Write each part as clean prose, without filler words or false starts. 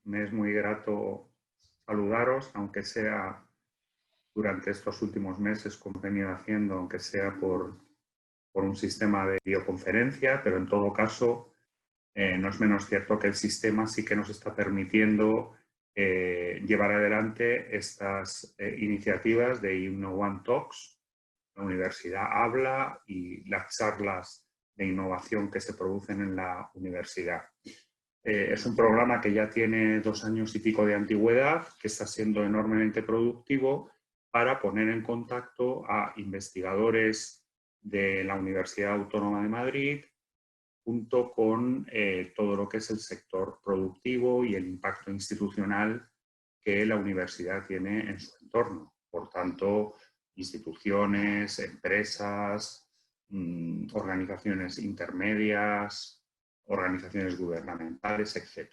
Me es muy grato saludaros, aunque sea durante estos últimos meses, como he venido haciendo, aunque sea por un sistema de videoconferencia, pero en todo caso no es menos cierto que el sistema sí que nos está permitiendo llevar adelante estas iniciativas de Inno Talks. La universidad habla y las charlas de innovación que se producen en la universidad. Es un programa que ya tiene 2 años y pico de antigüedad, que está siendo enormemente productivo para poner en contacto a investigadores de la Universidad Autónoma de Madrid, junto con todo lo que es el sector productivo y el impacto institucional que la universidad tiene en su entorno. Por tanto, instituciones, empresas, organizaciones intermedias, organizaciones gubernamentales, etc.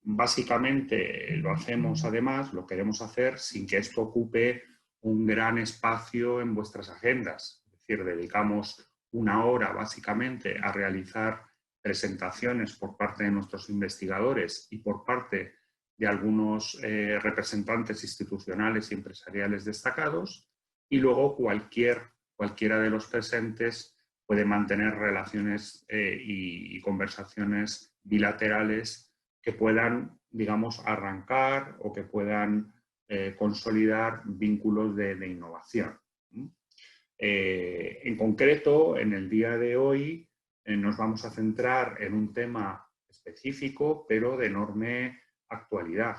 Básicamente lo hacemos además, lo queremos hacer sin que esto ocupe un gran espacio en vuestras agendas. Es decir, dedicamos 1 hora básicamente a realizar presentaciones por parte de nuestros investigadores y por parte de algunos representantes institucionales y empresariales destacados, y luego cualquiera de los presentes puede mantener relaciones y conversaciones bilaterales que puedan, digamos, arrancar o que puedan consolidar vínculos de innovación. En concreto, en el día de hoy nos vamos a centrar en un tema específico, pero de enorme actualidad,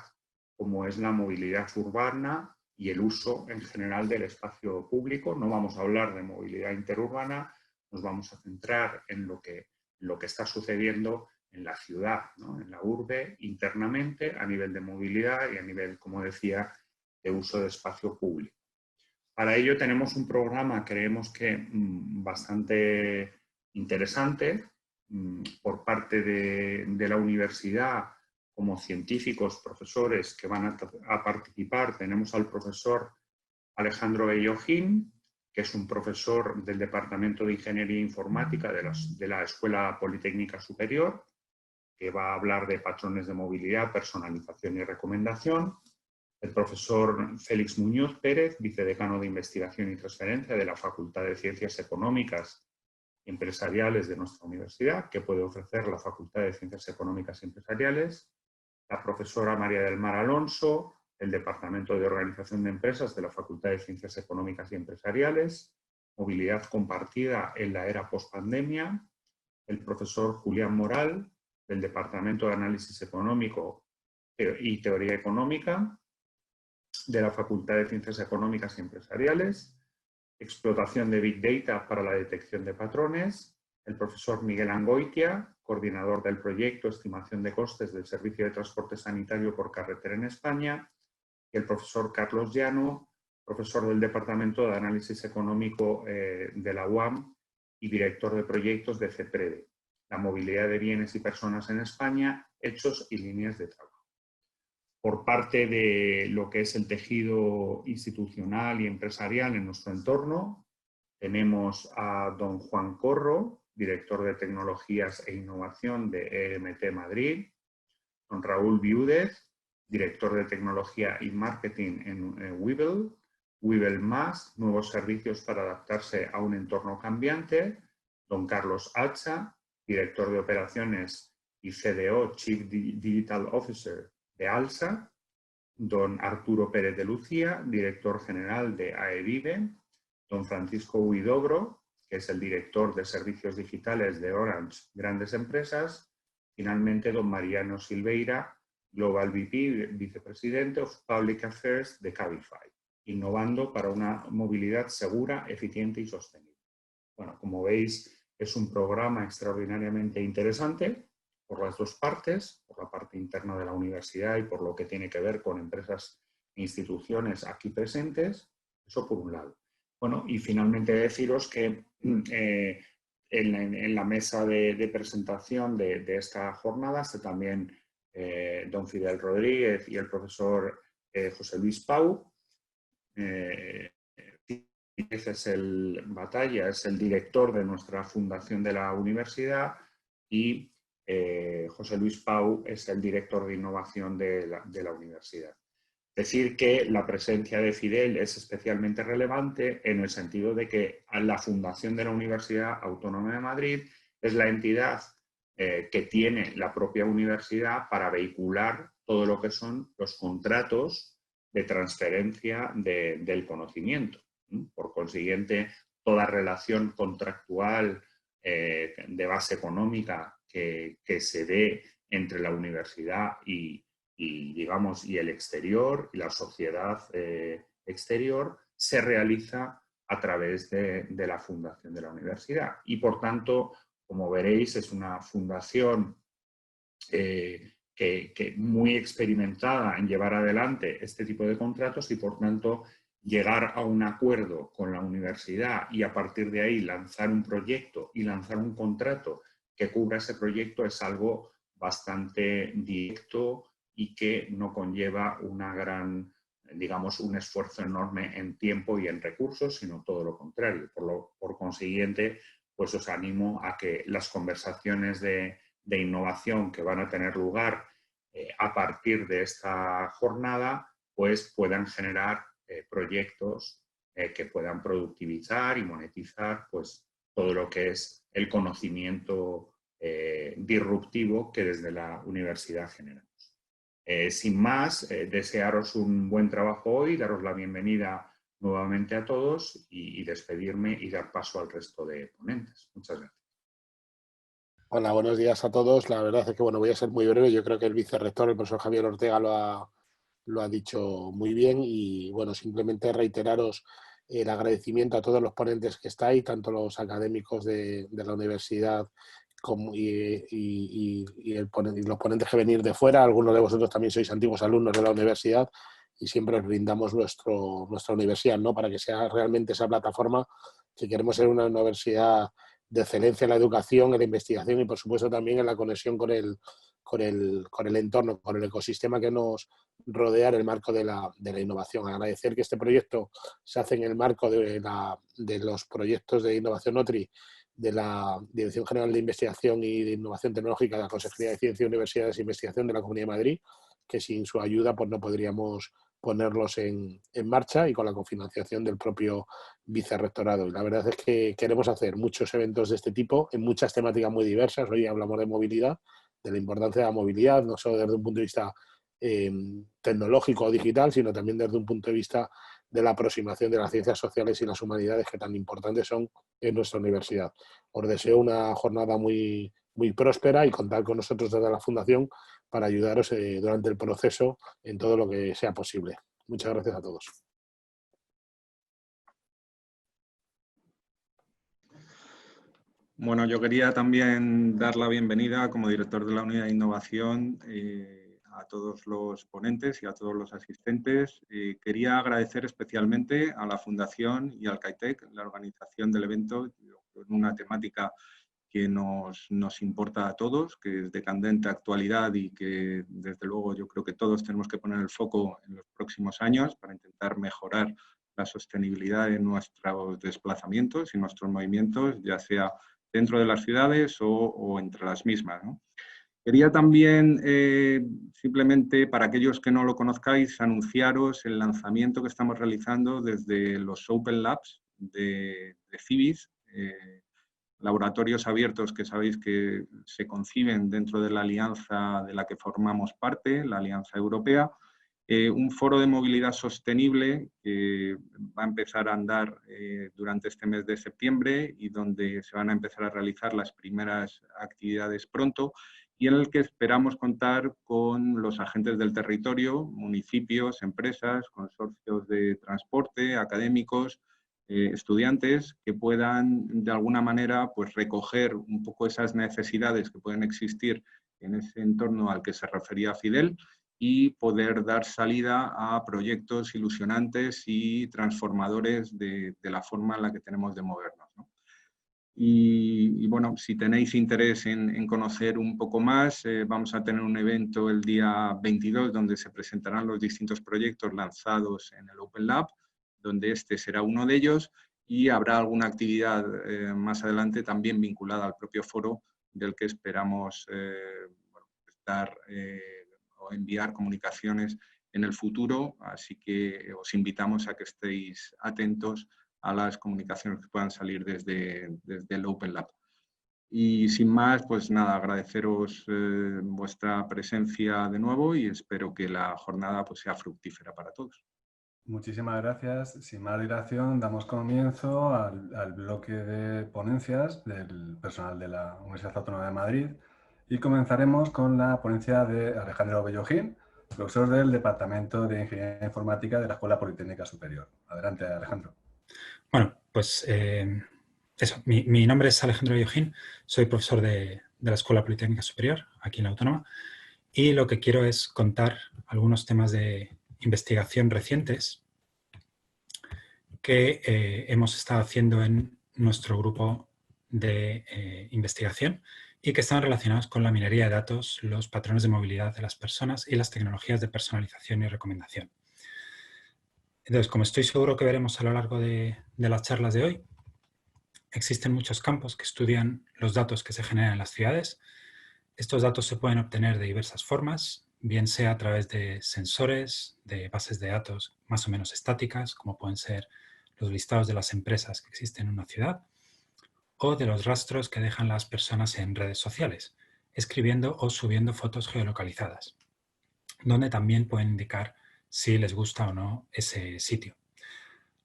como es la movilidad urbana y el uso en general del espacio público. No vamos a hablar de movilidad interurbana, nos vamos a centrar en lo que está sucediendo en la ciudad, ¿no? En la urbe, internamente, a nivel de movilidad y a nivel, como decía, de uso de espacio público. Para ello tenemos un programa, creemos que bastante interesante, por parte de la universidad, como científicos, profesores que van a participar. Tenemos al profesor Alejandro Bellojín, que es un profesor del Departamento de Ingeniería Informática de la Escuela Politécnica Superior, que va a hablar de patrones de movilidad, personalización y recomendación. El profesor Félix Muñoz Pérez, vicedecano de Investigación y Transferencia de la Facultad de Ciencias Económicas y Empresariales de nuestra universidad, que puede ofrecer la Facultad de Ciencias Económicas y Empresariales. La profesora María del Mar Alonso, del Departamento de Organización de Empresas de la Facultad de Ciencias Económicas y Empresariales. Movilidad compartida en la era postpandemia. El profesor Julián Moral, del Departamento de Análisis Económico y Teoría Económica de la Facultad de Ciencias Económicas y Empresariales. Explotación de Big Data para la detección de patrones. El profesor Miguel Angoitia, coordinador del proyecto Estimación de Costes del Servicio de Transporte Sanitario por Carretera en España. Y el profesor Carlos Llano, profesor del Departamento de Análisis Económico de la UAM y director de proyectos de CEPREDE, la movilidad de bienes y personas en España, hechos y líneas de trabajo. Por parte de lo que es el tejido institucional y empresarial en nuestro entorno, tenemos a don Juan Corro, director de Tecnologías e Innovación de EMT Madrid, don Raúl Viúdez, director de Tecnología y Marketing en Webull, Webull Más, nuevos servicios para adaptarse a un entorno cambiante, don Carlos Hacha, director de Operaciones y CDO, Chief Digital Officer de ALSA, don Arturo Pérez de Lucía, director general de AEVIVE, don Francisco Huidobro, que es el director de Servicios Digitales de Orange Grandes Empresas, finalmente don Mariano Silveira, Global VP, Vicepresidente of Public Affairs de Cabify, innovando para una movilidad segura, eficiente y sostenible. Bueno, como veis, es un programa extraordinariamente interesante por las dos partes, por la parte interna de la universidad y por lo que tiene que ver con empresas e instituciones aquí presentes, eso por un lado. Bueno, y finalmente deciros que en la mesa de presentación de esta jornada está también don Fidel Rodríguez y el profesor José Luis Pau. Es el director de nuestra fundación de la universidad y José Luis Pau es el director de innovación de la universidad. Decir que la presencia de Fidel es especialmente relevante en el sentido de que la fundación de la Universidad Autónoma de Madrid es la entidad que tiene la propia universidad para vehicular todo lo que son los contratos de transferencia del conocimiento. Por consiguiente, toda relación contractual de base económica que se dé entre la universidad y el exterior y la sociedad exterior se realiza a través de la fundación de la universidad. Y por tanto, como veréis, es una fundación que muy experimentada en llevar adelante este tipo de contratos y por tanto llegar a un acuerdo con la universidad y a partir de ahí lanzar un proyecto y lanzar un contrato que cubra ese proyecto es algo bastante directo y que no conlleva una gran, digamos, un esfuerzo enorme en tiempo y en recursos, sino todo lo contrario. Por consiguiente, pues os animo a que las conversaciones de innovación que van a tener lugar a partir de esta jornada, pues puedan generar proyectos que puedan productivizar y monetizar pues, todo lo que es el conocimiento disruptivo que desde la universidad generamos. Sin más, desearos un buen trabajo hoy, daros la bienvenida nuevamente a todos y despedirme y dar paso al resto de ponentes. Muchas gracias. Hola, buenos días a todos. La verdad es que voy a ser muy breve. Yo creo que el vicerrector, el profesor Javier Ortega, lo ha dicho muy bien y simplemente reiteraros el agradecimiento a todos los ponentes que estáis, tanto los académicos de la universidad como, y los ponentes que venís de fuera. Algunos de vosotros también sois antiguos alumnos de la universidad y siempre os brindamos nuestra universidad, ¿no? Para que sea realmente esa plataforma que queremos ser una universidad de excelencia en la educación, en la investigación y por supuesto también en la conexión con el entorno, con el ecosistema que nos rodea en el marco de la innovación. Agradecer que este proyecto se hace en el marco de los proyectos de innovación NOTRI de la Dirección General de Investigación y de Innovación Tecnológica de la Consejería de Ciencia, Universidades e Investigación de la Comunidad de Madrid, que sin su ayuda pues no podríamos ponerlos en marcha y con la cofinanciación del propio vicerrectorado. Y la verdad es que queremos hacer muchos eventos de este tipo en muchas temáticas muy diversas. Hoy hablamos de movilidad, de la importancia de la movilidad, no solo desde un punto de vista tecnológico o digital, sino también desde un punto de vista de la aproximación de las ciencias sociales y las humanidades que tan importantes son en nuestra universidad. Os deseo una jornada muy, muy próspera y contar con nosotros desde la Fundación para ayudaros durante el proceso en todo lo que sea posible. Muchas gracias a todos. Bueno, yo quería también dar la bienvenida como director de la Unidad de Innovación a todos los ponentes y a todos los asistentes. Quería agradecer especialmente a la Fundación y al CAITEC la organización del evento en una temática que nos importa a todos, que es de candente actualidad y que desde luego yo creo que todos tenemos que poner el foco en los próximos años para intentar mejorar la sostenibilidad de nuestros desplazamientos y nuestros movimientos, ya sea dentro de las ciudades o entre las mismas, ¿no? Quería también, simplemente para aquellos que no lo conozcáis, anunciaros el lanzamiento que estamos realizando desde los Open Labs de CIBIS, laboratorios abiertos que sabéis que se conciben dentro de la alianza de la que formamos parte, la Alianza Europea, un foro de movilidad sostenible que va a empezar a andar durante este mes de septiembre y donde se van a empezar a realizar las primeras actividades pronto y en el que esperamos contar con los agentes del territorio, municipios, empresas, consorcios de transporte, académicos, estudiantes que puedan de alguna manera pues, recoger un poco esas necesidades que pueden existir en ese entorno al que se refería Fidel y poder dar salida a proyectos ilusionantes y transformadores de la forma en la que tenemos de movernos, ¿no? Y bueno, si tenéis interés en conocer un poco más, vamos a tener un evento el día 22 donde se presentarán los distintos proyectos lanzados en el Open Lab, donde este será uno de ellos y habrá alguna actividad más adelante también vinculada al propio foro del que esperamos dar o enviar comunicaciones en el futuro, así que os invitamos a que estéis atentos a las comunicaciones que puedan salir desde el Open Lab. Y sin más, pues nada, agradeceros vuestra presencia de nuevo y espero que la jornada pues, sea fructífera para todos. Muchísimas gracias. Sin más dilación, damos comienzo al bloque de ponencias del personal de la Universidad Autónoma de Madrid y comenzaremos con la ponencia de Alejandro Bellojín, profesor del Departamento de Ingeniería Informática de la Escuela Politécnica Superior. Adelante, Alejandro. Bueno, pues eso, mi nombre es Alejandro Bellojín, soy profesor de la Escuela Politécnica Superior, aquí en la Autónoma, y lo que quiero es contar algunos temas de investigación recientes que hemos estado haciendo en nuestro grupo de investigación y que están relacionados con la minería de datos, los patrones de movilidad de las personas y las tecnologías de personalización y recomendación. Entonces, como estoy seguro que veremos a lo largo de las charlas de hoy, existen muchos campos que estudian los datos que se generan en las ciudades. Estos datos se pueden obtener de diversas formas, bien sea a través de sensores, de bases de datos más o menos estáticas, como pueden ser los listados de las empresas que existen en una ciudad, o de los rastros que dejan las personas en redes sociales, escribiendo o subiendo fotos geolocalizadas, donde también pueden indicar si les gusta o no ese sitio.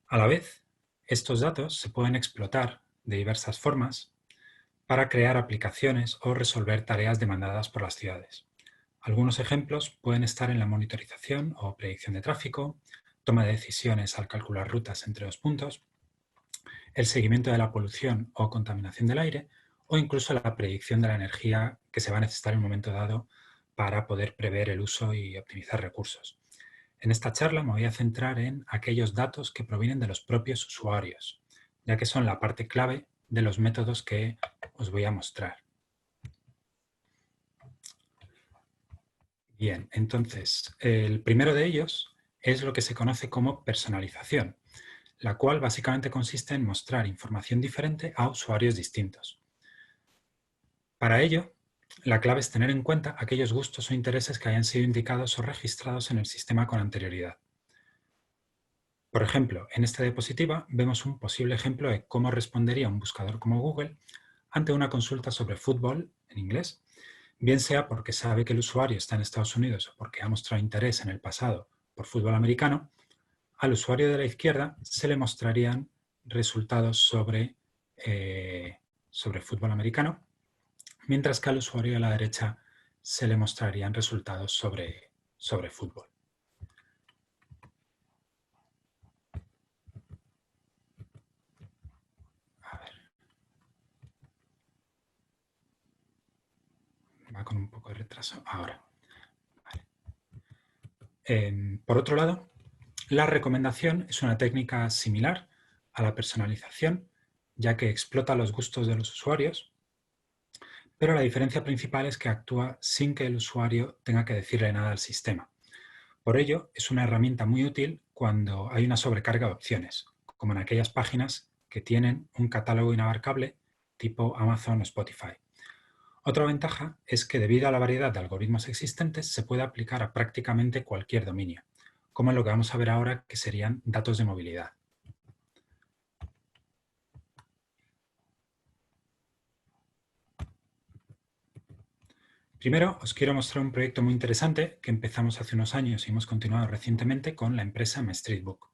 A la vez, estos datos se pueden explotar de diversas formas para crear aplicaciones o resolver tareas demandadas por las ciudades. Algunos ejemplos pueden estar en la monitorización o predicción de tráfico, toma de decisiones al calcular rutas entre dos puntos, el seguimiento de la polución o contaminación del aire o incluso la predicción de la energía que se va a necesitar en un momento dado para poder prever el uso y optimizar recursos. En esta charla me voy a centrar en aquellos datos que provienen de los propios usuarios, ya que son la parte clave de los métodos que os voy a mostrar. Bien, entonces, el primero de ellos es lo que se conoce como personalización, la cual básicamente consiste en mostrar información diferente a usuarios distintos. Para ello, la clave es tener en cuenta aquellos gustos o intereses que hayan sido indicados o registrados en el sistema con anterioridad. Por ejemplo, en esta diapositiva vemos un posible ejemplo de cómo respondería un buscador como Google ante una consulta sobre fútbol en inglés, bien sea porque sabe que el usuario está en Estados Unidos o porque ha mostrado interés en el pasado por fútbol americano. Al usuario de la izquierda se le mostrarían resultados sobre fútbol americano, mientras que al usuario de la derecha se le mostrarían resultados sobre fútbol. A ver. Va con un poco de retraso. Ahora. Vale. Por otro lado, la recomendación es una técnica similar a la personalización, ya que explota los gustos de los usuarios, pero la diferencia principal es que actúa sin que el usuario tenga que decirle nada al sistema. Por ello, es una herramienta muy útil cuando hay una sobrecarga de opciones, como en aquellas páginas que tienen un catálogo inabarcable tipo Amazon o Spotify. Otra ventaja es que debido a la variedad de algoritmos existentes se puede aplicar a prácticamente cualquier dominio, como en lo que vamos a ver ahora, que serían datos de movilidad. Primero, os quiero mostrar un proyecto muy interesante que empezamos hace unos años y hemos continuado recientemente con la empresa MyStreetBook.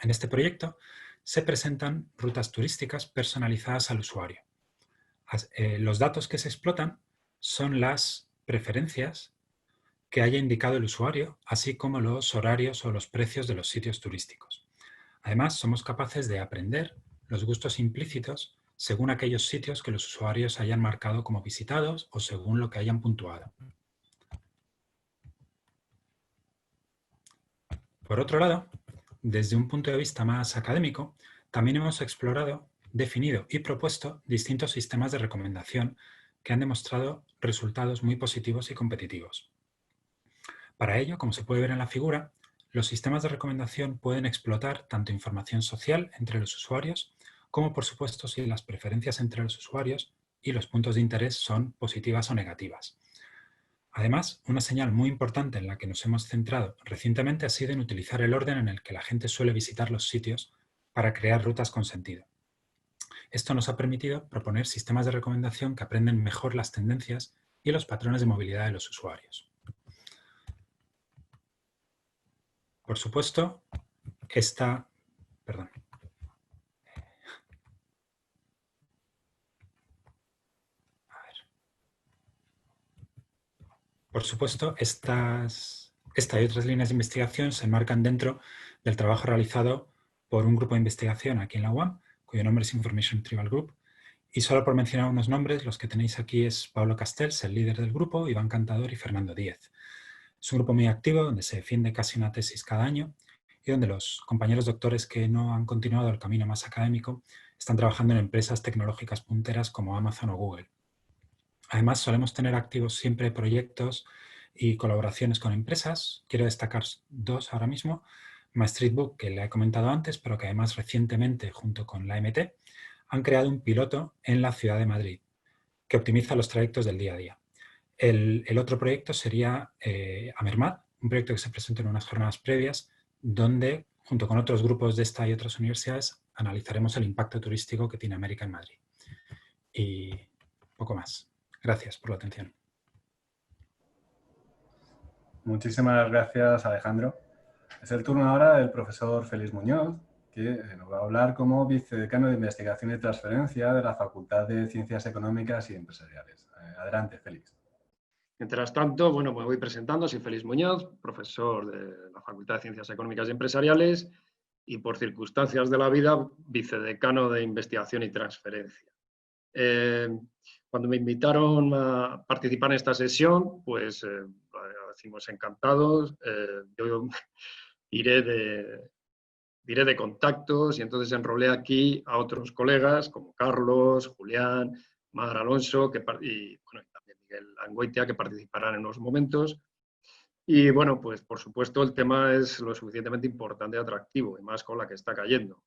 En este proyecto se presentan rutas turísticas personalizadas al usuario. Los datos que se explotan son las preferencias que haya indicado el usuario, así como los horarios o los precios de los sitios turísticos. Además, somos capaces de aprender los gustos implícitos según aquellos sitios que los usuarios hayan marcado como visitados o según lo que hayan puntuado. Por otro lado, desde un punto de vista más académico, también hemos explorado, definido y propuesto distintos sistemas de recomendación que han demostrado resultados muy positivos y competitivos. Para ello, como se puede ver en la figura, los sistemas de recomendación pueden explotar tanto información social entre los usuarios como, por supuesto, si las preferencias entre los usuarios y los puntos de interés son positivas o negativas. Además, una señal muy importante en la que nos hemos centrado recientemente ha sido en utilizar el orden en el que la gente suele visitar los sitios para crear rutas con sentido. Esto nos ha permitido proponer sistemas de recomendación que aprenden mejor las tendencias y los patrones de movilidad de los usuarios. Por supuesto, estas y otras líneas de investigación se enmarcan dentro del trabajo realizado por un grupo de investigación aquí en la UAM, cuyo nombre es Information Retrieval Group. Y solo por mencionar unos nombres, los que tenéis aquí es Pablo Castells, el líder del grupo, Iván Cantador y Fernando Díez. Es un grupo muy activo donde se defiende casi una tesis cada año y donde los compañeros doctores que no han continuado el camino más académico están trabajando en empresas tecnológicas punteras como Amazon o Google. Además, solemos tener activos siempre proyectos y colaboraciones con empresas. Quiero destacar dos ahora mismo. MyStreetBook, que le he comentado antes, pero que además recientemente, junto con la MT, han creado un piloto en la ciudad de Madrid que optimiza los trayectos del día a día. El otro proyecto sería Amermad, un proyecto que se presentó en unas jornadas previas, donde, junto con otros grupos de esta y otras universidades, analizaremos el impacto turístico que tiene América en Madrid. Y poco más. Gracias por la atención. Muchísimas gracias, Alejandro. Es el turno ahora del profesor Félix Muñoz, que nos va a hablar como vicedecano de Investigación y Transferencia de la Facultad de Ciencias Económicas y Empresariales. Adelante, Félix. Mientras tanto, bueno, me voy presentando. Soy Félix Muñoz, profesor de la Facultad de Ciencias Económicas y Empresariales y, por circunstancias de la vida, vicedecano de Investigación y Transferencia. Cuando me invitaron a participar en esta sesión, pues decimos encantados. Yo diré de contactos y entonces enrolé aquí a otros colegas como Carlos, Julián, Mar Alonso y también Miguel Angoitia, que participarán en unos momentos. Y bueno, pues por supuesto el tema es lo suficientemente importante y atractivo, y más con la que está cayendo.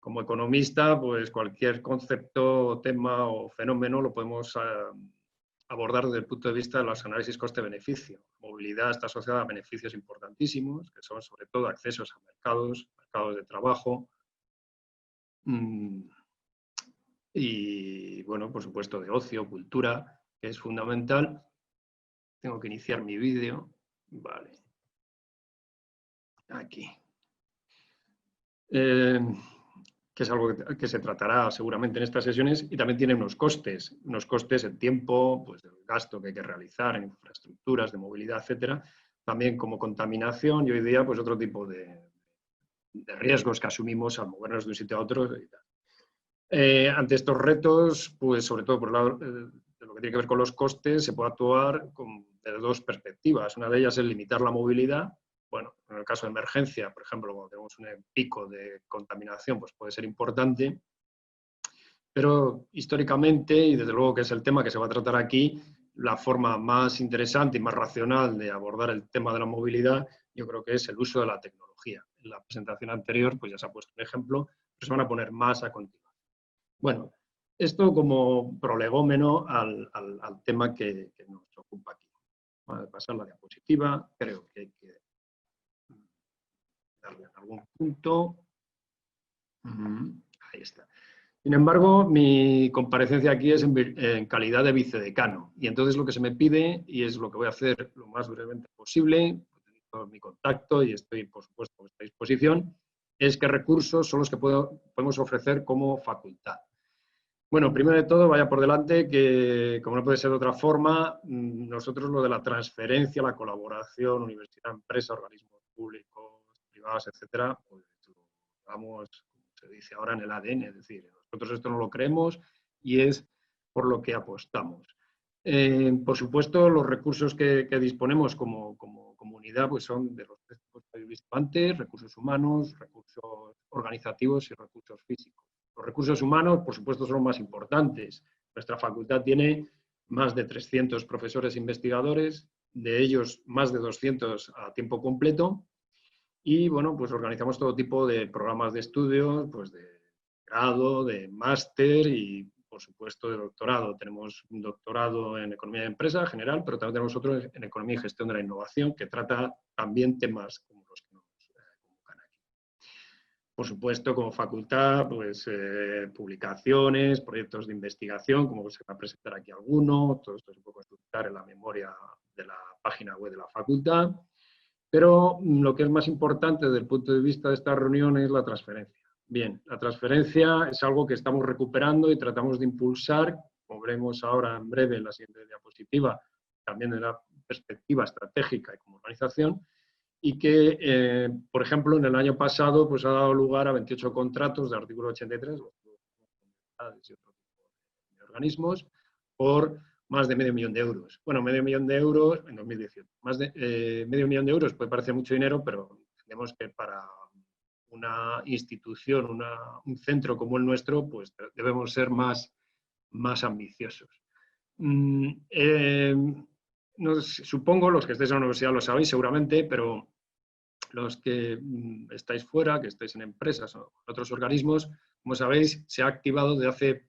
Como economista, pues cualquier concepto, tema o fenómeno lo podemos abordar desde el punto de vista de los análisis coste-beneficio. Movilidad está asociada a beneficios importantísimos, que son sobre todo accesos a mercados de trabajo, y bueno, por supuesto de ocio, cultura, que es fundamental. Tengo que iniciar mi vídeo. Vale. Aquí. Que es algo que se tratará seguramente en estas sesiones, y también tiene unos costes en tiempo, pues el gasto que hay que realizar en infraestructuras de movilidad, etcétera, también como contaminación y hoy día pues otro tipo de riesgos que asumimos al movernos de un sitio a otro. Ante estos retos, pues sobre todo por el lado de lo que tiene que ver con los costes, se puede actuar desde dos perspectivas. Una de ellas es limitar la movilidad. Bueno, en el caso de emergencia, por ejemplo, cuando tenemos un pico de contaminación, pues puede ser importante. Pero históricamente, y desde luego que es el tema que se va a tratar aquí, la forma más interesante y más racional de abordar el tema de la movilidad, yo creo que es el uso de la tecnología. En la presentación anterior, pues ya se ha puesto un ejemplo, pero se van a poner más a continuación. Bueno, esto como prolegómeno al tema que nos ocupa aquí. Voy a pasar la diapositiva, creo que hay que darle en algún punto. Ahí está. Sin embargo, mi comparecencia aquí es en calidad de vicedecano. Y entonces lo que se me pide, y es lo que voy a hacer lo más brevemente posible, utilizo mi contacto y estoy, por supuesto, a vuestra disposición, es qué recursos son los que podemos ofrecer como facultad. Bueno, primero de todo, vaya por delante que, como no puede ser de otra forma, nosotros lo de la transferencia, la colaboración, universidad, empresa, organismos públicos, privados, etcétera, pues lo vamos, como se dice ahora, en el ADN, es decir, nosotros esto no lo creemos y es por lo que apostamos. Por supuesto, los recursos que disponemos como comunidad pues son de los tres tipos que he visto antes: recursos humanos, recursos organizativos y recursos físicos. Los recursos humanos, por supuesto, son los más importantes. Nuestra facultad tiene más de 300 profesores investigadores, de ellos más de 200 a tiempo completo, y bueno, pues organizamos todo tipo de programas de estudio, pues de grado, de máster y, por por supuesto, de doctorado. Tenemos un doctorado en Economía de Empresa general, pero también tenemos otro en Economía y Gestión de la Innovación, que trata también temas como los que nos convocan aquí. Por supuesto, como facultad, pues publicaciones, proyectos de investigación, como se va a presentar aquí alguno, todo esto se puede consultar en la memoria de la página web de la facultad. Pero lo que es más importante desde el punto de vista de esta reunión es la transferencia. Bien, la transferencia es algo que estamos recuperando y tratamos de impulsar, como veremos ahora en breve en la siguiente diapositiva, también de la perspectiva estratégica y como organización, y que, por ejemplo, en el año pasado pues, ha dado lugar a 28 contratos de artículo 83, y otro tipo de organismos, por más de €500.000. Bueno, €500.000 en 2018. Más de €500.000 puede parecer mucho dinero, pero entendemos que para una institución, un centro como el nuestro, pues debemos ser más ambiciosos. Supongo, los que estéis en la universidad lo sabéis seguramente, pero los que estáis fuera, que estáis en empresas o en otros organismos, como sabéis, se ha activado desde hace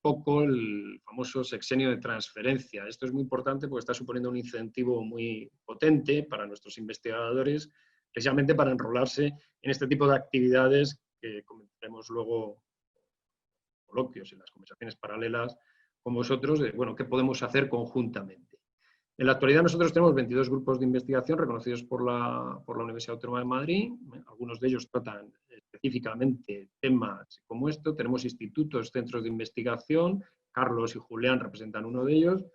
poco el famoso sexenio de transferencia. Esto es muy importante porque está suponiendo un incentivo muy potente para nuestros investigadores, precisamente para enrolarse en este tipo de actividades que comentaremos luego en coloquios, en las conversaciones paralelas con vosotros, de bueno, qué podemos hacer conjuntamente. En la actualidad nosotros tenemos 22 grupos de investigación reconocidos por la Universidad Autónoma de Madrid. Algunos de ellos tratan específicamente temas como esto. Tenemos institutos, centros de investigación. Carlos y Julián representan uno de ellos.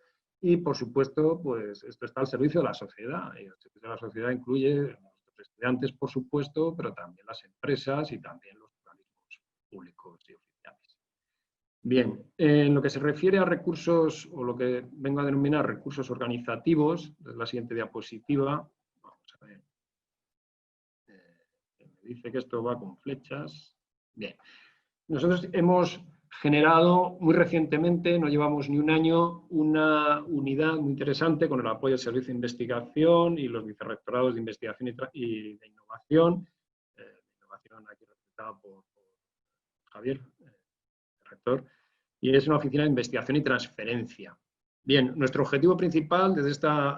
Y, por supuesto, pues esto está al servicio de la sociedad. Y el servicio de la sociedad incluye a nuestros estudiantes, por supuesto, pero también las empresas y también los organismos públicos y oficiales. Bien, en lo que se refiere a recursos, o lo que vengo a denominar recursos organizativos, es la siguiente diapositiva. Vamos a ver. Me dice que esto va con flechas. Bien. Nosotros hemos generado muy recientemente, no llevamos ni un año, una unidad muy interesante con el apoyo del Servicio de Investigación y los vicerrectorados de Investigación y de Innovación. Innovación aquí representada por Javier, rector, y es una oficina de investigación y transferencia. Bien, nuestro objetivo principal desde esta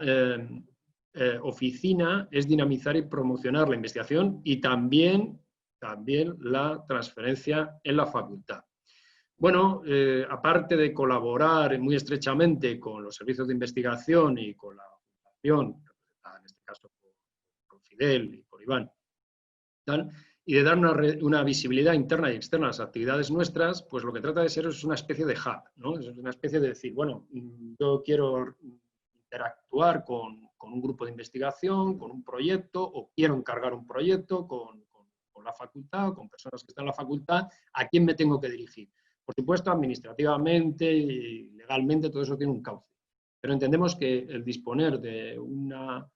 oficina es dinamizar y promocionar la investigación y también la transferencia en la facultad. Bueno, aparte de colaborar muy estrechamente con los servicios de investigación y con la fundación, en este caso por Fidel y por Iván, tal, y de dar una visibilidad interna y externa a las actividades nuestras, pues lo que trata de ser es una especie de hub, ¿no? Es una especie de decir, bueno, yo quiero interactuar con un grupo de investigación, con un proyecto, o quiero encargar un proyecto con la facultad, con personas que están en la facultad, ¿a quién me tengo que dirigir? Por supuesto, administrativamente y legalmente todo eso tiene un cauce, pero entendemos que el disponer de una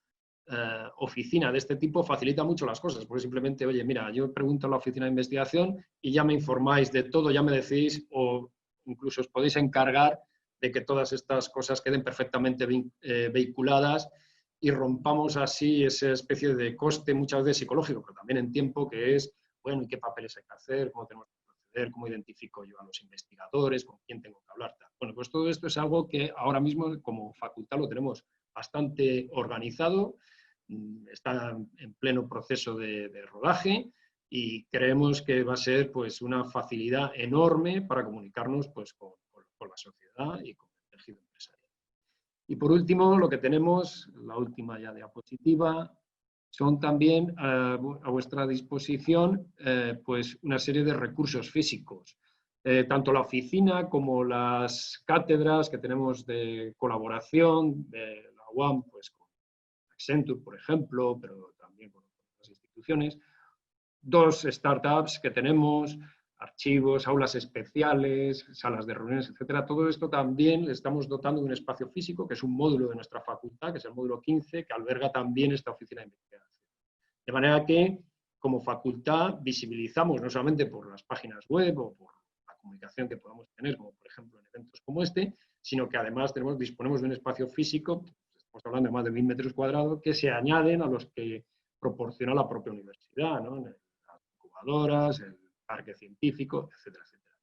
oficina de este tipo facilita mucho las cosas, porque simplemente, oye, mira, yo pregunto a la oficina de investigación y ya me informáis de todo, ya me decís, o incluso os podéis encargar de que todas estas cosas queden perfectamente vehiculadas y rompamos así esa especie de coste muchas veces psicológico, pero también en tiempo, que es, bueno, ¿y qué papeles hay que hacer? ¿Cómo tenemos que proceder? ¿Cómo identifico yo a los investigadores? ¿Con quién tengo que hablar? Bueno, pues todo esto es algo que ahora mismo como facultad lo tenemos bastante organizado, está en pleno proceso de rodaje y creemos que va a ser pues, una facilidad enorme para comunicarnos pues, con la sociedad y con el tejido empresarial. Y por último, lo que tenemos, la última ya diapositiva, son también a vuestra disposición pues una serie de recursos físicos. Tanto la oficina como las cátedras que tenemos de colaboración de la UAM, pues con Accenture, por ejemplo, pero también con otras instituciones. 2 startups que tenemos, archivos, aulas especiales, salas de reuniones, etcétera. Todo esto también le estamos dotando de un espacio físico, que es un módulo de nuestra facultad, que es el módulo 15, que alberga también esta oficina de investigación. De manera que, como facultad, visibilizamos no solamente por las páginas web o por la comunicación que podamos tener, como por ejemplo en eventos como este, sino que además disponemos de un espacio físico, estamos hablando de más de 1000 metros cuadrados, que se añaden a los que proporciona la propia universidad, ¿no? Las incubadoras, el parque científico, etcétera, etcétera.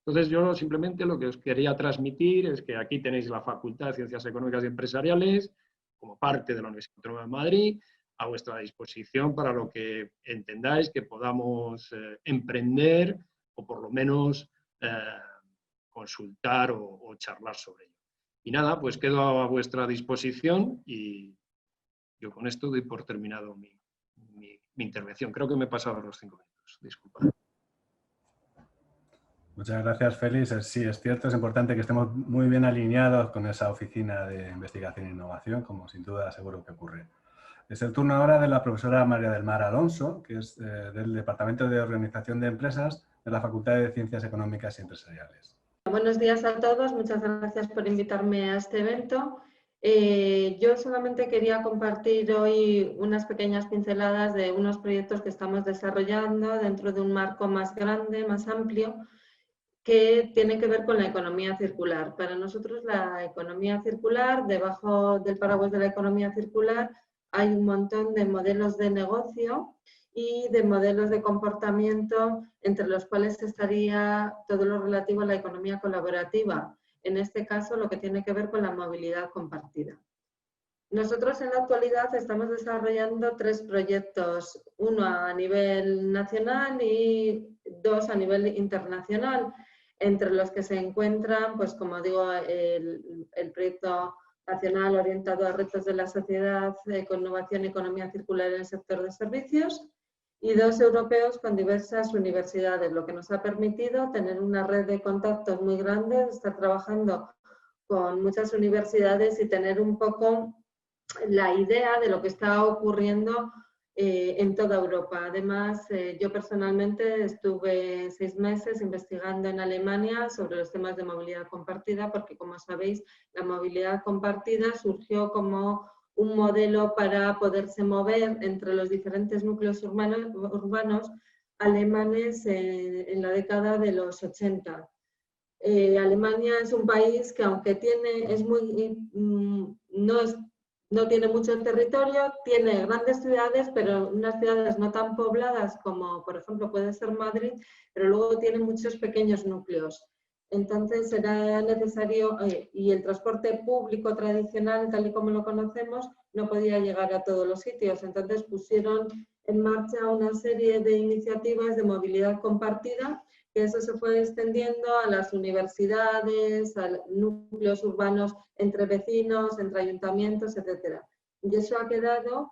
Entonces yo simplemente lo que os quería transmitir es que aquí tenéis la Facultad de Ciencias Económicas y Empresariales como parte de la Universidad Autónoma de Madrid a vuestra disposición para lo que entendáis que podamos emprender o por lo menos consultar o charlar sobre ello. Y nada, pues quedo a vuestra disposición y yo con esto doy por terminado mi intervención. Creo que me he pasado los 5 minutos. Disculpad. Muchas gracias, Félix. Sí, es cierto, es importante que estemos muy bien alineados con esa oficina de investigación e innovación, como sin duda seguro que ocurre. Es el turno ahora de la profesora María del Mar Alonso, que es del Departamento de Organización de Empresas de la Facultad de Ciencias Económicas y Empresariales. Buenos días a todos, muchas gracias por invitarme a este evento. Yo solamente quería compartir hoy unas pequeñas pinceladas de unos proyectos que estamos desarrollando dentro de un marco más grande, más amplio, que tiene que ver con la economía circular. Para nosotros la economía circular, debajo del paraguas de la economía circular, hay un montón de modelos de negocio y de modelos de comportamiento, entre los cuales estaría todo lo relativo a la economía colaborativa. En este caso, lo que tiene que ver con la movilidad compartida. Nosotros en la actualidad estamos desarrollando 3 proyectos, uno a nivel nacional y 2 a nivel internacional, entre los que se encuentran, pues como digo, el proyecto nacional orientado a retos de la sociedad con innovación y economía circular en el sector de servicios, y 2 europeos con diversas universidades, lo que nos ha permitido tener una red de contactos muy grande, estar trabajando con muchas universidades y tener un poco la idea de lo que está ocurriendo en toda Europa. Además, yo personalmente estuve 6 meses investigando en Alemania sobre los temas de movilidad compartida, porque como sabéis, la movilidad compartida surgió como un modelo para poderse mover entre los diferentes núcleos urbanos alemanes en la década de los 80. Alemania es un país que aunque no tiene mucho territorio, tiene grandes ciudades, pero unas ciudades no tan pobladas como por ejemplo puede ser Madrid, pero luego tiene muchos pequeños núcleos. Entonces era necesario, y el transporte público tradicional, tal y como lo conocemos, no podía llegar a todos los sitios. Entonces pusieron en marcha una serie de iniciativas de movilidad compartida, que eso se fue extendiendo a las universidades, a núcleos urbanos entre vecinos, entre ayuntamientos, etc. Y eso ha quedado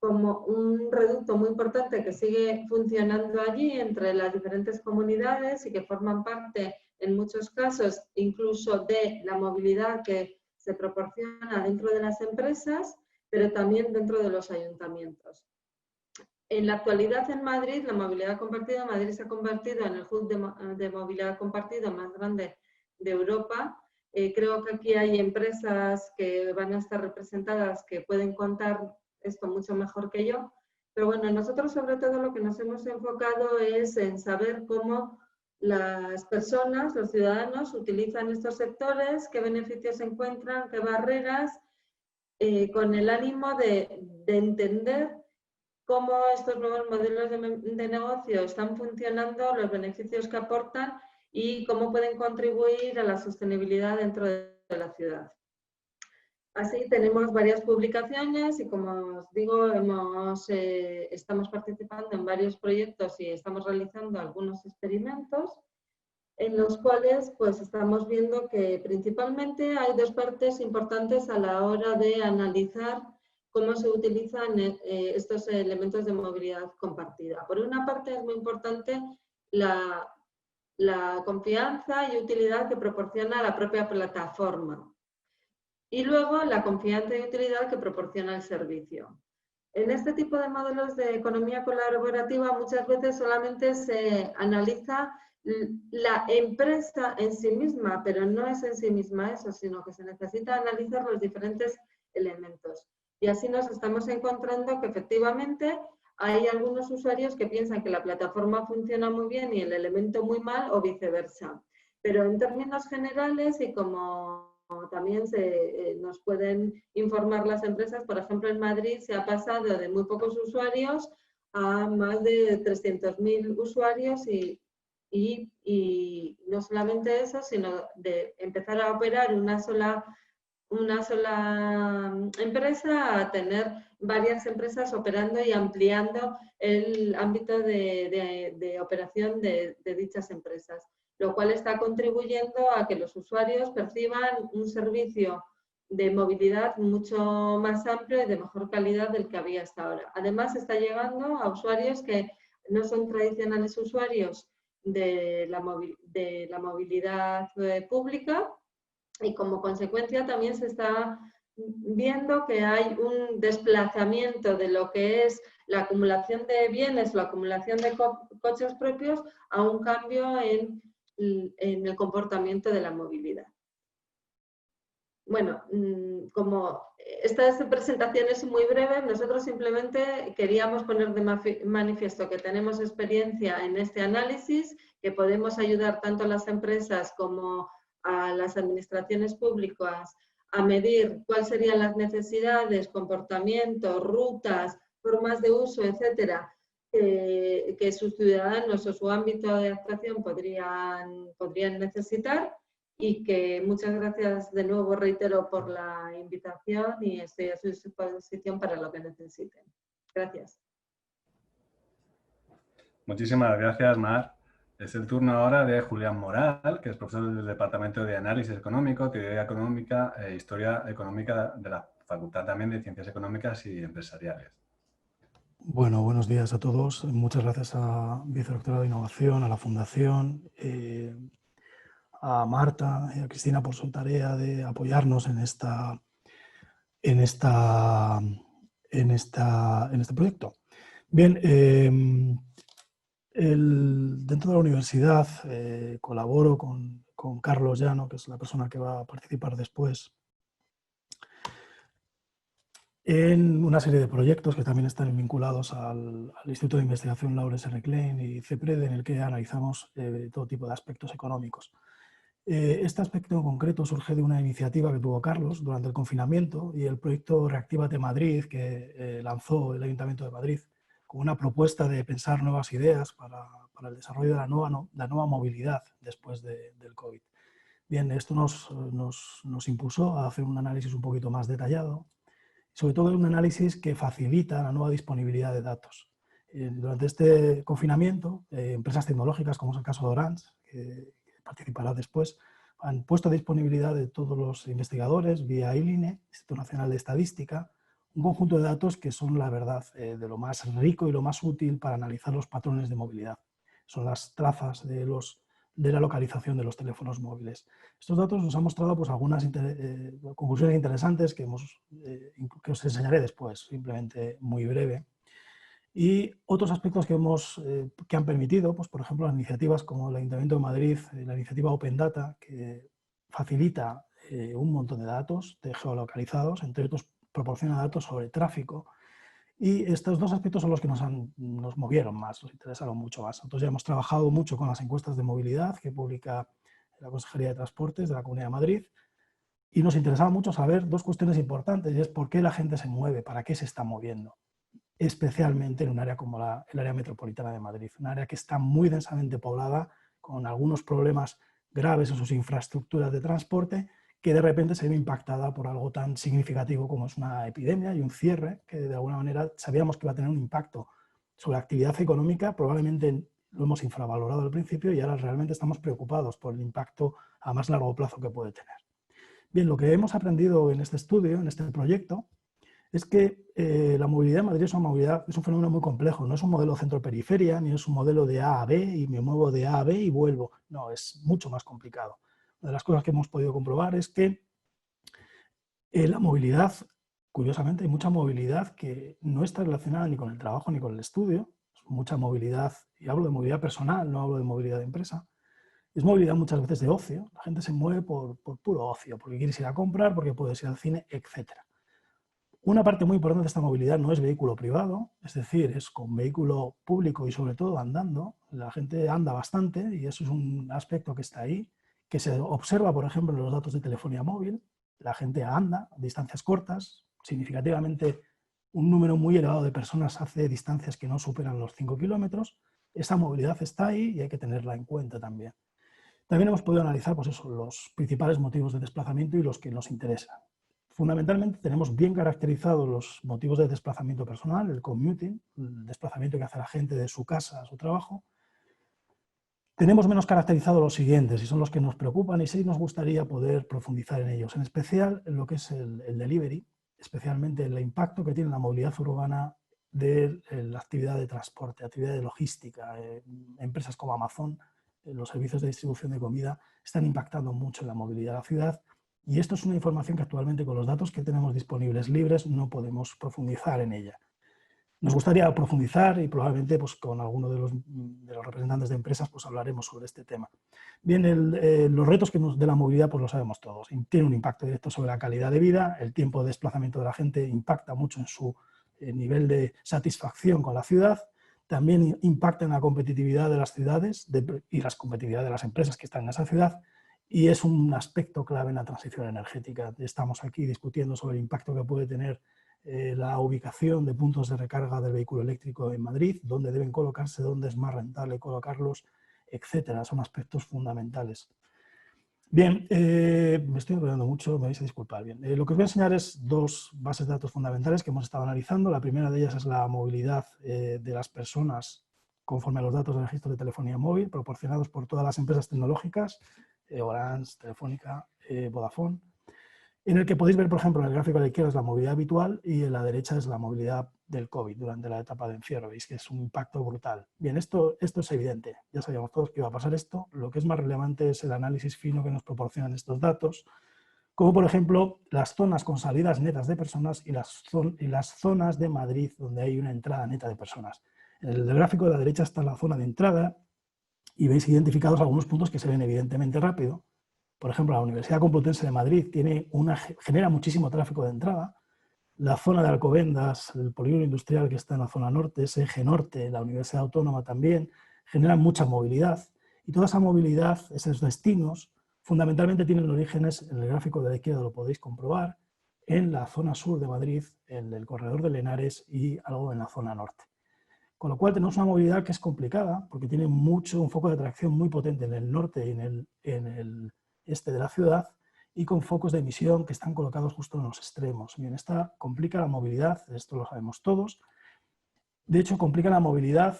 como un reducto muy importante que sigue funcionando allí entre las diferentes comunidades y que forman parte, en muchos casos, incluso de la movilidad que se proporciona dentro de las empresas, pero también dentro de los ayuntamientos. En la actualidad en Madrid, la movilidad compartida, Madrid se ha convertido en el hub de movilidad compartida más grande de Europa. Creo que aquí hay empresas que van a estar representadas que pueden contar esto mucho mejor que yo. Pero bueno, nosotros sobre todo lo que nos hemos enfocado es en saber cómo las personas, los ciudadanos, utilizan estos sectores, qué beneficios encuentran, qué barreras, con el ánimo de entender cómo estos nuevos modelos de negocio están funcionando, los beneficios que aportan y cómo pueden contribuir a la sostenibilidad dentro de la ciudad. Así tenemos varias publicaciones y, como os digo, estamos participando en varios proyectos y estamos realizando algunos experimentos en los cuales pues, estamos viendo que principalmente hay 2 partes importantes a la hora de analizar cómo se utilizan estos elementos de movilidad compartida. Por una parte es muy importante la confianza y utilidad que proporciona la propia plataforma. Y luego la confianza y utilidad que proporciona el servicio. En este tipo de modelos de economía colaborativa muchas veces solamente se analiza la empresa en sí misma, pero no es en sí misma eso, sino que se necesita analizar los diferentes elementos. Y así nos estamos encontrando que efectivamente hay algunos usuarios que piensan que la plataforma funciona muy bien y el elemento muy mal o viceversa. Pero en términos generales y como también nos pueden informar las empresas, por ejemplo en Madrid se ha pasado de muy pocos usuarios a más de 300.000 usuarios y y no solamente eso, sino de empezar a operar una sola empresa a tener varias empresas operando y ampliando el ámbito de operación de dichas empresas, lo cual está contribuyendo a que los usuarios perciban un servicio de movilidad mucho más amplio y de mejor calidad del que había hasta ahora. Además, está llegando a usuarios que no son tradicionales usuarios de la movilidad pública, y como consecuencia también se está viendo que hay un desplazamiento de lo que es la acumulación de bienes o la acumulación de coches propios a un cambio en el comportamiento de la movilidad. Bueno, como estas presentaciones son muy breves, nosotros simplemente queríamos poner de manifiesto que tenemos experiencia en este análisis, que podemos ayudar tanto a las empresas como a las administraciones públicas a medir cuáles serían las necesidades, comportamientos, rutas, formas de uso, etcétera, que sus ciudadanos o su ámbito de actuación podrían necesitar, y que muchas gracias de nuevo, reitero, por la invitación y estoy a su disposición para lo que necesiten. Gracias. Muchísimas gracias, Mar. Es el turno ahora de Julián Moral, que es profesor del Departamento de Análisis Económico, Teoría Económica e Historia Económica de la Facultad también de Ciencias Económicas y Empresariales. Bueno, buenos días a todos. Muchas gracias a Vicerrectora de Innovación, a la Fundación, a Marta y a Cristina por su tarea de apoyarnos en este proyecto. Bien, dentro de la universidad colaboro con Carlos Llano, que es la persona que va a participar después, en una serie de proyectos que también están vinculados al Instituto de Investigación Lawrence R. Klein y CEPRED, en el que analizamos todo tipo de aspectos económicos. Este aspecto en concreto surge de una iniciativa que tuvo Carlos durante el confinamiento y el proyecto Reactívate Madrid, que lanzó el Ayuntamiento de Madrid, con una propuesta de pensar nuevas ideas para el desarrollo de la nueva movilidad después del COVID. Bien, esto nos impulsó a hacer un análisis un poquito más detallado, sobre todo un análisis que facilita la nueva disponibilidad de datos. Durante este confinamiento, empresas tecnológicas, como es el caso de Orange, que participará después, han puesto a disponibilidad de todos los investigadores, vía INE, Instituto Nacional de Estadística, un conjunto de datos que son, la verdad, de lo más rico y lo más útil para analizar los patrones de movilidad. Son las trazas de la localización de los teléfonos móviles. Estos datos nos han mostrado pues, algunas conclusiones interesantes que os enseñaré después, simplemente muy breve. Y otros aspectos que han permitido, pues, por ejemplo, las iniciativas como el Ayuntamiento de Madrid, la iniciativa Open Data, que facilita un montón de datos geolocalizados, entre otros proporciona datos sobre tráfico. Y estos dos aspectos son los que nos movieron más, nos interesaron mucho más. Entonces ya hemos trabajado mucho con las encuestas de movilidad que publica la Consejería de Transportes de la Comunidad de Madrid, y nos interesaba mucho saber dos cuestiones importantes, y es por qué la gente se mueve, para qué se está moviendo, especialmente en un área como el área metropolitana de Madrid, un área que está muy densamente poblada, con algunos problemas graves en sus infraestructuras de transporte, que de repente se ve impactada por algo tan significativo como es una epidemia y un cierre, que de alguna manera sabíamos que iba a tener un impacto sobre la actividad económica. Probablemente lo hemos infravalorado al principio y ahora realmente estamos preocupados por el impacto a más largo plazo que puede tener. Bien, lo que hemos aprendido en este estudio, en este proyecto, es que la movilidad en Madrid es un fenómeno muy complejo. No es un modelo centro-periferia, ni es un modelo de A a B y me muevo de A a B y vuelvo. No, es mucho más complicado. Una de las cosas que hemos podido comprobar es que la movilidad, curiosamente, hay mucha movilidad que no está relacionada ni con el trabajo ni con el estudio. Es mucha movilidad, y hablo de movilidad personal, no hablo de movilidad de empresa. Es movilidad muchas veces de ocio. La gente se mueve por puro ocio, porque quieres ir a comprar, porque puedes ir al cine, etc. Una parte muy importante de esta movilidad no es vehículo privado, es decir, es con vehículo público y sobre todo andando. La gente anda bastante y eso es un aspecto que está ahí, que se observa, por ejemplo, en los datos de telefonía móvil. La gente anda a distancias cortas, significativamente un número muy elevado de personas hace distancias que no superan los 5 kilómetros, esa movilidad está ahí y hay que tenerla en cuenta también. También hemos podido analizar pues eso, los principales motivos de desplazamiento y los que nos interesan. Fundamentalmente tenemos bien caracterizados los motivos de desplazamiento personal, el commuting, el desplazamiento que hace la gente de su casa a su trabajo. Tenemos menos caracterizados los siguientes y son los que nos preocupan y sí nos gustaría poder profundizar en ellos, en especial en lo que es el delivery, especialmente el impacto que tiene la movilidad urbana de la actividad de transporte, actividad de logística. Empresas como Amazon, los servicios de distribución de comida están impactando mucho en la movilidad de la ciudad y esto es una información que actualmente con los datos que tenemos disponibles libres no podemos profundizar en ella. Nos gustaría profundizar y probablemente pues, con alguno de los representantes de empresas pues, hablaremos sobre este tema. Bien, los retos de la movilidad pues, lo sabemos todos. Tiene un impacto directo sobre la calidad de vida, el tiempo de desplazamiento de la gente impacta mucho en su nivel de satisfacción con la ciudad, también impacta en la competitividad de las ciudades y la competitividad de las empresas que están en esa ciudad y es un aspecto clave en la transición energética. Estamos aquí discutiendo sobre el impacto que puede tener la ubicación de puntos de recarga del vehículo eléctrico en Madrid, dónde deben colocarse, dónde es más rentable colocarlos, etcétera. Son aspectos fundamentales. Bien, me estoy enrollando mucho, me vais a disculpar. Bien, lo que os voy a enseñar es dos bases de datos fundamentales que hemos estado analizando. La primera de ellas es la movilidad de las personas conforme a los datos del registro de telefonía móvil proporcionados por todas las empresas tecnológicas, Orange, Telefónica, Vodafone, en el que podéis ver, por ejemplo, en el gráfico a la izquierda es la movilidad habitual y en la derecha es la movilidad del COVID durante la etapa de encierro. Veis que es un impacto brutal. Bien, esto es evidente. Ya sabíamos todos que iba a pasar esto. Lo que es más relevante es el análisis fino que nos proporcionan estos datos, como por ejemplo las zonas con salidas netas de personas y las zonas de Madrid donde hay una entrada neta de personas. En el gráfico de la derecha está la zona de entrada y veis identificados algunos puntos que se ven evidentemente rápido. Por ejemplo, la Universidad Complutense de Madrid genera muchísimo tráfico de entrada. La zona de Alcobendas, el polígono industrial que está en la zona norte, ese eje norte, la Universidad Autónoma también, generan mucha movilidad. Y toda esa movilidad, esos destinos, fundamentalmente tienen orígenes, en el gráfico de la izquierda lo podéis comprobar, en la zona sur de Madrid, en el corredor de Lenares y algo en la zona norte. Con lo cual tenemos una movilidad que es complicada porque tiene un foco de atracción muy potente en el norte y en el este de la ciudad y con focos de emisión que están colocados justo en los extremos. Bien, esta complica la movilidad, esto lo sabemos todos. De hecho, complica la movilidad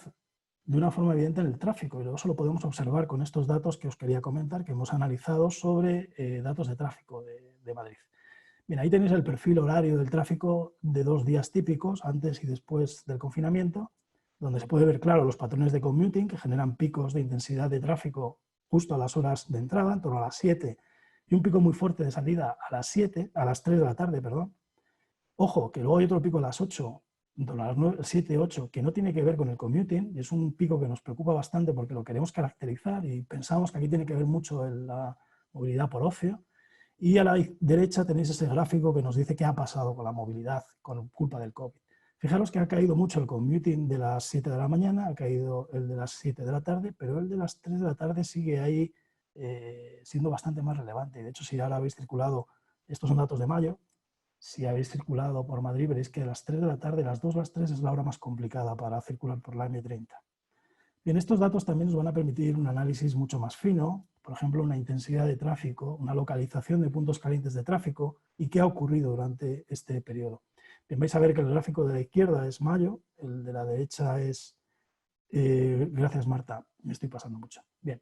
de una forma evidente en el tráfico y luego eso lo podemos observar con estos datos que os quería comentar que hemos analizado sobre datos de tráfico de Madrid. Bien, ahí tenéis el perfil horario del tráfico de 2 días típicos, antes y después del confinamiento, donde se puede ver claro los patrones de commuting que generan picos de intensidad de tráfico justo a las horas de entrada, en torno a las 7, y un pico muy fuerte de salida a las 3 de la tarde, perdón. Ojo, que luego hay otro pico a las 8, en torno a las 9, 7, 8, que no tiene que ver con el commuting, y es un pico que nos preocupa bastante porque lo queremos caracterizar y pensamos que aquí tiene que ver mucho en la movilidad por ocio. Y a la derecha tenéis ese gráfico que nos dice qué ha pasado con la movilidad con culpa del COVID. Fijaros que ha caído mucho el commuting de las 7 de la mañana, ha caído el de las 7 de la tarde, pero el de las 3 de la tarde sigue ahí siendo bastante más relevante. De hecho, si ahora habéis circulado, estos son datos de mayo, si habéis circulado por Madrid veréis que a las 3 de la tarde, las 2 a las 3 es la hora más complicada para circular por la M30. Bien, estos datos también nos van a permitir un análisis mucho más fino, por ejemplo, una intensidad de tráfico, una localización de puntos calientes de tráfico y qué ha ocurrido durante este periodo. Bien, vais a ver que el gráfico de la izquierda es mayo, el de la derecha es... gracias, Marta, me estoy pasando mucho. Bien,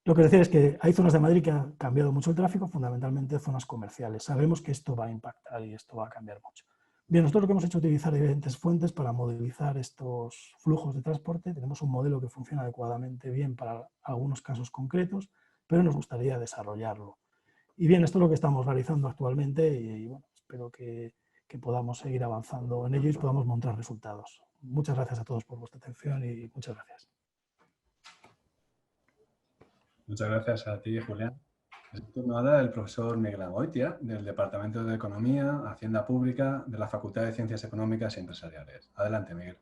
lo que decía es que hay zonas de Madrid que han cambiado mucho el tráfico, fundamentalmente zonas comerciales. Sabemos que esto va a impactar y esto va a cambiar mucho. Bien, nosotros lo que hemos hecho es utilizar diferentes fuentes para modelizar estos flujos de transporte. Tenemos un modelo que funciona adecuadamente bien para algunos casos concretos, pero nos gustaría desarrollarlo. Y bien, esto es lo que estamos realizando actualmente y bueno, espero que podamos seguir avanzando en ello y podamos montar resultados. Muchas gracias a todos por vuestra atención y muchas gracias. Muchas gracias a ti, Julián. Es el turno ahora del profesor Miguel Angoitia, del Departamento de Economía, Hacienda Pública, de la Facultad de Ciencias Económicas y Empresariales. Adelante, Miguel.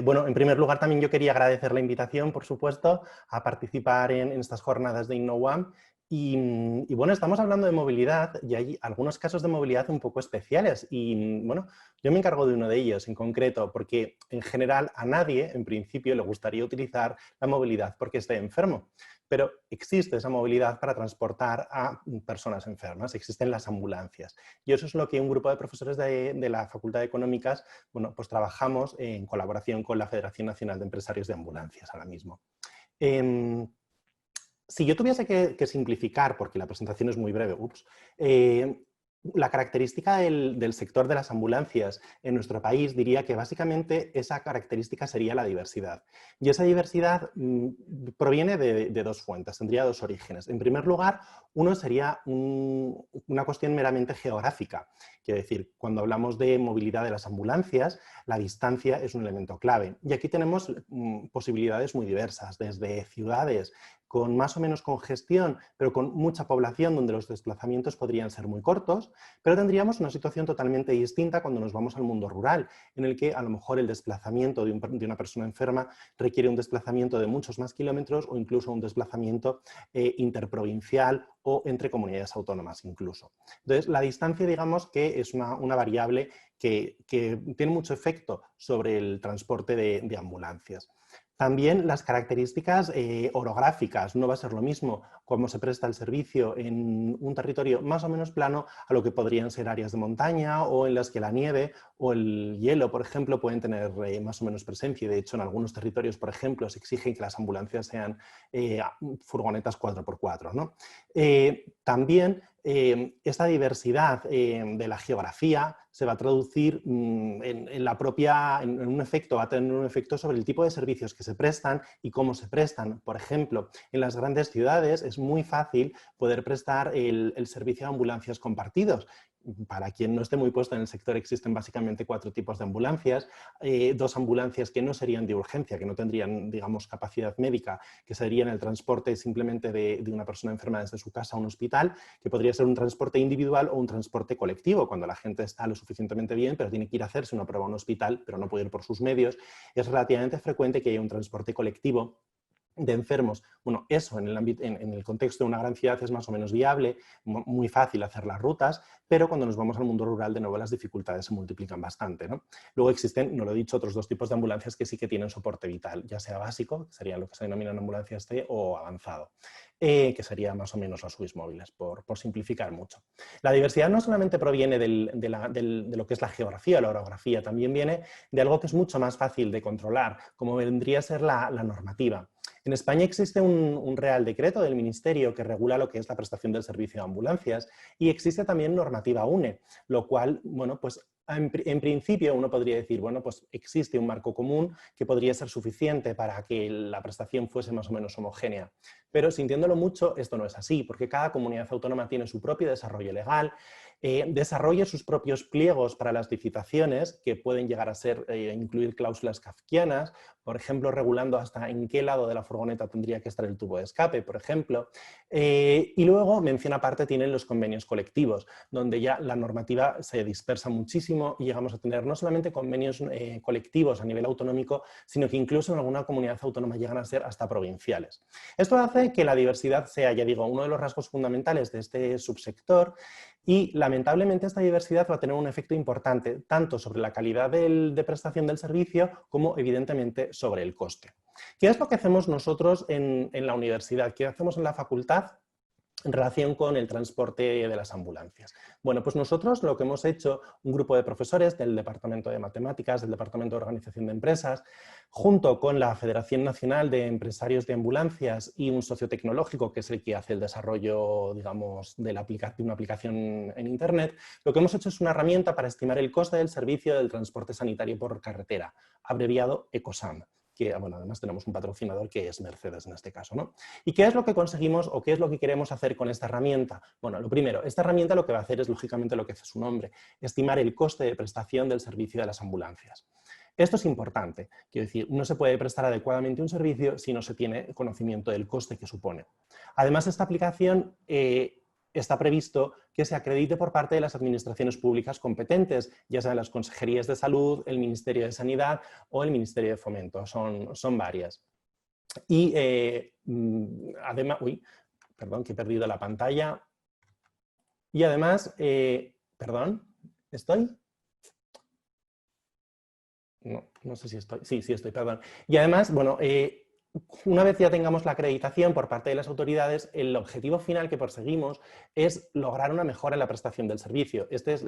Bueno, en primer lugar también yo quería agradecer la invitación, por supuesto, a participar en estas jornadas de InnoOne Y bueno, estamos hablando de movilidad y hay algunos casos de movilidad un poco especiales y bueno, yo me encargo de uno de ellos en concreto porque en general a nadie en principio le gustaría utilizar la movilidad porque esté enfermo, pero existe esa movilidad para transportar a personas enfermas, existen las ambulancias y eso es lo que un grupo de profesores de la Facultad de Económicas, bueno, pues trabajamos en colaboración con la Federación Nacional de Empresarios de Ambulancias ahora mismo. Si yo tuviese que simplificar, porque la presentación es muy breve, la característica del sector de las ambulancias en nuestro país diría que básicamente esa característica sería la diversidad. Y esa diversidad proviene de dos fuentes, tendría dos orígenes. En primer lugar, uno sería una cuestión meramente geográfica. Quiero decir, cuando hablamos de movilidad de las ambulancias, la distancia es un elemento clave. Y aquí tenemos posibilidades muy diversas, desde ciudades con más o menos congestión, pero con mucha población donde los desplazamientos podrían ser muy cortos, pero tendríamos una situación totalmente distinta cuando nos vamos al mundo rural, en el que a lo mejor el desplazamiento de una persona enferma requiere un desplazamiento de muchos más kilómetros o incluso un desplazamiento interprovincial o entre comunidades autónomas incluso. Entonces, la distancia, digamos que es una variable que tiene mucho efecto sobre el transporte de ambulancias. También las características orográficas, no va a ser lo mismo cómo se presta el servicio en un territorio más o menos plano a lo que podrían ser áreas de montaña o en las que la nieve o el hielo, por ejemplo, pueden tener más o menos presencia. De hecho, en algunos territorios, por ejemplo, se exigen que las ambulancias sean furgonetas 4x4, ¿no? También esta diversidad de la geografía se va a traducir en un efecto, va a tener un efecto sobre el tipo de servicios que se prestan y cómo se prestan. Por ejemplo, en las grandes ciudades es muy fácil poder prestar el servicio de ambulancias compartidos. Para quien no esté muy puesto en el sector, existen básicamente 4 tipos de ambulancias. 2 ambulancias que no serían de urgencia, que no tendrían, digamos, capacidad médica, que serían el transporte simplemente de una persona enferma desde su casa a un hospital, que podría ser un transporte individual o un transporte colectivo, cuando la gente está lo suficientemente bien, pero tiene que ir a hacerse una prueba a un hospital, pero no puede ir por sus medios. Es relativamente frecuente que haya un transporte colectivo de enfermos. Bueno, eso en el contexto de una gran ciudad es más o menos viable, muy fácil hacer las rutas, pero cuando nos vamos al mundo rural, de nuevo, las dificultades se multiplican bastante, ¿no? Luego existen, no lo he dicho, otros 2 tipos de ambulancias que sí que tienen soporte vital, ya sea básico, que serían lo que se denominan ambulancias T, o avanzado, que serían más o menos los UIs móviles, por simplificar mucho. La diversidad no solamente proviene de lo que es la geografía o la orografía, también viene de algo que es mucho más fácil de controlar, como vendría a ser la normativa. En España existe un Real Decreto del Ministerio que regula lo que es la prestación del servicio de ambulancias y existe también normativa UNE, lo cual, bueno, pues en principio uno podría decir, bueno, pues existe un marco común que podría ser suficiente para que la prestación fuese más o menos homogénea. Pero sintiéndolo mucho, esto no es así, porque cada comunidad autónoma tiene su propio desarrollo legal, desarrolla sus propios pliegos para las licitaciones, que pueden llegar a ser, incluir cláusulas kafkianas, por ejemplo, regulando hasta en qué lado de la furgoneta tendría que estar el tubo de escape, por ejemplo. Y luego, mención aparte, tienen los convenios colectivos, donde ya la normativa se dispersa muchísimo y llegamos a tener no solamente convenios colectivos a nivel autonómico, sino que incluso en alguna comunidad autónoma llegan a ser hasta provinciales. Esto hace que la diversidad sea, ya digo, uno de los rasgos fundamentales de este subsector y lamentablemente esta diversidad va a tener un efecto importante tanto sobre la calidad de prestación del servicio como evidentemente sobre el coste. ¿Qué es lo que hacemos nosotros en la universidad? ¿Qué hacemos en la facultad en relación con el transporte de las ambulancias? Bueno, pues nosotros lo que hemos hecho, un grupo de profesores del Departamento de Matemáticas, del Departamento de Organización de Empresas, junto con la Federación Nacional de Empresarios de Ambulancias y un socio tecnológico que es el que hace el desarrollo, digamos, de una aplicación en Internet, lo que hemos hecho es una herramienta para estimar el coste del servicio del transporte sanitario por carretera, abreviado ECOSAM. Que, bueno, además tenemos un patrocinador que es Mercedes en este caso, ¿no? ¿Y qué es lo que conseguimos o qué es lo que queremos hacer con esta herramienta? Bueno, lo primero, esta herramienta lo que va a hacer es, lógicamente, lo que hace su nombre, estimar el coste de prestación del servicio de las ambulancias. Esto es importante, quiero decir, no se puede prestar adecuadamente un servicio si no se tiene conocimiento del coste que supone. Además, esta aplicación está previsto que se acredite por parte de las administraciones públicas competentes, ya sean las consejerías de salud, el Ministerio de Sanidad o el Ministerio de Fomento, son varias. Y además, perdón, que he perdido la pantalla. Y además, perdón, ¿estoy? No sé si estoy. Sí, estoy, perdón. Y además, bueno, una vez ya tengamos la acreditación por parte de las autoridades, el objetivo final que perseguimos es lograr una mejora en la prestación del servicio. Este es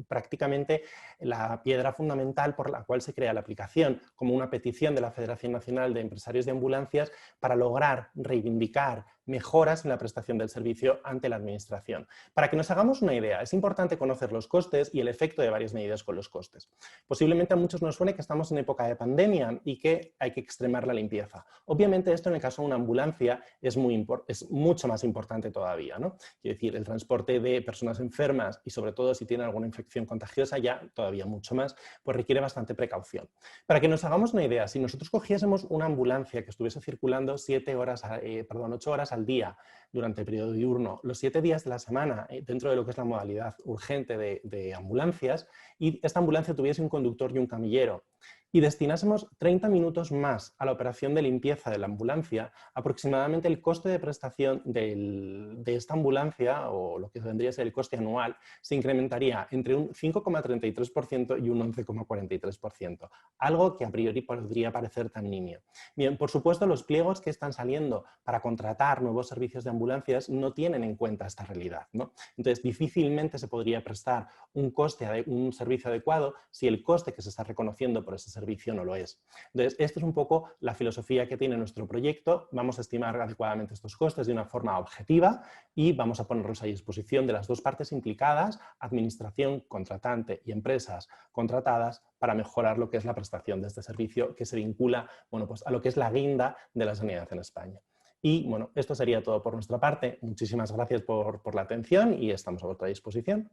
prácticamente la piedra fundamental por la cual se crea la aplicación, como una petición de la Federación Nacional de Empresarios de Ambulancias para lograr reivindicar mejoras en la prestación del servicio ante la Administración. Para que nos hagamos una idea, es importante conocer los costes y el efecto de varias medidas con los costes. Posiblemente a muchos nos suene que estamos en época de pandemia y que hay que extremar la limpieza. Obviamente esto en el caso de una ambulancia es mucho más importante todavía, ¿no? Quiero decir, el transporte de personas enfermas y sobre todo si tienen alguna infección contagiosa ya todavía mucho más, pues requiere bastante precaución. Para que nos hagamos una idea, si nosotros cogiésemos una ambulancia que estuviese circulando 8 horas al día durante el periodo diurno, los 7 días de la semana dentro de lo que es la modalidad urgente de ambulancias, y esta ambulancia tuviese un conductor y un camillero, y destinásemos 30 minutos más a la operación de limpieza de la ambulancia, aproximadamente el coste de prestación de esta ambulancia, o lo que vendría a ser el coste anual, se incrementaría entre un 5,33% y un 11,43%, algo que a priori podría parecer tan nimio. Bien, por supuesto, los pliegos que están saliendo para contratar nuevos servicios de ambulancias no tienen en cuenta esta realidad, ¿no? Entonces, difícilmente se podría prestar un servicio adecuado si el coste que se está reconociendo por ese servicio no lo es. Entonces, esta es un poco la filosofía que tiene nuestro proyecto. Vamos a estimar adecuadamente estos costes de una forma objetiva y vamos a ponerlos a disposición de las dos partes implicadas, administración contratante y empresas contratadas, para mejorar lo que es la prestación de este servicio que se vincula, bueno, pues a lo que es la guinda de la sanidad en España. Y bueno, esto sería todo por nuestra parte. Muchísimas gracias por la atención y estamos a vuestra disposición.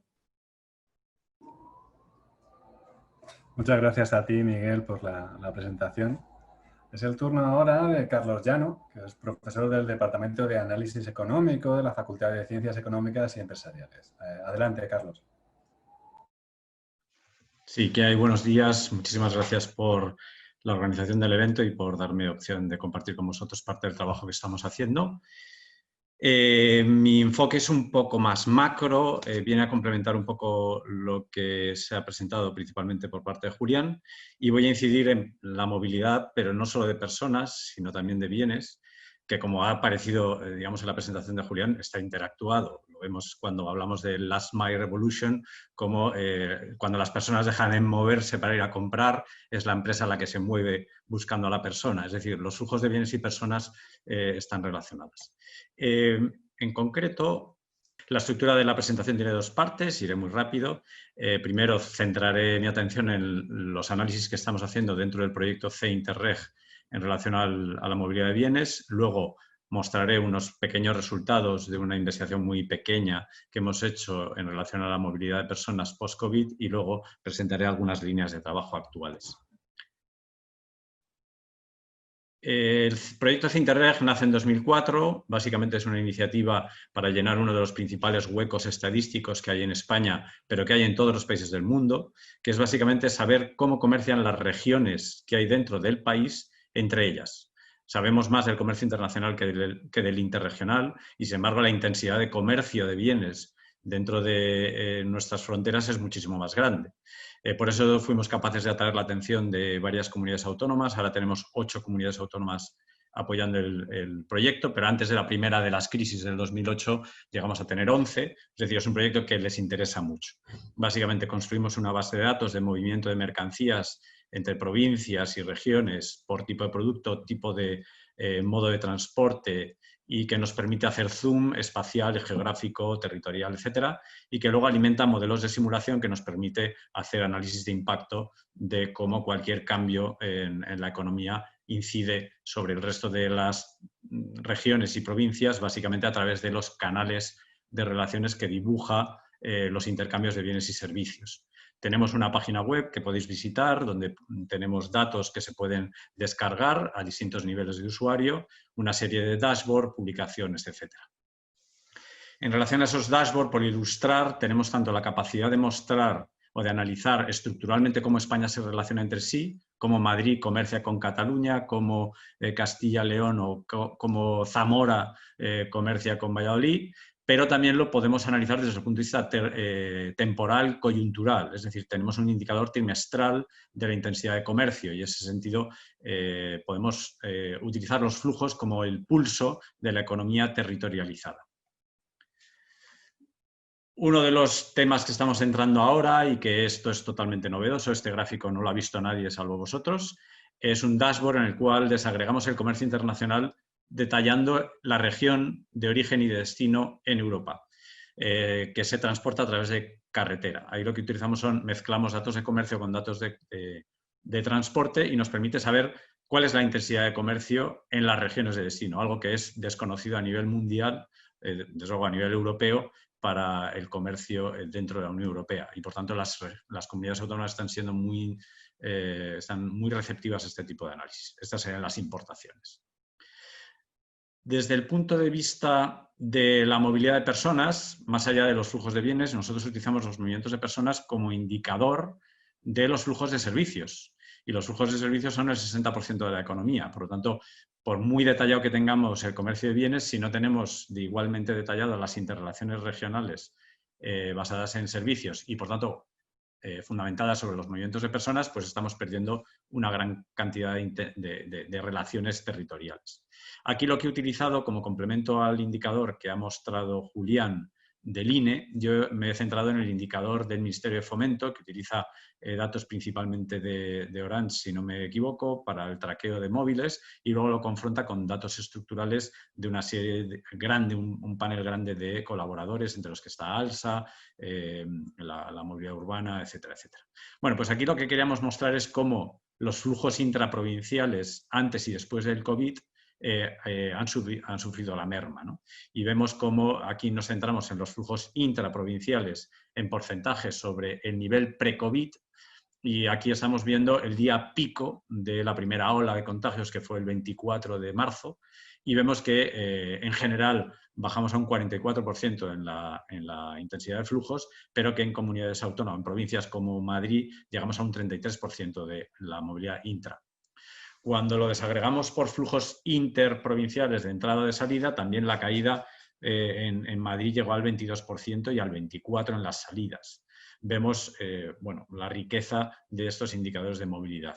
Muchas gracias a ti, Miguel, por la presentación. Es el turno ahora de Carlos Llano, que es profesor del Departamento de Análisis Económico de la Facultad de Ciencias Económicas y Empresariales. Adelante, Carlos. Sí, que hay, buenos días. Muchísimas gracias por la organización del evento y por darme opción de compartir con vosotros parte del trabajo que estamos haciendo. Mi enfoque es un poco más macro, viene a complementar un poco lo que se ha presentado principalmente por parte de Julián, y voy a incidir en la movilidad, pero no solo de personas, sino también de bienes, que como ha aparecido, digamos, en la presentación de Julián, está interactuado. Lo vemos cuando hablamos de Last Mile Revolution, como cuando las personas dejan de moverse para ir a comprar, es la empresa la que se mueve buscando a la persona. Es decir, los flujos de bienes y personas están relacionados. En concreto, la estructura de la presentación tiene dos partes, iré muy rápido. Primero, centraré mi atención en los análisis que estamos haciendo dentro del proyecto C-Interreg en relación a la movilidad de bienes. Luego mostraré unos pequeños resultados de una investigación muy pequeña que hemos hecho en relación a la movilidad de personas post-COVID y luego presentaré algunas líneas de trabajo actuales. El proyecto C-Interreg nace en 2004, básicamente es una iniciativa para llenar uno de los principales huecos estadísticos que hay en España, pero que hay en todos los países del mundo, que es básicamente saber cómo comercian las regiones que hay dentro del país entre ellas. Sabemos más del comercio internacional que del interregional y, sin embargo, la intensidad de comercio de bienes dentro de nuestras fronteras es muchísimo más grande. Por eso fuimos capaces de atraer la atención de varias comunidades autónomas. Ahora tenemos 8 comunidades autónomas apoyando el proyecto, pero antes de la primera de las crisis del 2008 llegamos a tener 11, es decir, es un proyecto que les interesa mucho. Básicamente construimos una base de datos de movimiento de mercancías entre provincias y regiones por tipo de producto, tipo de modo de transporte, y que nos permite hacer zoom espacial, geográfico, territorial, etcétera, y que luego alimenta modelos de simulación que nos permite hacer análisis de impacto de cómo cualquier cambio en la economía incide sobre el resto de las regiones y provincias, básicamente a través de los canales de relaciones que dibuja los intercambios de bienes y servicios. Tenemos una página web que podéis visitar donde tenemos datos que se pueden descargar a distintos niveles de usuario, una serie de dashboard, publicaciones, etc. En relación a esos dashboards, por ilustrar, tenemos tanto la capacidad de mostrar o de analizar estructuralmente cómo España se relaciona entre sí, cómo Madrid comercia con Cataluña, cómo Castilla-León o cómo Zamora comercia con Valladolid, pero también lo podemos analizar desde el punto de vista temporal, coyuntural, es decir, tenemos un indicador trimestral de la intensidad de comercio y en ese sentido podemos utilizar los flujos como el pulso de la economía territorializada. Uno de los temas que estamos entrando ahora, y que esto es totalmente novedoso, este gráfico no lo ha visto nadie salvo vosotros, es un dashboard en el cual desagregamos el comercio internacional detallando la región de origen y de destino en Europa, que se transporta a través de carretera. Ahí lo que utilizamos mezclamos datos de comercio con datos de transporte y nos permite saber cuál es la intensidad de comercio en las regiones de destino, algo que es desconocido a nivel mundial, desde luego a nivel europeo, para el comercio dentro de la Unión Europea. Y por tanto las comunidades autónomas están siendo muy receptivas a este tipo de análisis. Estas serían las importaciones. Desde el punto de vista de la movilidad de personas, más allá de los flujos de bienes, nosotros utilizamos los movimientos de personas como indicador de los flujos de servicios. Y los flujos de servicios son el 60% de la economía. Por lo tanto, por muy detallado que tengamos el comercio de bienes, si no tenemos igualmente detalladas las interrelaciones regionales basadas en servicios y, por tanto, fundamentadas sobre los movimientos de personas, pues estamos perdiendo una gran cantidad de relaciones territoriales. Aquí lo que he utilizado como complemento al indicador que ha mostrado Julián del INE, yo me he centrado en el indicador del Ministerio de Fomento, que utiliza datos principalmente de Orange, si no me equivoco, para el traqueo de móviles, y luego lo confronta con datos estructurales de una serie grande, un panel grande de colaboradores, entre los que está ALSA, la movilidad urbana, etcétera, etcétera. Bueno, pues aquí lo que queríamos mostrar es cómo los flujos intraprovinciales antes y después del COVID han sufrido la merma, ¿no? Y vemos cómo aquí nos centramos en los flujos intraprovinciales en porcentajes sobre el nivel pre-COVID, y aquí estamos viendo el día pico de la primera ola de contagios, que fue el 24 de marzo, y vemos que en general bajamos a un 44% en la intensidad de flujos, pero que en comunidades autónomas, en provincias como Madrid, llegamos a un 33% de la movilidad intra. Cuando lo desagregamos por flujos interprovinciales de entrada o de salida, también la caída en Madrid llegó al 22% y al 24% en las salidas. Vemos bueno, la riqueza de estos indicadores de movilidad.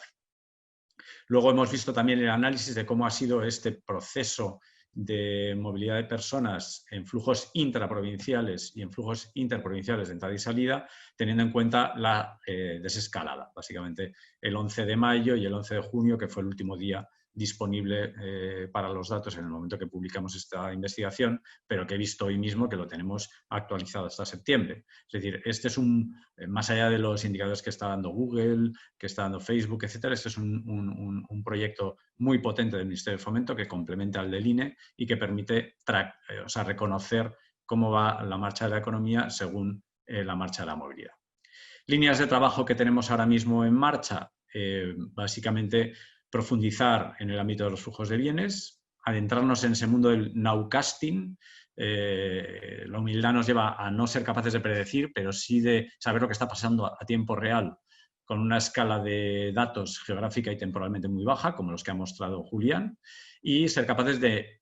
Luego hemos visto también el análisis de cómo ha sido este proceso de movilidad de personas en flujos intraprovinciales y en flujos interprovinciales de entrada y salida, teniendo en cuenta la desescalada, básicamente el 11 de mayo y el 11 de junio, que fue el último día disponible para los datos en el momento que publicamos esta investigación, pero que he visto hoy mismo que lo tenemos actualizado hasta septiembre. Es decir, este es más allá de los indicadores que está dando Google, que está dando Facebook, etcétera, este es un proyecto muy potente del Ministerio de Fomento que complementa al del INE y que permite reconocer cómo va la marcha de la economía según la marcha de la movilidad. Líneas de trabajo que tenemos ahora mismo en marcha, básicamente profundizar en el ámbito de los flujos de bienes, adentrarnos en ese mundo del nowcasting. La humildad nos lleva a no ser capaces de predecir, pero sí de saber lo que está pasando a tiempo real con una escala de datos geográfica y temporalmente muy baja, como los que ha mostrado Julián, y ser capaces de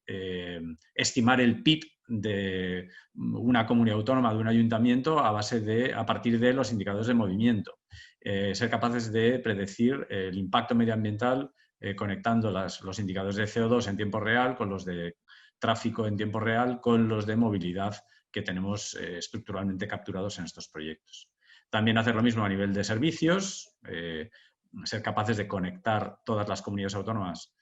estimar el PIB de una comunidad autónoma, de un ayuntamiento, a partir de los indicadores de movimiento. Ser capaces de predecir el impacto medioambiental conectando los indicadores de CO2 en tiempo real con los de tráfico en tiempo real, con los de movilidad que tenemos estructuralmente capturados en estos proyectos. También hacer lo mismo a nivel de servicios, ser capaces de conectar todas las comunidades autónomas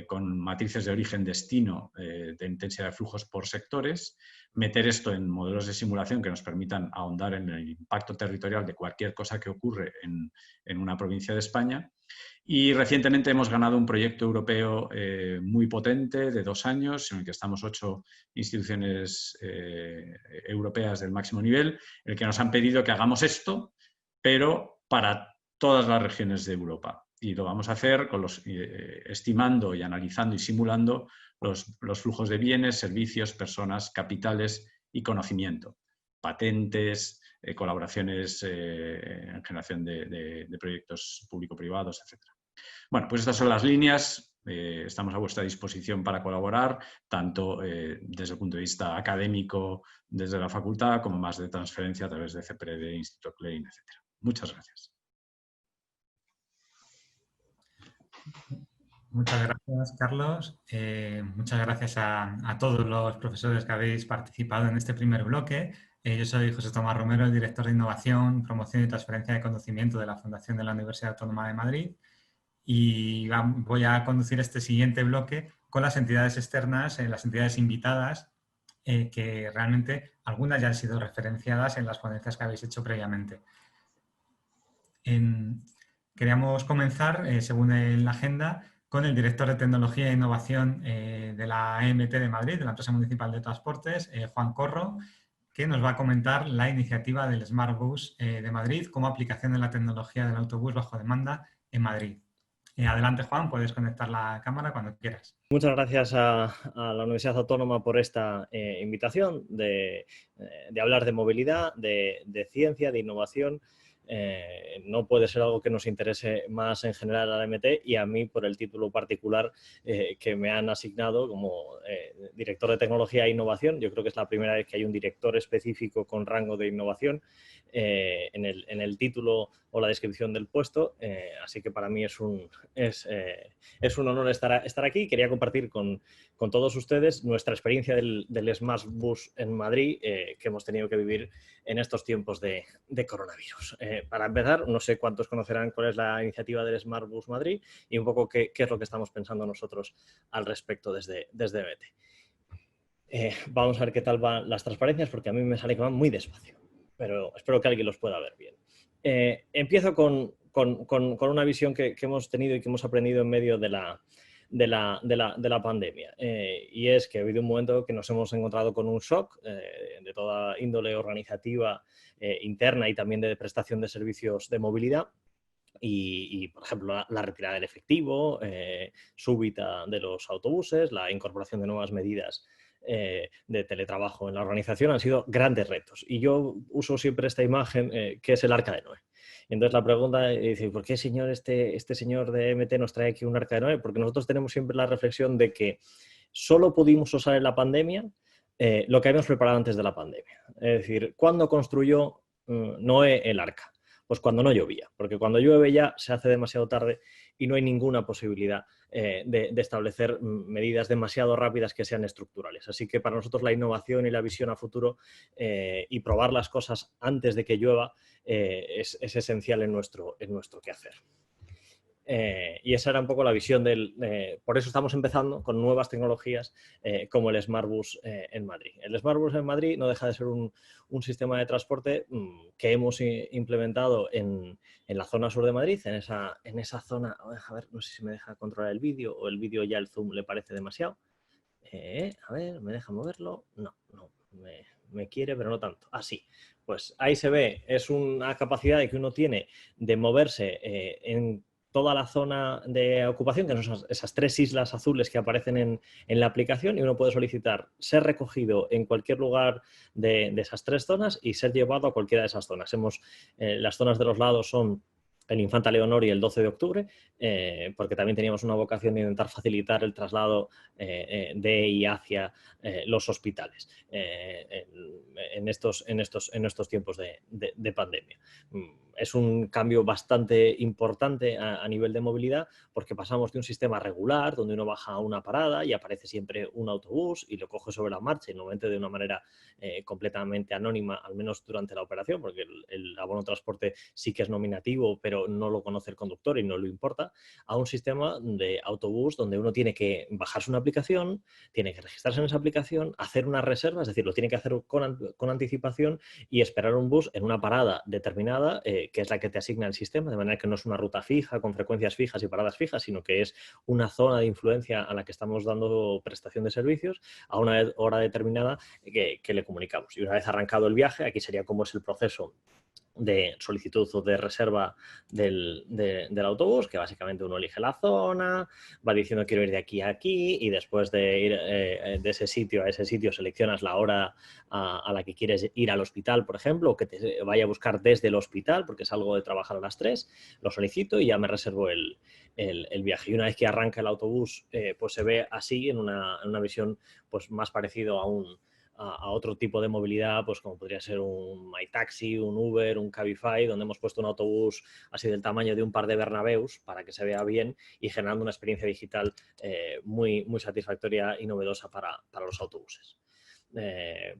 con matrices de origen-destino de intensidad de flujos por sectores, meter esto en modelos de simulación que nos permitan ahondar en el impacto territorial de cualquier cosa que ocurre en una provincia de España. Y recientemente hemos ganado un proyecto europeo muy potente de 2 años, en el que estamos 8 instituciones europeas del máximo nivel, en el que nos han pedido que hagamos esto, pero para todas las regiones de Europa. Y lo vamos a hacer estimando y analizando y simulando los flujos de bienes, servicios, personas, capitales y conocimiento. Patentes, colaboraciones en generación de proyectos público-privados, etc. Bueno, pues estas son las líneas. Estamos a vuestra disposición para colaborar, tanto desde el punto de vista académico, desde la facultad, como más de transferencia a través de CEPREDE, Instituto Klein, etc. Muchas gracias. Muchas gracias, Carlos. Muchas gracias a todos los profesores que habéis participado en este primer bloque. Yo soy José Tomás Romero, el director de Innovación, Promoción y Transferencia de Conocimiento de la Fundación de la Universidad Autónoma de Madrid. Y voy a conducir este siguiente bloque con las entidades externas, las entidades invitadas, que realmente algunas ya han sido referenciadas en las ponencias que habéis hecho previamente. Queríamos comenzar, según la agenda, con el director de Tecnología e Innovación de la EMT de Madrid, de la Empresa Municipal de Transportes, Juan Corro, que nos va a comentar la iniciativa del Smart Bus de Madrid como aplicación de la tecnología del autobús bajo demanda en Madrid. Adelante, Juan, puedes conectar la cámara cuando quieras. Muchas gracias a la Universidad Autónoma por esta invitación de hablar de movilidad, de ciencia, de innovación. No puede ser algo que nos interese más en general a la MT y a mí por el título particular que me han asignado como director de Tecnología e Innovación. Yo creo que es la primera vez que hay un director específico con rango de innovación en el título o la descripción del puesto, así que para mí es un honor estar aquí. Quería compartir con todos ustedes nuestra experiencia del Smart Bus en Madrid que hemos tenido que vivir en estos tiempos de coronavirus. Para empezar, no sé cuántos conocerán cuál es la iniciativa del Smart Bus Madrid y un poco qué es lo que estamos pensando nosotros al respecto desde MT. Vamos a ver qué tal van las transparencias porque a mí me sale que van muy despacio, pero espero que alguien los pueda ver bien. Empiezo con una visión que hemos tenido y que hemos aprendido en medio de la pandemia, y es que ha habido un momento que nos hemos encontrado con un shock de toda índole organizativa interna y también de prestación de servicios de movilidad y por ejemplo, la retirada del efectivo súbita de los autobuses, la incorporación de nuevas medidas de teletrabajo en la organización han sido grandes retos. Y yo uso siempre esta imagen que es el Arca de Noé. Entonces la pregunta es, ¿por qué señor este señor de MT nos trae aquí un Arca de Noé? Porque nosotros tenemos siempre la reflexión de que solo pudimos usar en la pandemia lo que habíamos preparado antes de la pandemia. Es decir, ¿cuándo construyó Noé el Arca? Pues cuando no llovía, porque cuando llueve ya se hace demasiado tarde y no hay ninguna posibilidad de establecer medidas demasiado rápidas que sean estructurales. Así que para nosotros la innovación y la visión a futuro y probar las cosas antes de que llueva es esencial en nuestro quehacer. Y esa era un poco la visión por eso estamos empezando con nuevas tecnologías como el Smart Bus en Madrid. El Smart Bus en Madrid no deja de ser un sistema de transporte que hemos implementado en la zona sur de Madrid, en esa zona. A ver, no sé si me deja controlar el vídeo o el vídeo ya el zoom le parece demasiado. A ver, ¿me deja moverlo? No, me quiere, pero no tanto. Así, pues ahí se ve, es una capacidad que uno tiene de moverse en toda la zona de ocupación, que son esas 3 islas azules que aparecen en la aplicación, y uno puede solicitar ser recogido en cualquier lugar de esas 3 zonas y ser llevado a cualquiera de esas zonas. Las zonas de los lados son el Infanta Leonor y el 12 de octubre, porque también teníamos una vocación de intentar facilitar el traslado de y hacia los hospitales en estos tiempos de pandemia. Es un cambio bastante importante a nivel de movilidad porque pasamos de un sistema regular donde uno baja a una parada y aparece siempre un autobús y lo coge sobre la marcha y normalmente de una manera completamente anónima, al menos durante la operación, porque el abono de transporte sí que es nominativo, pero no lo conoce el conductor y no le importa, a un sistema de autobús donde uno tiene que bajarse una aplicación, tiene que registrarse en esa aplicación, hacer una reserva, es decir, lo tiene que hacer con anticipación y esperar un bus en una parada determinada, que es la que te asigna el sistema, de manera que no es una ruta fija, con frecuencias fijas y paradas fijas, sino que es una zona de influencia a la que estamos dando prestación de servicios a una hora determinada que le comunicamos. Y una vez arrancado el viaje, aquí sería cómo es el proceso de solicitud o de reserva del autobús, que básicamente uno elige la zona, va diciendo quiero ir de aquí a aquí y después de ir de ese sitio a ese sitio seleccionas la hora a la que quieres ir al hospital, por ejemplo, o que te vaya a buscar desde el hospital porque salgo de trabajar a las 3, lo solicito y ya me reservo el viaje. Y una vez que arranca el autobús, pues se ve así en una visión pues más parecido a otro tipo de movilidad, pues como podría ser un MyTaxi, un Uber, un Cabify, donde hemos puesto un autobús así del tamaño de un par de Bernabéus para que se vea bien y generando una experiencia digital muy, muy satisfactoria y novedosa para los autobuses.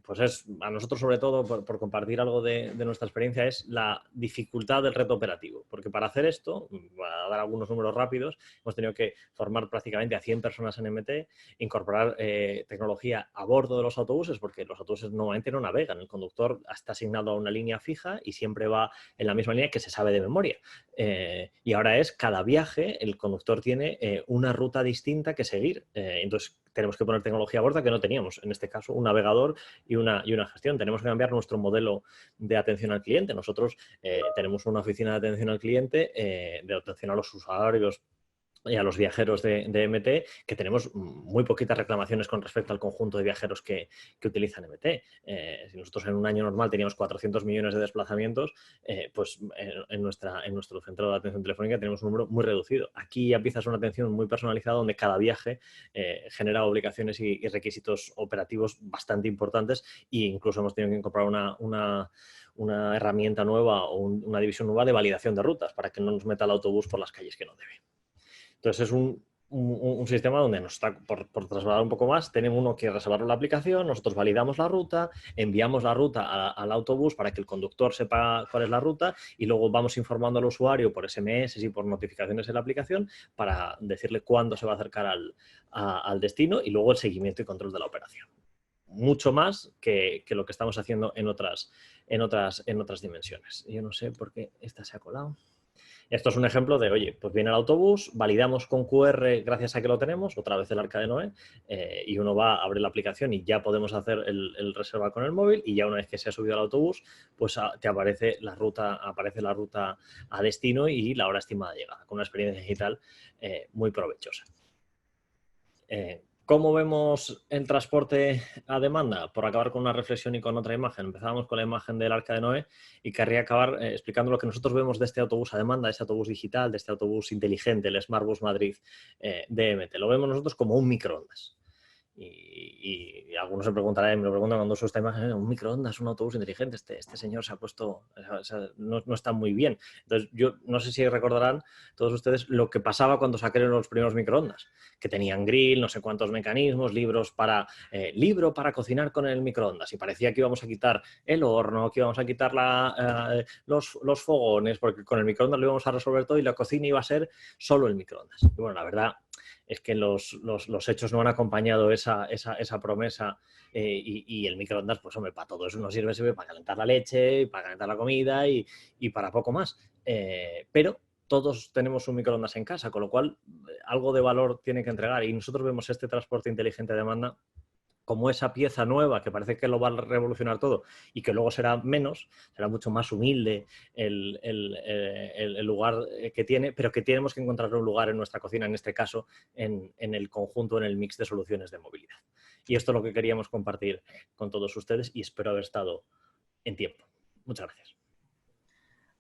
Pues a nosotros sobre todo, por compartir algo de nuestra experiencia, es la dificultad del reto operativo, porque para hacer esto, para dar algunos números rápidos, hemos tenido que formar prácticamente a 100 personas en MT, incorporar tecnología a bordo de los autobuses, porque los autobuses normalmente no navegan, el conductor está asignado a una línea fija y siempre va en la misma línea que se sabe de memoria, y ahora es cada viaje, el conductor tiene una ruta distinta que seguir, entonces tenemos que poner tecnología a bordo que no teníamos, en este caso un navegador y una gestión. Tenemos que cambiar nuestro modelo de atención al cliente. Nosotros tenemos una oficina de atención al cliente, de atención a los usuarios y a los viajeros de MT, que tenemos muy poquitas reclamaciones con respecto al conjunto de viajeros que utilizan MT. Si nosotros en un año normal teníamos 400 millones de desplazamientos, pues en nuestro centro de atención telefónica tenemos un número muy reducido. Aquí ya empieza a ser una atención muy personalizada donde cada viaje genera obligaciones y requisitos operativos bastante importantes e incluso hemos tenido que incorporar una herramienta nueva o una división nueva de validación de rutas para que no nos meta el autobús por las calles que no debe. Entonces es un sistema donde nos está, por trasladar un poco más, tenemos uno que reservar la aplicación, nosotros validamos la ruta, enviamos la ruta al autobús para que el conductor sepa cuál es la ruta y luego vamos informando al usuario por SMS y por notificaciones en la aplicación para decirle cuándo se va a acercar al destino y luego el seguimiento y control de la operación. Mucho más que lo que estamos haciendo en otras dimensiones. Yo no sé por qué esta se ha colado. Esto es un ejemplo de, oye, pues viene el autobús, validamos con QR gracias a que lo tenemos, otra vez el Arca de Noé, y uno va a abrir la aplicación y ya podemos hacer el reserva con el móvil y ya una vez que se ha subido al autobús, pues te aparece la ruta a destino y la hora estimada de llegada, con una experiencia digital muy provechosa. ¿Cómo vemos el transporte a demanda? Por acabar con una reflexión y con otra imagen. Empezábamos con la imagen del Arca de Noé y querría acabar explicando lo que nosotros vemos de este autobús a demanda, de este autobús digital, de este autobús inteligente, el Smartbus Madrid DMT. Lo vemos nosotros como un microondas. Y algunos se preguntarán, me lo preguntan cuando uso esta imagen, un microondas, un autobús inteligente, este señor se ha puesto, no está muy bien. Entonces yo no sé si recordarán todos ustedes lo que pasaba cuando sacaron los primeros microondas, que tenían grill, no sé cuántos mecanismos, libro para cocinar con el microondas y parecía que íbamos a quitar el horno, que íbamos a quitar los fogones, porque con el microondas lo íbamos a resolver todo y la cocina iba a ser solo el microondas. Y bueno, la verdad es que los hechos no han acompañado esa promesa y el microondas, pues hombre, para todo eso no sirve para calentar la leche, y para calentar la comida y para poco más. Pero todos tenemos un microondas en casa, con lo cual algo de valor tiene que entregar y nosotros vemos este transporte inteligente de demanda como esa pieza nueva que parece que lo va a revolucionar todo y que luego será mucho más humilde el lugar que tiene, pero que tenemos que encontrar un lugar en nuestra cocina, en este caso, en el conjunto, en el mix de soluciones de movilidad. Y esto es lo que queríamos compartir con todos ustedes y espero haber estado en tiempo. Muchas gracias.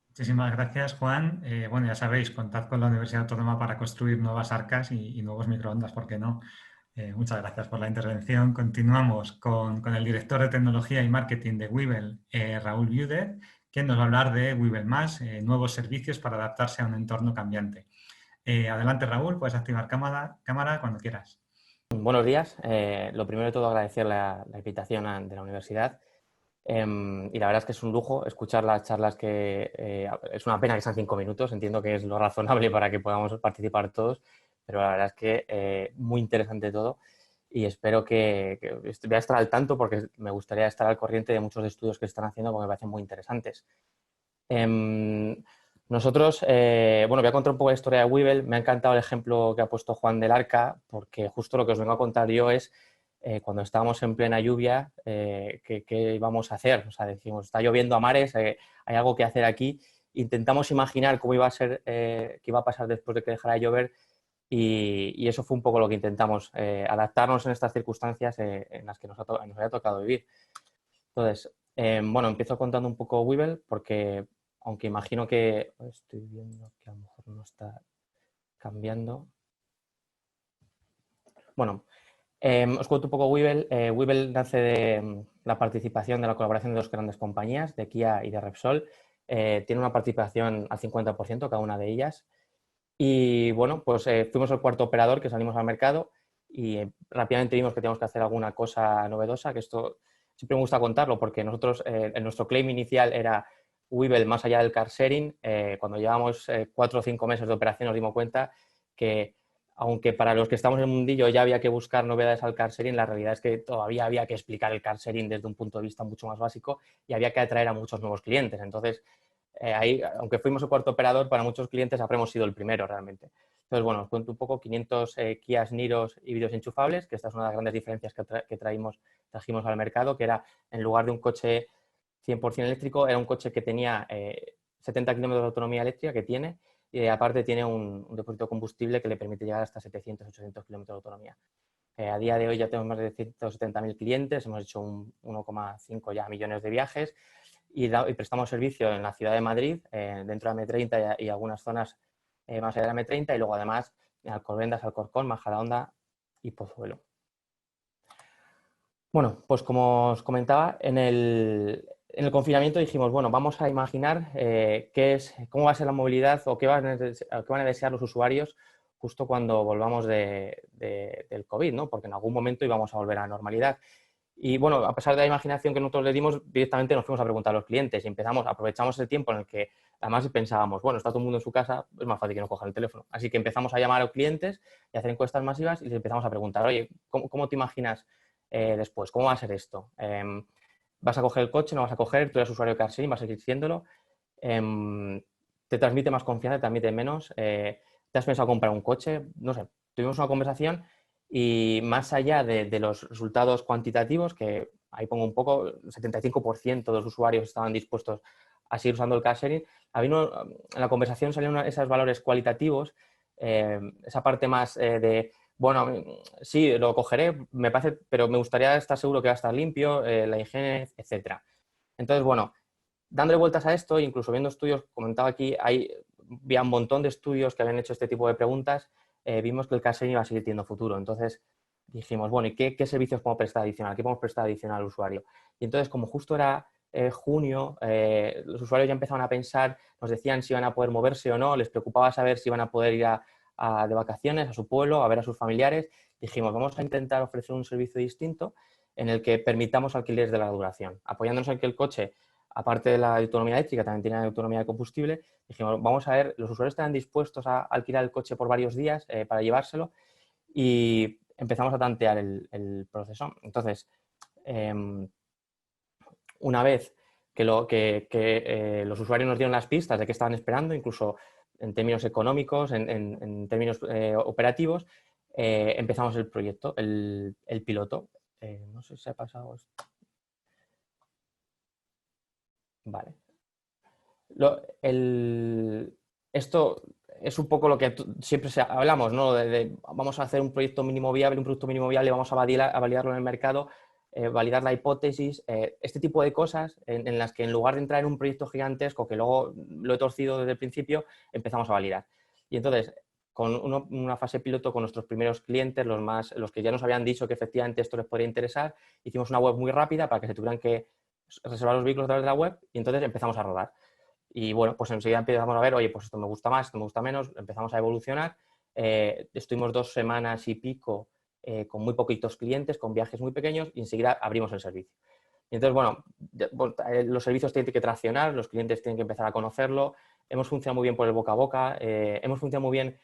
Muchísimas gracias, Juan. Bueno, ya sabéis, contad con la Universidad Autónoma para construir nuevas arcas y nuevos microondas, ¿por qué no? Muchas gracias por la intervención. Continuamos con el director de Tecnología y Marketing de Webull, Raúl Viudet, quien nos va a hablar de Webull+, nuevos servicios para adaptarse a un entorno cambiante. Adelante, Raúl, puedes activar cámara cuando quieras. Buenos días. Lo primero de todo, agradecer la invitación de la universidad. Y la verdad es que es un lujo escuchar las charlas que es una pena que sean 5 minutos, entiendo que es lo razonable para que podamos participar todos, pero la verdad es que muy interesante todo y espero que voy a estar al tanto porque me gustaría estar al corriente de muchos estudios que se están haciendo porque me parecen muy interesantes. Nosotros, bueno, voy a contar un poco la historia de Webull. Me ha encantado el ejemplo que ha puesto Juan del Arca porque justo lo que os vengo a contar yo es cuando estábamos en plena lluvia, ¿qué íbamos a hacer? O sea, decimos, está lloviendo a mares, hay algo que hacer aquí. Intentamos imaginar cómo iba a ser, qué iba a pasar después de que dejara de llover y eso fue un poco lo que intentamos, adaptarnos en estas circunstancias en las que nos había tocado vivir. Entonces, bueno, empiezo contando un poco Webull porque, aunque imagino que estoy viendo que a lo mejor no está cambiando. Bueno, os cuento un poco Webull. Webull nace de la participación, de la colaboración de dos grandes compañías, de Kia y de Repsol. Tiene una participación al 50% cada una de ellas. Y bueno, pues fuimos el cuarto operador que salimos al mercado y rápidamente vimos que teníamos que hacer alguna cosa novedosa, que esto siempre me gusta contarlo porque nosotros, en nuestro claim inicial era Webull más allá del car sharing. Cuando llevamos 4 o 5 meses de operación nos dimos cuenta que, aunque para los que estamos en el mundillo ya había que buscar novedades al car sharing, la realidad es que todavía había que explicar el car sharing desde un punto de vista mucho más básico y había que atraer a muchos nuevos clientes. Entonces, ahí, aunque fuimos el cuarto operador, para muchos clientes habremos sido el primero realmente. Entonces, bueno, os cuento un poco. 500 Kias Niros híbridos enchufables, que esta es una de las grandes diferencias que trajimos al mercado, que era, en lugar de un coche 100% eléctrico, era un coche que tenía 70 kilómetros de autonomía eléctrica, que tiene, y aparte tiene un depósito de combustible que le permite llegar hasta 700-800 kilómetros de autonomía. A día de hoy ya tenemos más de 170.000 clientes, hemos hecho 1,5 ya millones de viajes y prestamos servicio en la ciudad de Madrid, dentro de la M30 y algunas zonas más allá de la M30, y luego además en Alcobendas, Alcorcón, Majadahonda y Pozuelo. Bueno, pues como os comentaba, en el confinamiento dijimos, bueno, vamos a imaginar cómo va a ser la movilidad o qué van a desear los usuarios justo cuando volvamos del COVID, ¿no? Porque en algún momento íbamos a volver a la normalidad. Y bueno, a pesar de la imaginación que nosotros le dimos, directamente nos fuimos a preguntar a los clientes y aprovechamos el tiempo en el que además pensábamos, bueno, está todo el mundo en su casa, es más fácil que no cojan el teléfono. Así que empezamos a llamar a los clientes y a hacer encuestas masivas y les empezamos a preguntar, oye, ¿cómo te imaginas después? ¿Cómo va a ser esto? ¿Vas a coger el coche? ¿No vas a coger? ¿Tú eres usuario de CarSharing? ¿Vas a seguir siéndolo? ¿Te transmite más confianza? ¿Te transmite menos? ¿Te has pensado comprar un coche? No sé, tuvimos una conversación. Y más allá de los resultados cuantitativos, que ahí pongo un poco, el 75% de los usuarios estaban dispuestos a seguir usando el car sharing, en la conversación salieron esos valores cualitativos, esa parte más de, bueno, sí, lo cogeré, me parece, pero me gustaría estar seguro que va a estar limpio, la higiene, etc. Entonces, bueno, dándole vueltas a esto, incluso viendo estudios, comentaba aquí, había un montón de estudios que habían hecho este tipo de preguntas. Vimos que el car sharing iba a seguir teniendo futuro. Entonces dijimos, bueno, ¿y qué servicios podemos prestar adicional? ¿Qué podemos prestar adicional al usuario? Y entonces, como justo era junio, los usuarios ya empezaban a pensar, nos decían si iban a poder moverse o no, les preocupaba saber si iban a poder ir de vacaciones a su pueblo, a ver a sus familiares. Dijimos, vamos a intentar ofrecer un servicio distinto en el que permitamos alquileres de larga duración, apoyándonos en que el coche, aparte de la autonomía eléctrica, también tiene autonomía de combustible. Dijimos, vamos a ver, los usuarios estarán dispuestos a alquilar el coche por varios días para llevárselo, y empezamos a tantear el proceso. Entonces, una vez que los usuarios nos dieron las pistas de qué estaban esperando, incluso en términos económicos, en términos operativos, empezamos el proyecto, el piloto. No sé si se ha pasado esto. Vale. Esto es un poco lo que siempre hablamos, ¿no? Vamos a hacer un proyecto mínimo viable, vamos a validarlo en el mercado, validar la hipótesis, este tipo de cosas en las que, en lugar de entrar en un proyecto gigantesco que luego lo he torcido desde el principio, empezamos a validar. Y entonces, con una fase piloto con nuestros primeros clientes, los que ya nos habían dicho que efectivamente esto les podría interesar, hicimos una web muy rápida para que se tuvieran que reservar los vehículos a través de la web, y entonces empezamos a rodar. Y bueno, pues enseguida empezamos a ver, oye, pues esto me gusta más, esto me gusta menos, empezamos a evolucionar. Estuvimos 2 semanas y pico con muy poquitos clientes, con viajes muy pequeños, y enseguida abrimos el servicio. Y entonces, bueno, los servicios tienen que traccionar, los clientes tienen que empezar a conocerlo. Hemos funcionado muy bien por el boca a boca, hemos funcionado muy bien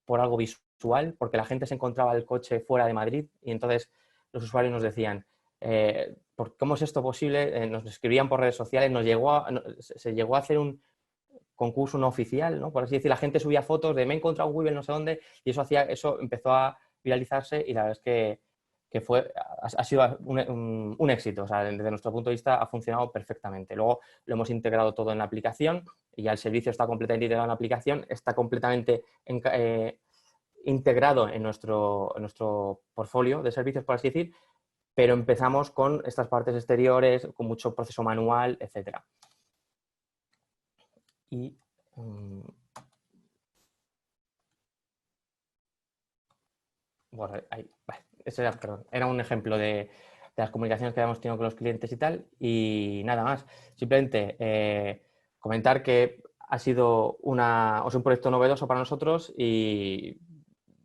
por algo visual, porque la gente se encontraba el coche fuera de Madrid y entonces los usuarios nos decían, ¿cómo es esto posible? Nos escribían por redes sociales, se llegó a hacer un concurso no oficial, ¿no? Por así decir, la gente subía fotos de me he encontrado un Webull no sé dónde, y eso empezó a viralizarse, y la verdad es que que ha sido un éxito. O sea, desde nuestro punto de vista ha funcionado perfectamente. Luego lo hemos integrado todo en la aplicación y ya el servicio está completamente integrado en la aplicación, está completamente integrado en nuestro portfolio de servicios, por así decir, pero empezamos con estas partes exteriores, con mucho proceso manual, etc. Y bueno, ese era un ejemplo de las comunicaciones que habíamos tenido con los clientes y tal, y nada más. Simplemente comentar que ha sido un proyecto novedoso para nosotros y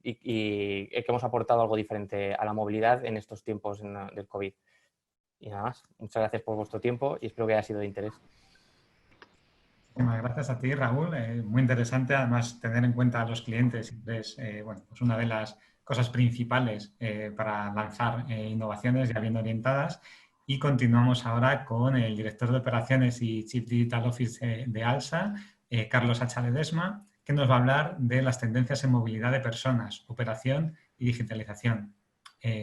que hemos aportado algo diferente a la movilidad en estos tiempos del COVID. Y nada más. Muchas gracias por vuestro tiempo y espero que haya sido de interés. Muchísimas gracias a ti, Raúl. Muy interesante, además, tener en cuenta a los clientes es pues una de las cosas principales para lanzar innovaciones ya bien orientadas. Y continuamos ahora con el director de operaciones y Chief Digital Office de ALSA, Carlos H. Ledesma, que nos va a hablar de las tendencias en movilidad de personas, operación y digitalización.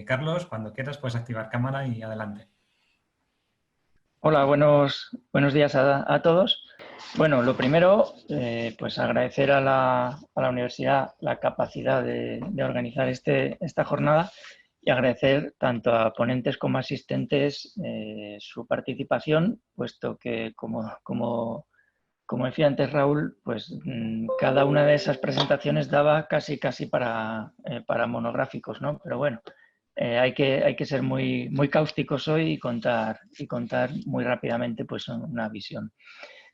Carlos, cuando quieras puedes activar cámara y adelante. Hola, buenos días a todos. Bueno, lo primero, pues agradecer a la universidad la capacidad de organizar esta jornada y agradecer tanto a ponentes como asistentes su participación, puesto que, como decía antes Raúl, pues cada una de esas presentaciones daba casi para monográficos, ¿no? Pero bueno, hay que ser muy cáusticos hoy y contar muy rápidamente pues una visión.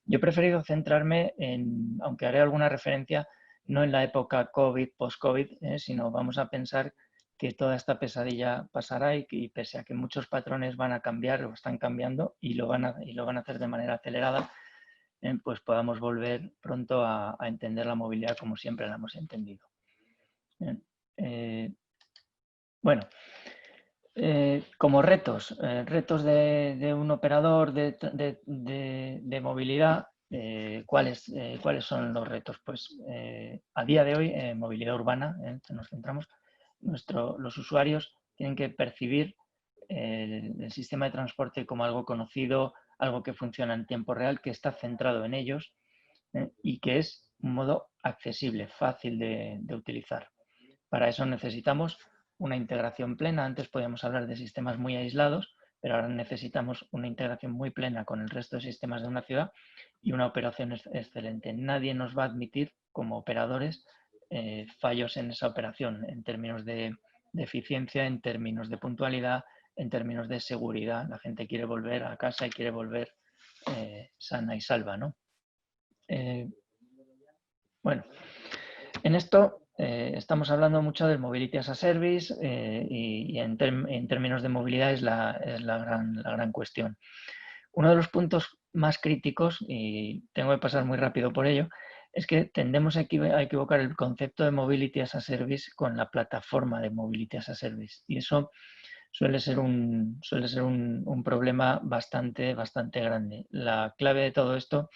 Yo he preferido centrarme en, aunque haré alguna referencia, no en la época COVID, post-COVID, sino vamos a pensar que toda esta pesadilla pasará y pese a que muchos patrones van a cambiar o están cambiando y lo van a hacer de manera acelerada, pues podamos volver pronto a entender la movilidad como siempre la hemos entendido. Bueno, como retos de un operador de movilidad, ¿cuáles son los retos? Pues a día de hoy, en movilidad urbana, nos centramos, los usuarios tienen que percibir el sistema de transporte como algo conocido, algo que funciona en tiempo real, que está centrado en ellos y que es un modo accesible, fácil de utilizar. Para eso necesitamos una integración plena. Antes podíamos hablar de sistemas muy aislados, pero ahora necesitamos una integración muy plena con el resto de sistemas de una ciudad y una operación excelente. Nadie nos va a admitir como operadores fallos en esa operación en términos de eficiencia, en términos de puntualidad, en términos de seguridad. La gente quiere volver a casa y quiere volver sana y salva, ¿no? Bueno, en esto estamos hablando mucho del Mobility as a Service y en términos de movilidad es la gran cuestión. Uno de los puntos más críticos, y tengo que pasar muy rápido por ello, es que tendemos a equivocar el concepto de Mobility as a Service con la plataforma de Mobility as a Service. Y eso suele ser un problema bastante grande. La clave de todo esto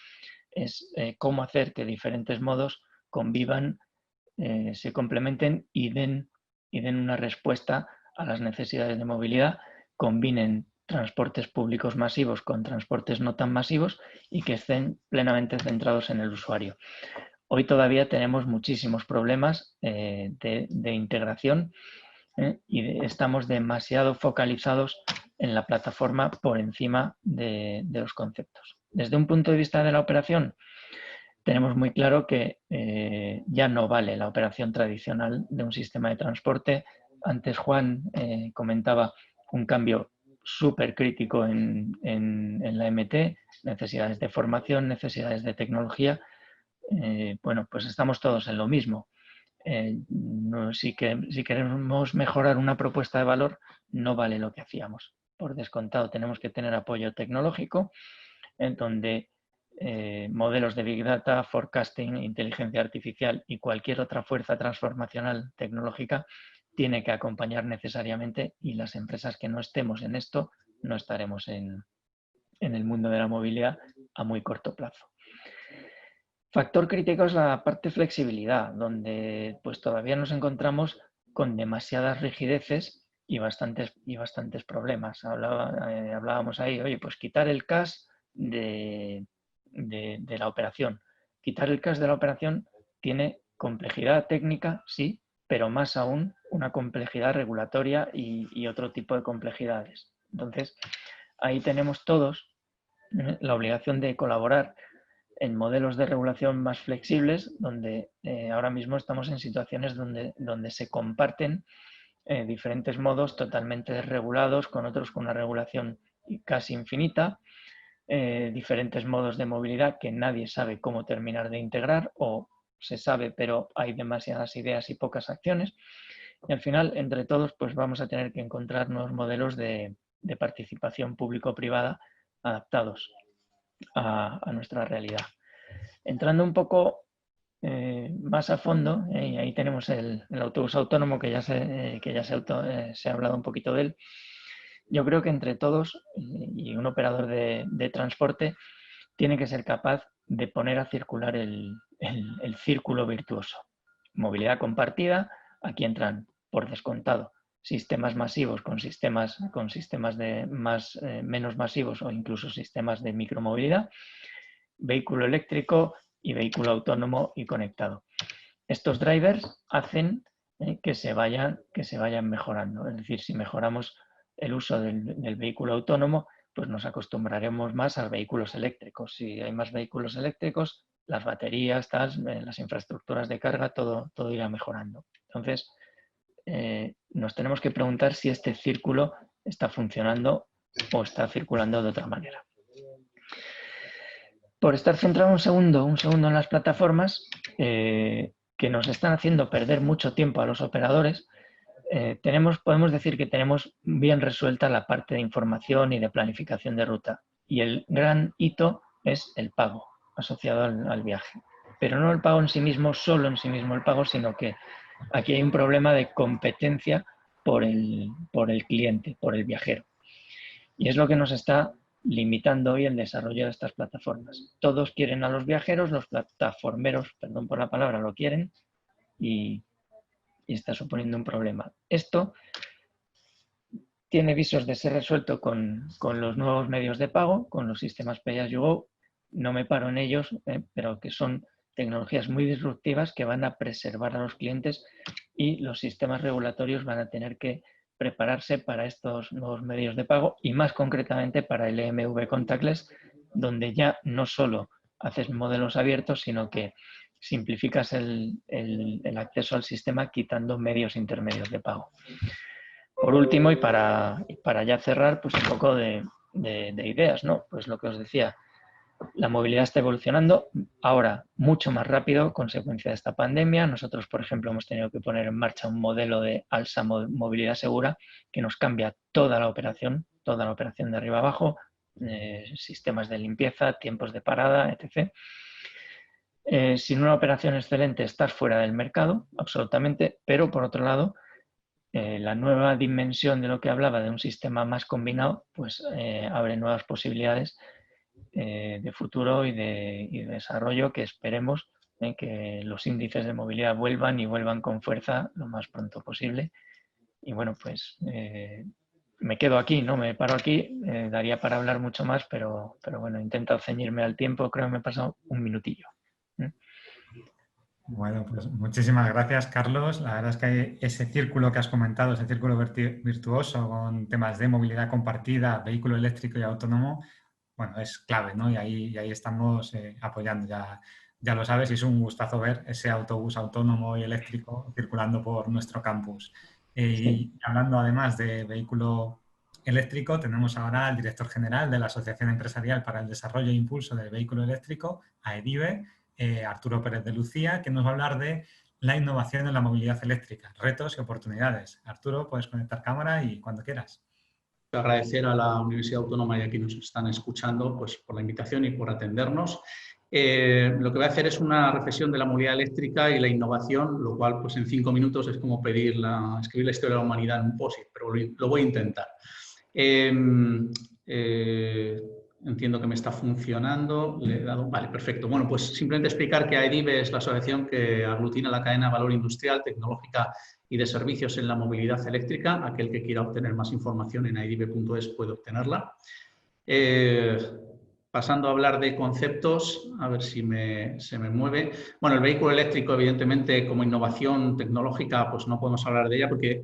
es cómo hacer que diferentes modos convivan, se complementen y den una respuesta a las necesidades de movilidad, combinen transportes públicos masivos con transportes no tan masivos y que estén plenamente centrados en el usuario. Hoy todavía tenemos muchísimos problemas de integración y estamos demasiado focalizados en la plataforma por encima de los conceptos. Desde un punto de vista de la operación, tenemos muy claro que ya no vale la operación tradicional de un sistema de transporte. Antes Juan comentaba un cambio súper crítico en la MT, necesidades de formación, necesidades de tecnología. Bueno, pues estamos todos en lo mismo. Si queremos mejorar una propuesta de valor, no vale lo que hacíamos. Por descontado, tenemos que tener apoyo tecnológico, en donde modelos de Big Data, forecasting, inteligencia artificial y cualquier otra fuerza transformacional tecnológica tiene que acompañar necesariamente, y las empresas que no estemos en esto no estaremos en el mundo de la movilidad a muy corto plazo. Factor crítico es la parte flexibilidad, donde pues todavía nos encontramos con demasiadas rigideces y bastantes problemas. Hablábamos ahí, oye, pues quitar el cache de la operación. Quitar el cache de la operación tiene complejidad técnica, sí, pero más aún una complejidad regulatoria y otro tipo de complejidades. Entonces, ahí tenemos todos la obligación de colaborar en modelos de regulación más flexibles, donde ahora mismo estamos en situaciones donde se comparten diferentes modos totalmente desregulados, con otros con una regulación casi infinita, diferentes modos de movilidad que nadie sabe cómo terminar de integrar, o se sabe pero hay demasiadas ideas y pocas acciones, y al final entre todos pues vamos a tener que encontrar nuevos modelos de participación público-privada adaptados a nuestra realidad. Entrando un poco más a fondo, y ahí tenemos el autobús autónomo que ya se ha hablado un poquito de él. Yo creo que entre todos y un operador de transporte tiene que ser capaz de poner a circular el círculo virtuoso. Movilidad compartida, aquí entran por descontado sistemas masivos con sistemas de menos masivos o incluso sistemas de micromovilidad, vehículo eléctrico y vehículo autónomo y conectado. Estos drivers hacen que se vayan mejorando. Es decir, si mejoramos el uso del vehículo autónomo, pues nos acostumbraremos más a vehículos eléctricos. Si hay más vehículos eléctricos, las baterías, las infraestructuras de carga, todo irá mejorando. Entonces, nos tenemos que preguntar si este círculo está funcionando o está circulando de otra manera. Por estar centrado un segundo en las plataformas que nos están haciendo perder mucho tiempo a los operadores, podemos decir que tenemos bien resuelta la parte de información y de planificación de ruta. Y el gran hito es el pago asociado al viaje. Pero no el pago en sí mismo, solo en sí mismo el pago, sino que aquí hay un problema de competencia por el cliente, por el viajero. Y es lo que nos está limitando hoy el desarrollo de estas plataformas. Todos quieren a los viajeros, los plataformeros, perdón por la palabra, lo quieren y está suponiendo un problema. Esto tiene visos de ser resuelto con los nuevos medios de pago, con los sistemas Pay as you go. No me paro en ellos, pero que son tecnologías muy disruptivas que van a preservar a los clientes y los sistemas regulatorios van a tener que prepararse para estos nuevos medios de pago y más concretamente para el EMV contactless, donde ya no solo haces modelos abiertos, sino que simplificas el acceso al sistema quitando medios intermedios de pago. Por último, y para ya cerrar, pues un poco de ideas, ¿no? Pues lo que os decía, la movilidad está evolucionando ahora mucho más rápido, consecuencia de esta pandemia. Nosotros, por ejemplo, hemos tenido que poner en marcha un modelo de ALSA movilidad segura que nos cambia toda la operación de arriba abajo, sistemas de limpieza, tiempos de parada, etc. Sin una operación excelente estás fuera del mercado, absolutamente, pero por otro lado, la nueva dimensión de lo que hablaba de un sistema más combinado, pues abre nuevas posibilidades de futuro y de desarrollo que esperemos que los índices de movilidad vuelvan con fuerza lo más pronto posible. Y bueno, pues me quedo aquí, no me paro aquí, daría para hablar mucho más, pero bueno, intento ceñirme al tiempo, creo que me he pasado un minutillo. Bueno, pues muchísimas gracias, Carlos. La verdad es que ese círculo que has comentado, ese círculo virtuoso con temas de movilidad compartida, vehículo eléctrico y autónomo, bueno, es clave, ¿no? Y ahí estamos apoyando, ya lo sabes, y es un gustazo ver ese autobús autónomo y eléctrico circulando por nuestro campus. Y hablando además de vehículo eléctrico, tenemos ahora al director general de la Asociación Empresarial para el Desarrollo e Impulso del Vehículo Eléctrico, AEDIVE, Arturo Pérez de Lucía, que nos va a hablar de la innovación en la movilidad eléctrica, retos y oportunidades. Arturo, puedes conectar cámara y cuando quieras. Agradecer a la Universidad Autónoma y a quienes nos están escuchando pues, por la invitación y por atendernos. Lo que voy a hacer es una reflexión de la movilidad eléctrica y la innovación, lo cual pues, en 5 minutos es como escribir la historia de la humanidad en un POSIT, pero lo voy a intentar. Entiendo que me está funcionando. Le he dado... Vale, perfecto. Bueno, pues simplemente explicar que AEDIB es la asociación que aglutina la cadena de valor industrial, tecnológica y de servicios en la movilidad eléctrica. Aquel que quiera obtener más información en aedibe.es puede obtenerla. Pasando a hablar de conceptos, a ver si se me mueve. Bueno, el vehículo eléctrico, evidentemente, como innovación tecnológica, pues no podemos hablar de ella porque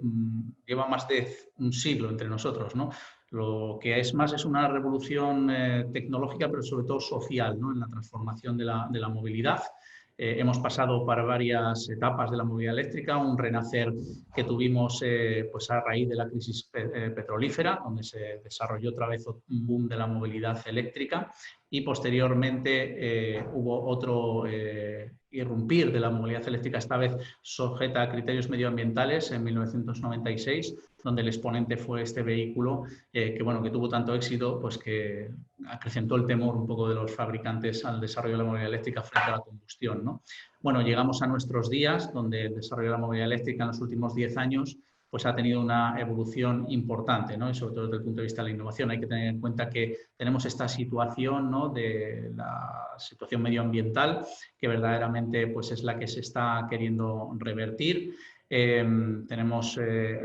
lleva más de un siglo entre nosotros, ¿no? Lo que es más es una revolución tecnológica, pero sobre todo social, ¿no? En la transformación de la movilidad. Hemos pasado por varias etapas de la movilidad eléctrica, un renacer que tuvimos pues a raíz de la crisis petrolífera, donde se desarrolló otra vez un boom de la movilidad eléctrica, y posteriormente hubo otro irrumpir de la movilidad eléctrica, esta vez sujeta a criterios medioambientales en 1996, donde el exponente fue este vehículo que tuvo tanto éxito, pues que acrecentó el temor un poco de los fabricantes al desarrollo de la movilidad eléctrica frente a la combustión, ¿no? Bueno, llegamos a nuestros días, donde el desarrollo de la movilidad eléctrica en los últimos 10 años pues ha tenido una evolución importante, ¿no? Y sobre todo desde el punto de vista de la innovación. Hay que tener en cuenta que tenemos esta situación, ¿no? De la situación medioambiental, que verdaderamente pues, es la que se está queriendo revertir. Tenemos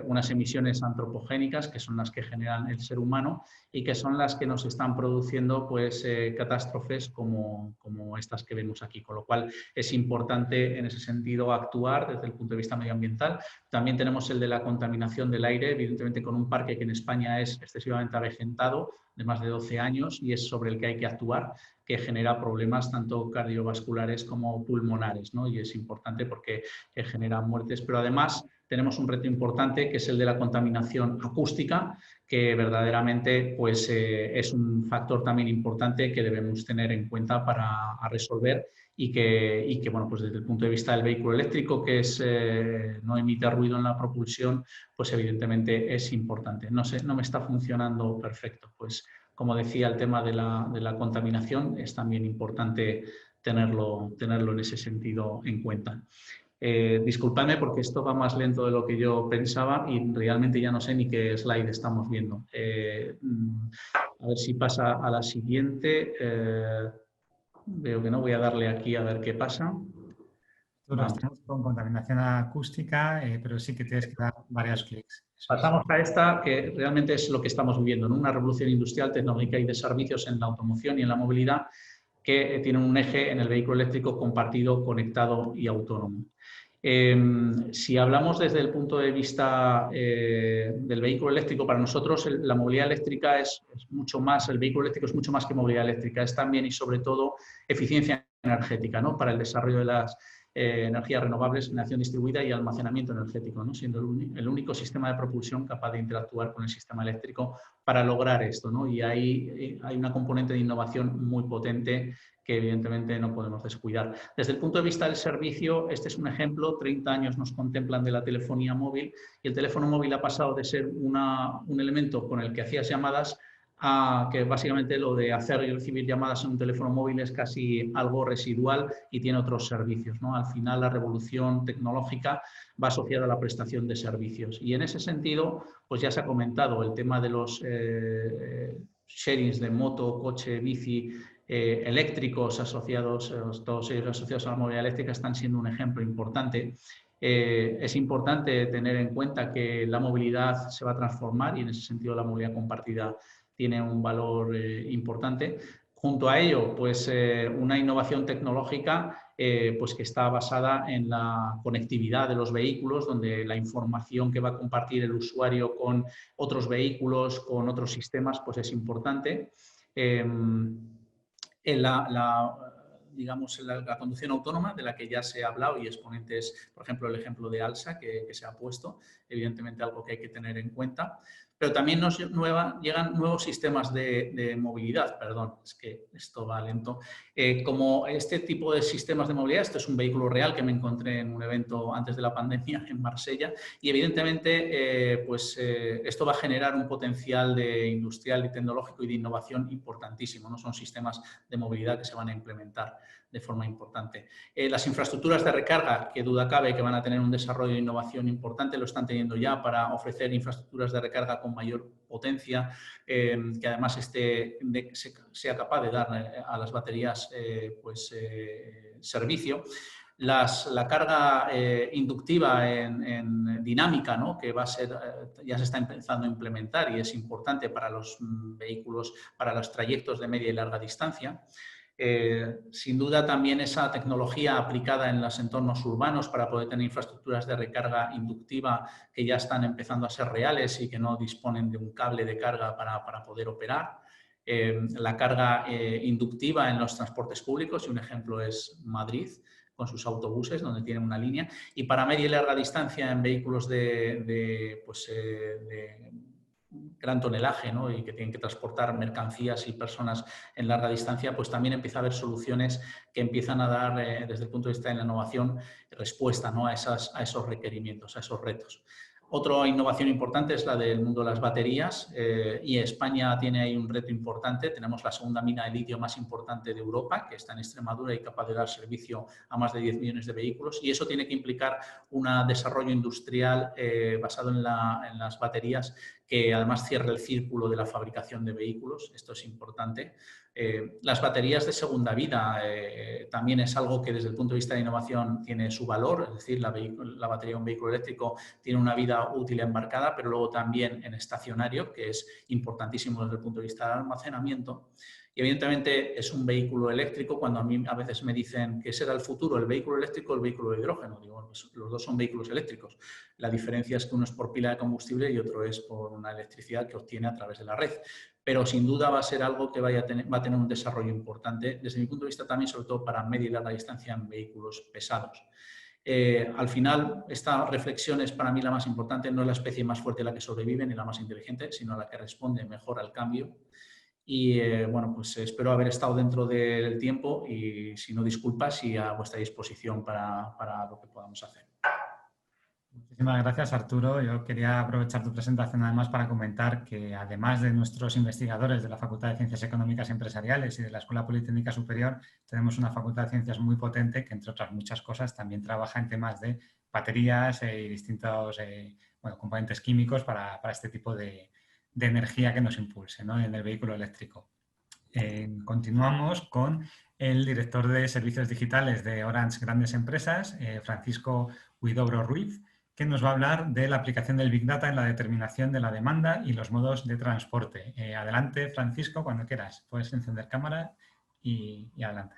unas emisiones antropogénicas que son las que generan el ser humano y que son las que nos están produciendo pues, catástrofes como estas que vemos aquí, con lo cual es importante en ese sentido actuar desde el punto de vista medioambiental. También tenemos el de la contaminación del aire, evidentemente con un parque que en España es excesivamente avejentado, de más de 12 años, y es sobre el que hay que actuar, que genera problemas tanto cardiovasculares como pulmonares, ¿no? Y es importante porque genera muertes, pero además tenemos un reto importante que es el de la contaminación acústica, que verdaderamente pues, es un factor también importante que debemos tener en cuenta para resolver y que bueno, pues desde el punto de vista del vehículo eléctrico, que es, no emite ruido en la propulsión, pues evidentemente es importante. No me está funcionando perfecto, pues como decía, el tema de la contaminación es también importante tenerlo en ese sentido en cuenta. Disculpadme porque esto va más lento de lo que yo pensaba y realmente ya no sé ni qué slide estamos viendo. A ver si pasa a la siguiente. Veo que no, voy a darle aquí a ver qué pasa. Estamos con contaminación acústica, pero sí que tienes que dar varios clics. Pasamos a esta, que realmente es lo que estamos viviendo, ¿no? Una revolución industrial, tecnológica y de servicios en la automoción y en la movilidad que tiene un eje en el vehículo eléctrico compartido, conectado y autónomo. Si hablamos desde el punto de vista del vehículo eléctrico, para nosotros la movilidad eléctrica es mucho más, el vehículo eléctrico es mucho más que movilidad eléctrica, es también y sobre todo eficiencia energética, ¿no? Para el desarrollo de las energías renovables, generación distribuida y almacenamiento energético, ¿no? Siendo el único sistema de propulsión capaz de interactuar con el sistema eléctrico para lograr esto, ¿no? Y ahí hay una componente de innovación muy potente que evidentemente no podemos descuidar. Desde el punto de vista del servicio, este es un ejemplo, 30 años nos contemplan de la telefonía móvil y el teléfono móvil ha pasado de ser un elemento con el que hacías llamadas a que básicamente lo de hacer y recibir llamadas en un teléfono móvil es casi algo residual y tiene otros servicios, ¿no? Al final la revolución tecnológica va asociada a la prestación de servicios y en ese sentido pues ya se ha comentado el tema de los sharings de moto, coche, bici, eléctricos asociados, todos ellos asociados a la movilidad eléctrica están siendo un ejemplo importante. Es importante tener en cuenta que la movilidad se va a transformar y en ese sentido la movilidad compartida tiene un valor importante. Junto a ello, pues una innovación tecnológica pues que está basada en la conectividad de los vehículos, donde la información que va a compartir el usuario con otros vehículos, con otros sistemas, pues es importante. Digamos, la conducción autónoma, de la que ya se ha hablado y exponentes, por ejemplo, el ejemplo de ALSA que se ha puesto, evidentemente algo que hay que tener en cuenta. Pero también nos llegan nuevos sistemas de movilidad, perdón, es que esto va lento. Como este tipo de sistemas de movilidad, esto es un vehículo real que me encontré en un evento antes de la pandemia en Marsella y evidentemente esto va a generar un potencial de industrial y tecnológico y de innovación importantísimo, ¿no? Son sistemas de movilidad que se van a implementar. de forma importante. Las infraestructuras de recarga, que duda cabe que van a tener un desarrollo de innovación importante, lo están teniendo ya para ofrecer infraestructuras de recarga con mayor potencia, que además sea capaz de dar a las baterías servicio. La carga inductiva en dinámica, ¿no? Que va a ser, ya se está empezando a implementar y es importante para los vehículos, para los trayectos de media y larga distancia. Sin duda también esa tecnología aplicada en los entornos urbanos para poder tener infraestructuras de recarga inductiva que ya están empezando a ser reales y que no disponen de un cable de carga para poder operar. La carga inductiva en los transportes públicos, y un ejemplo es Madrid, con sus autobuses, donde tienen una línea, y para media y larga distancia en vehículos de gran tonelaje, ¿no? Y que tienen que transportar mercancías y personas en larga distancia, pues también empieza a haber soluciones que empiezan a dar, desde el punto de vista de la innovación, respuesta, ¿no? a esos requerimientos, a esos retos. Otra innovación importante es la del mundo de las baterías y España tiene ahí un reto importante. Tenemos la segunda mina de litio más importante de Europa, que está en Extremadura y capaz de dar servicio a más de 10 millones de vehículos, y eso tiene que implicar un desarrollo industrial basado en las baterías que además cierre el círculo de la fabricación de vehículos. Esto es importante. Las baterías de segunda vida también es algo que desde el punto de vista de innovación tiene su valor, es decir, la batería de un vehículo eléctrico tiene una vida útil embarcada, pero luego también en estacionario, que es importantísimo desde el punto de vista del almacenamiento. Y evidentemente es un vehículo eléctrico. Cuando a mí a veces me dicen que será el futuro, el vehículo eléctrico o el vehículo de hidrógeno, digo, pues los dos son vehículos eléctricos. La diferencia es que uno es por pila de combustible y otro es por una electricidad que obtiene a través de la red. Pero sin duda va a ser algo que va a tener un desarrollo importante, desde mi punto de vista también, sobre todo para media y larga distancia en vehículos pesados. Al final, esta reflexión es para mí la más importante. No es la especie más fuerte la que sobrevive ni la más inteligente, sino la que responde mejor al cambio. Y bueno, pues espero haber estado dentro del tiempo y, si no, disculpas, y a vuestra disposición para lo que podamos hacer. Muchísimas gracias, Arturo. Yo quería aprovechar tu presentación además para comentar que, además de nuestros investigadores de la Facultad de Ciencias Económicas y Empresariales y de la Escuela Politécnica Superior, tenemos una Facultad de Ciencias muy potente que, entre otras muchas cosas, también trabaja en temas de baterías y distintos componentes químicos para este tipo de energía que nos impulse, ¿no?, en el vehículo eléctrico. Continuamos con el director de Servicios Digitales de Orange Grandes Empresas, Francisco Huidobro Ruiz, que nos va a hablar de la aplicación del Big Data en la determinación de la demanda y los modos de transporte. Adelante, Francisco, cuando quieras. Puedes encender cámara y adelante.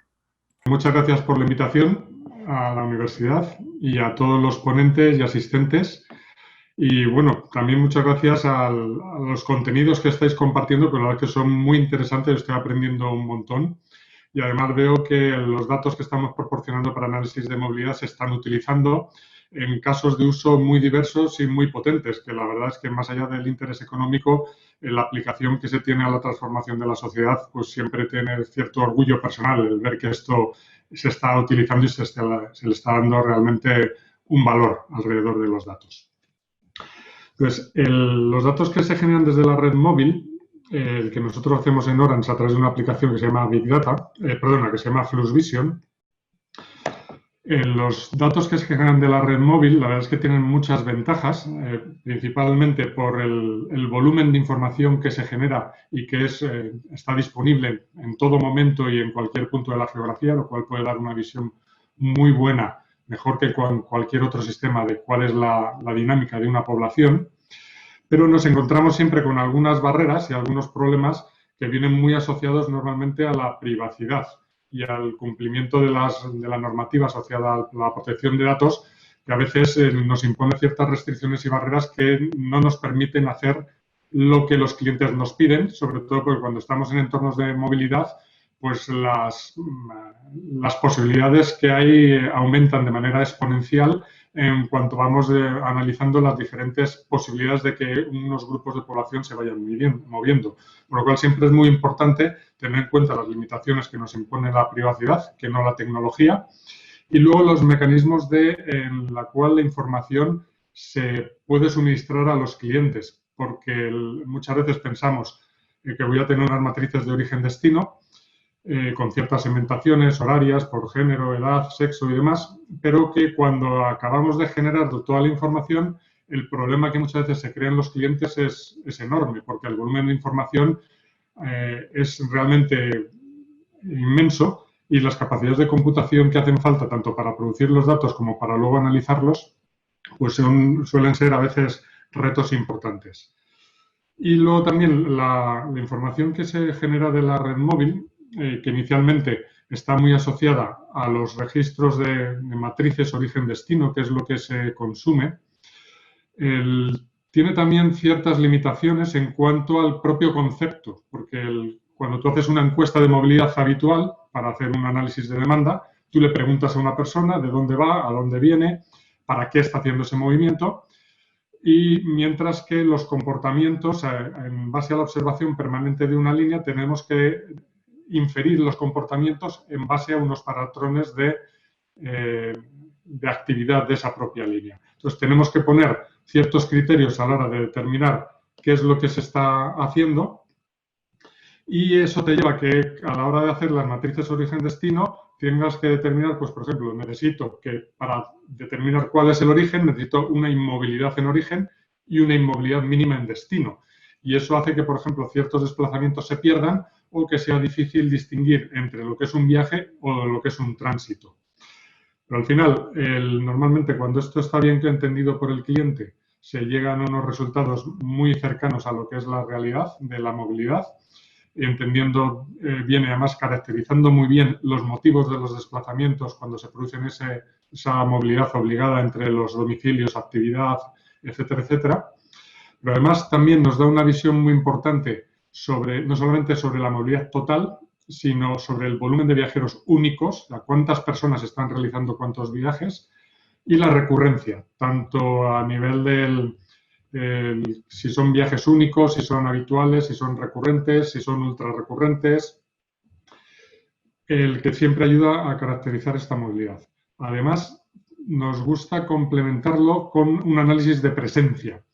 Muchas gracias por la invitación a la universidad y a todos los ponentes y asistentes. Y bueno, también muchas gracias a los contenidos que estáis compartiendo, que la verdad que son muy interesantes, estoy aprendiendo un montón. Y además veo que los datos que estamos proporcionando para análisis de movilidad se están utilizando en casos de uso muy diversos y muy potentes, que la verdad es que más allá del interés económico, la aplicación que se tiene a la transformación de la sociedad, pues siempre tiene cierto orgullo personal el ver que esto se está utilizando y se le está dando realmente un valor alrededor de los datos. Entonces, los datos que se generan desde la red móvil, el que nosotros hacemos en Orange a través de una aplicación que se llama Big Data, que se llama FluxVision, los datos que se generan de la red móvil, la verdad es que tienen muchas ventajas, principalmente por el volumen de información que se genera y que está disponible en todo momento y en cualquier punto de la geografía, lo cual puede dar una visión muy buena, mejor que con cualquier otro sistema, de cuál es la dinámica de una población. Pero nos encontramos siempre con algunas barreras y algunos problemas que vienen muy asociados normalmente a la privacidad y al cumplimiento de la normativa asociada a la protección de datos, que a veces nos impone ciertas restricciones y barreras que no nos permiten hacer lo que los clientes nos piden, sobre todo porque cuando estamos en entornos de movilidad, pues las posibilidades que hay aumentan de manera exponencial en cuanto vamos analizando las diferentes posibilidades de que unos grupos de población se vayan moviendo. Por lo cual siempre es muy importante tener en cuenta las limitaciones que nos impone la privacidad, que no la tecnología, y luego los mecanismos en la cual la información se puede suministrar a los clientes, porque muchas veces pensamos que voy a tener unas matrices de origen-destino, con ciertas segmentaciones horarias por género, edad, sexo y demás, pero que cuando acabamos de generar toda la información, el problema que muchas veces se crea en los clientes es enorme, porque el volumen de información es realmente inmenso y las capacidades de computación que hacen falta tanto para producir los datos como para luego analizarlos, pues suelen ser a veces retos importantes. Y luego también la información que se genera de la red móvil, que inicialmente está muy asociada a los registros de matrices origen-destino, que es lo que se consume, tiene también ciertas limitaciones en cuanto al propio concepto, porque cuando tú haces una encuesta de movilidad habitual para hacer un análisis de demanda, tú le preguntas a una persona de dónde va, a dónde viene, para qué está haciendo ese movimiento, y mientras que los comportamientos, en base a la observación permanente de una línea, tenemos que inferir los comportamientos en base a unos patrones de actividad de esa propia línea. Entonces, tenemos que poner ciertos criterios a la hora de determinar qué es lo que se está haciendo, y eso te lleva a que a la hora de hacer las matrices origen-destino tengas que determinar, pues por ejemplo, necesito que para determinar cuál es el origen, necesito una inmovilidad en origen y una inmovilidad mínima en destino. Y eso hace que, por ejemplo, ciertos desplazamientos se pierdan o que sea difícil distinguir entre lo que es un viaje o lo que es un tránsito. Pero al final, normalmente cuando esto está bien entendido por el cliente, se llegan a unos resultados muy cercanos a lo que es la realidad de la movilidad, entendiendo bien y además caracterizando muy bien los motivos de los desplazamientos cuando se producen esa movilidad obligada entre los domicilios, actividad, etcétera, etcétera. Pero además también nos da una visión muy importante no solamente sobre la movilidad total, sino sobre el volumen de viajeros únicos, cuántas personas están realizando cuántos viajes, y la recurrencia, tanto a nivel si son viajes únicos, si son habituales, si son recurrentes, si son ultra recurrentes, el que siempre ayuda a caracterizar esta movilidad. Además, nos gusta complementarlo con un análisis de presencia.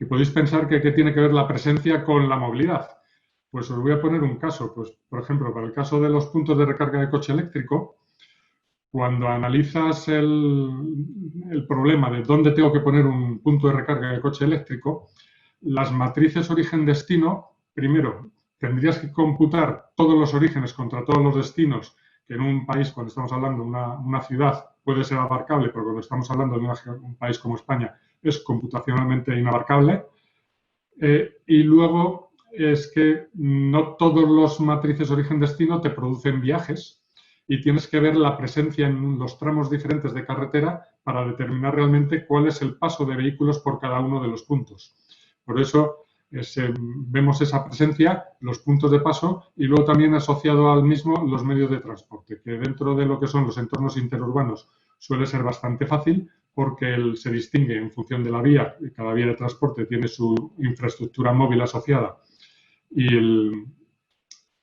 Y podéis pensar que ¿qué tiene que ver la presencia con la movilidad? Pues os voy a poner un caso. Pues, por ejemplo, para el caso de los puntos de recarga de coche eléctrico, cuando analizas el problema de dónde tengo que poner un punto de recarga de coche eléctrico, las matrices origen-destino, primero, tendrías que computar todos los orígenes contra todos los destinos, que en un país, cuando estamos hablando de una ciudad, puede ser abarcable, pero cuando estamos hablando de un país como España, es computacionalmente inabarcable. Y luego es que no todos los matrices origen-destino te producen viajes, y tienes que ver la presencia en los tramos diferentes de carretera para determinar realmente cuál es el paso de vehículos por cada uno de los puntos. Por eso vemos esa presencia, los puntos de paso, y luego también asociado al mismo los medios de transporte, que dentro de lo que son los entornos interurbanos suele ser bastante fácil porque se distingue en función de la vía, y cada vía de transporte tiene su infraestructura móvil asociada,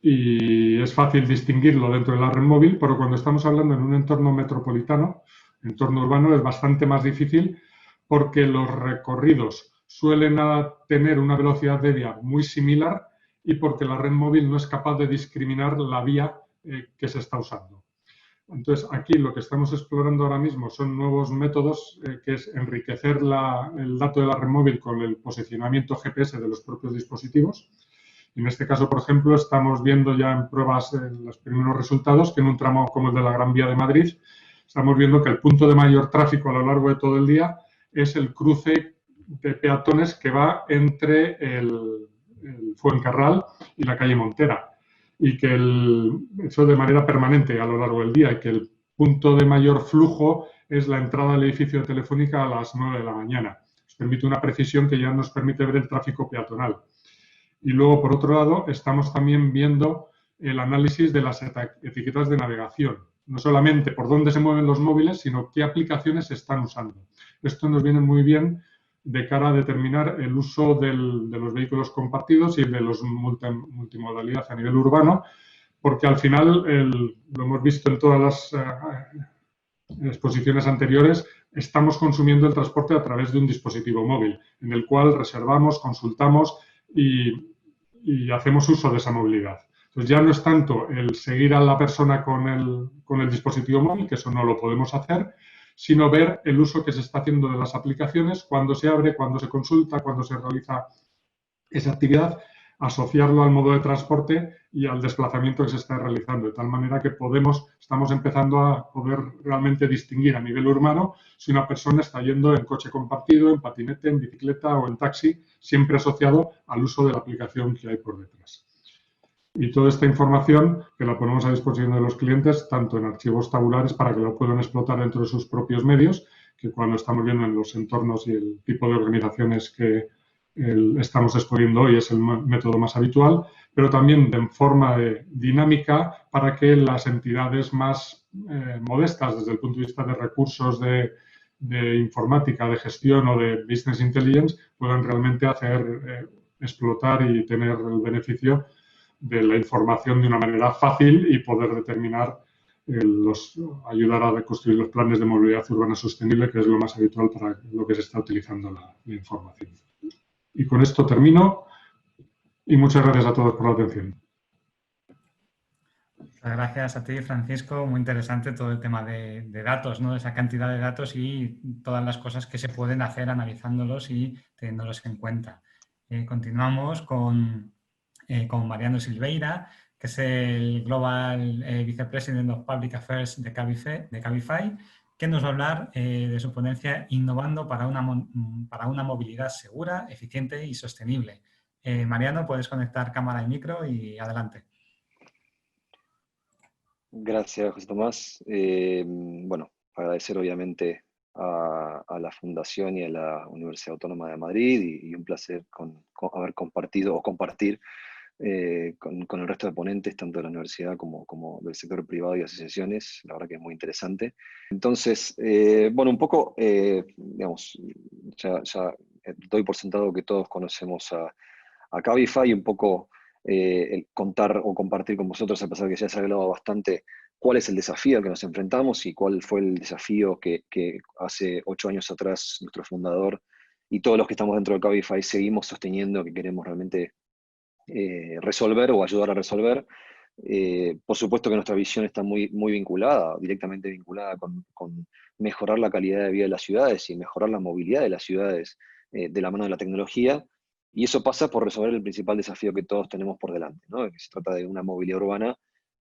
y es fácil distinguirlo dentro de la red móvil, pero cuando estamos hablando en un entorno metropolitano, entorno urbano, es bastante más difícil porque los recorridos suelen tener una velocidad de vía muy similar y porque la red móvil no es capaz de discriminar la vía que se está usando. Entonces, aquí lo que estamos explorando ahora mismo son nuevos métodos, que es enriquecer el dato de la red móvil con el posicionamiento GPS de los propios dispositivos. En este caso, por ejemplo, estamos viendo ya en pruebas los primeros resultados que en un tramo como el de la Gran Vía de Madrid, estamos viendo que el punto de mayor tráfico a lo largo de todo el día es el cruce de peatones que va entre el Fuencarral y la calle Montera, y que eso de manera permanente a lo largo del día, y que el punto de mayor flujo es la entrada al edificio de Telefónica a las 9 de la mañana. Nos permite una precisión que ya nos permite ver el tráfico peatonal. Y luego, por otro lado, estamos también viendo el análisis de las etiquetas de navegación. No solamente por dónde se mueven los móviles, sino qué aplicaciones se están usando. Esto nos viene muy bien de cara a determinar el uso de los vehículos compartidos y de los multimodalidad a nivel urbano, porque al final, lo hemos visto en todas las exposiciones anteriores, estamos consumiendo el transporte a través de un dispositivo móvil, en el cual reservamos, consultamos y hacemos uso de esa movilidad. Entonces ya no es tanto el seguir a la persona con el dispositivo móvil, que eso no lo podemos hacer, sino ver el uso que se está haciendo de las aplicaciones, cuándo se abre, cuándo se consulta, cuándo se realiza esa actividad, asociarlo al modo de transporte y al desplazamiento que se está realizando, de tal manera que estamos empezando a poder realmente distinguir a nivel urbano si una persona está yendo en coche compartido, en patinete, en bicicleta o en taxi, siempre asociado al uso de la aplicación que hay por detrás. Y toda esta información que la ponemos a disposición de los clientes, tanto en archivos tabulares para que lo puedan explotar dentro de sus propios medios, que cuando estamos viendo en los entornos y el tipo de organizaciones que estamos exponiendo hoy es el método más habitual, pero también de forma dinámica para que las entidades más modestas desde el punto de vista de recursos de informática, de gestión o de business intelligence puedan realmente hacer explotar y tener el beneficio de la información de una manera fácil y poder determinar ayudar a construir los planes de movilidad urbana sostenible, que es lo más habitual para lo que se está utilizando la información. Y con esto termino y muchas gracias a todos por la atención. Muchas gracias a ti, Francisco. Muy interesante todo el tema de datos, ¿no? Esa cantidad de datos y todas las cosas que se pueden hacer analizándolos y teniéndolos en cuenta. Continuamos con Mariano Silveira, que es el Global Vicepresident of Public Affairs de Cabify, que nos va a hablar de su ponencia Innovando para una movilidad segura, eficiente y sostenible. Mariano, puedes conectar cámara y micro y adelante. Gracias, José Tomás. Bueno, agradecer obviamente a la Fundación y a la Universidad Autónoma de Madrid y un placer haber compartido o compartir con el resto de ponentes, tanto de la universidad como del sector privado y asociaciones. La verdad que es muy interesante. Entonces, bueno, un poco, digamos, ya doy por sentado que todos conocemos a Cabify y un poco el contar o compartir con vosotros, a pesar de que ya se ha hablado bastante, cuál es el desafío al que nos enfrentamos y cuál fue el desafío que hace 8 años atrás nuestro fundador y todos los que estamos dentro de Cabify seguimos sosteniendo que queremos realmente resolver o ayudar a resolver. Por supuesto que nuestra visión está muy vinculada, directamente vinculada con mejorar la calidad de vida de las ciudades y mejorar la movilidad de las ciudades de la mano de la tecnología, y eso pasa por resolver el principal desafío que todos tenemos por delante, ¿no? Que se trata de una movilidad urbana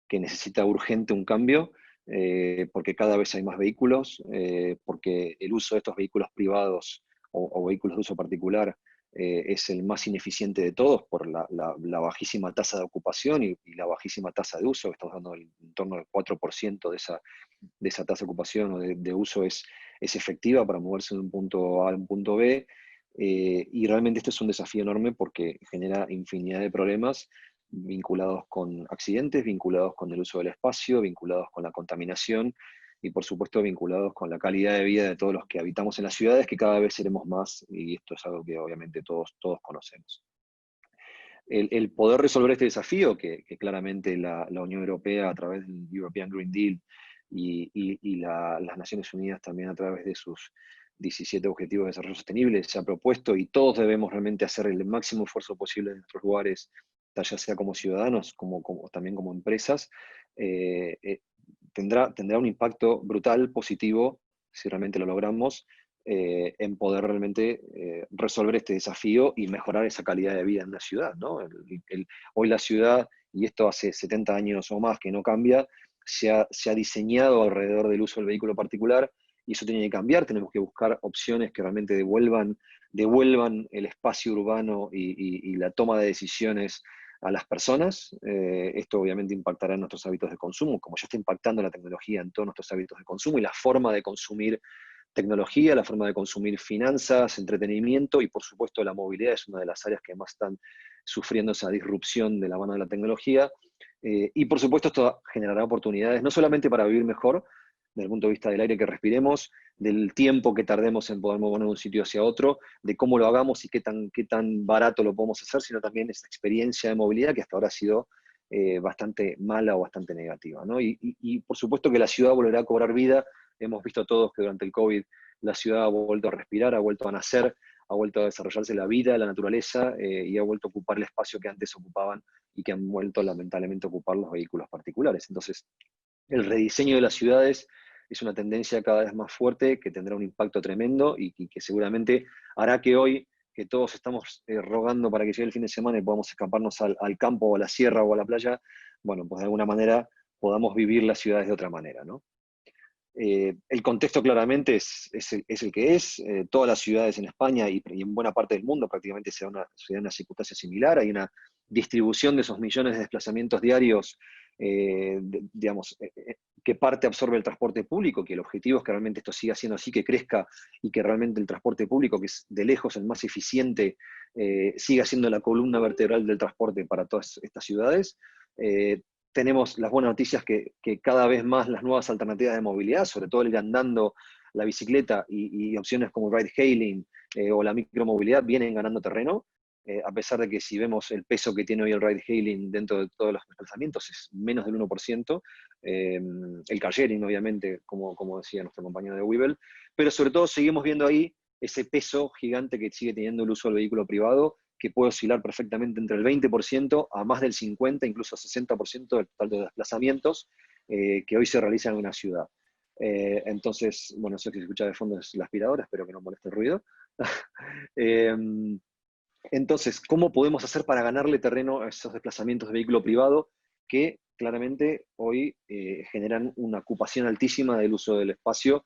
que necesita urgente un cambio, porque cada vez hay más vehículos, porque el uso de estos vehículos privados o vehículos de uso particular es el más ineficiente de todos por la bajísima tasa de ocupación y la bajísima tasa de uso. Estamos hablando en torno al 4% de esa tasa de ocupación o de uso es efectiva para moverse de un punto A a un punto B. Y realmente este es un desafío enorme porque genera infinidad de problemas vinculados con accidentes, vinculados con el uso del espacio, vinculados con la contaminación y por supuesto vinculados con la calidad de vida de todos los que habitamos en las ciudades, que cada vez seremos más, y esto es algo que obviamente todos conocemos. El poder resolver este desafío, que claramente la Unión Europea a través del European Green Deal y las Naciones Unidas también a través de sus 17 Objetivos de Desarrollo Sostenible se ha propuesto, y todos debemos realmente hacer el máximo esfuerzo posible en nuestros lugares, ya sea como ciudadanos, también como empresas, tendrá un impacto brutal, positivo, si realmente lo logramos, en poder realmente resolver este desafío y mejorar esa calidad de vida en la ciudad, ¿no? Hoy la ciudad, y esto hace 70 años o más que no cambia, se ha diseñado alrededor del uso del vehículo particular, y eso tiene que cambiar. Tenemos que buscar opciones que realmente devuelvan el espacio urbano y la toma de decisiones a las personas. Esto obviamente impactará en nuestros hábitos de consumo, como ya está impactando la tecnología en todos nuestros hábitos de consumo y la forma de consumir tecnología, la forma de consumir finanzas, entretenimiento, y por supuesto la movilidad es una de las áreas que más están sufriendo esa disrupción de la mano de la tecnología. Y por supuesto esto generará oportunidades no solamente para vivir mejor, desde el punto de vista del aire que respiremos, del tiempo que tardemos en poder movernos de un sitio hacia otro, de cómo lo hagamos y qué tan barato lo podemos hacer, sino también esa experiencia de movilidad que hasta ahora ha sido bastante mala o bastante negativa, ¿no? Y por supuesto que la ciudad volverá a cobrar vida. Hemos visto todos que durante el COVID la ciudad ha vuelto a respirar, ha vuelto a nacer, ha vuelto a desarrollarse la vida, la naturaleza, y ha vuelto a ocupar el espacio que antes ocupaban y que han vuelto lamentablemente a ocupar los vehículos particulares. Entonces, el rediseño de las ciudades es una tendencia cada vez más fuerte que tendrá un impacto tremendo y que seguramente hará que hoy, que todos estamos rogando para que llegue el fin de semana y podamos escaparnos al campo o a la sierra o a la playa, bueno, pues de alguna manera podamos vivir las ciudades de otra manera, ¿no? El contexto claramente es el que es. Todas las ciudades en España y en buena parte del mundo prácticamente se da una circunstancia similar. Hay una distribución de esos millones de desplazamientos diarios, digamos, que parte absorbe el transporte público, que el objetivo es que realmente esto siga siendo así, que crezca y que realmente el transporte público, que es de lejos el más eficiente, siga siendo la columna vertebral del transporte para todas estas ciudades. Tenemos las buenas noticias que cada vez más las nuevas alternativas de movilidad, sobre todo el ir andando, la bicicleta y opciones como ride hailing o la micromovilidad vienen ganando terreno, a pesar de que si vemos el peso que tiene hoy el ride hailing dentro de todos los desplazamientos es menos del 1%, el car sharing obviamente, como decía nuestro compañero de Webull, pero sobre todo seguimos viendo ahí ese peso gigante que sigue teniendo el uso del vehículo privado, que puede oscilar perfectamente entre el 20% a más del 50%, incluso 60% del total de desplazamientos que hoy se realizan en una ciudad. Entonces, bueno, eso que se escucha de fondo es la aspiradora, espero que no moleste el ruido. Entonces, ¿cómo podemos hacer para ganarle terreno a esos desplazamientos de vehículo privado que claramente hoy generan una ocupación altísima del uso del espacio?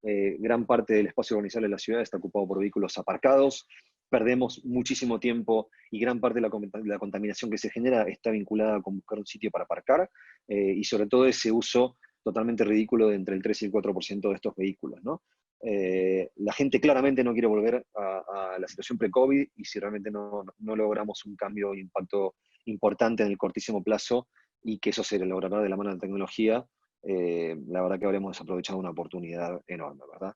Gran parte del espacio urbanizable de la ciudad está ocupado por vehículos aparcados, perdemos muchísimo tiempo y gran parte de la contaminación que se genera está vinculada con buscar un sitio para aparcar y sobre todo ese uso totalmente ridículo de entre el 3 y el 4% de estos vehículos, ¿no? La gente claramente no quiere volver a la situación pre-COVID y si realmente no logramos un cambio e impacto importante en el cortísimo plazo y que eso se logrará de la mano de la tecnología, la verdad que habremos desaprovechado una oportunidad enorme, ¿verdad?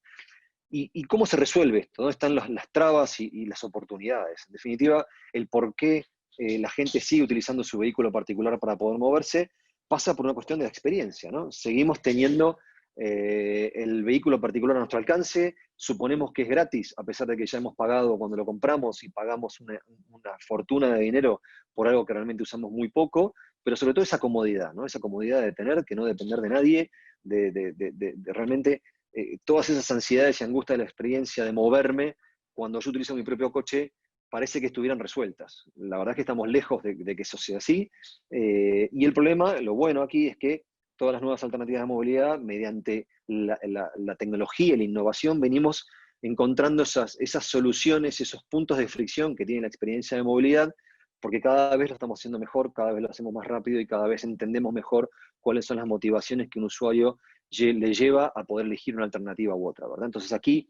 ¿Y cómo se resuelve esto? ¿Dónde están las trabas y las oportunidades? En definitiva, el por qué la gente sigue utilizando su vehículo particular para poder moverse pasa por una cuestión de la experiencia, ¿no? Seguimos teniendo el vehículo particular a nuestro alcance, suponemos que es gratis, a pesar de que ya hemos pagado cuando lo compramos y pagamos una fortuna de dinero por algo que realmente usamos muy poco, pero sobre todo esa comodidad, ¿no? Esa comodidad de tener, que no depender de nadie, de realmente todas esas ansiedades y angustias de la experiencia de moverme, cuando yo utilizo mi propio coche, parece que estuvieran resueltas. La verdad es que estamos lejos de que eso sea así, y el problema, lo bueno aquí, es que todas las nuevas alternativas de movilidad, mediante la tecnología y la innovación, venimos encontrando esas soluciones, esos puntos de fricción que tiene la experiencia de movilidad, porque cada vez lo estamos haciendo mejor, cada vez lo hacemos más rápido y cada vez entendemos mejor cuáles son las motivaciones que un usuario le lleva a poder elegir una alternativa u otra, ¿verdad? Entonces aquí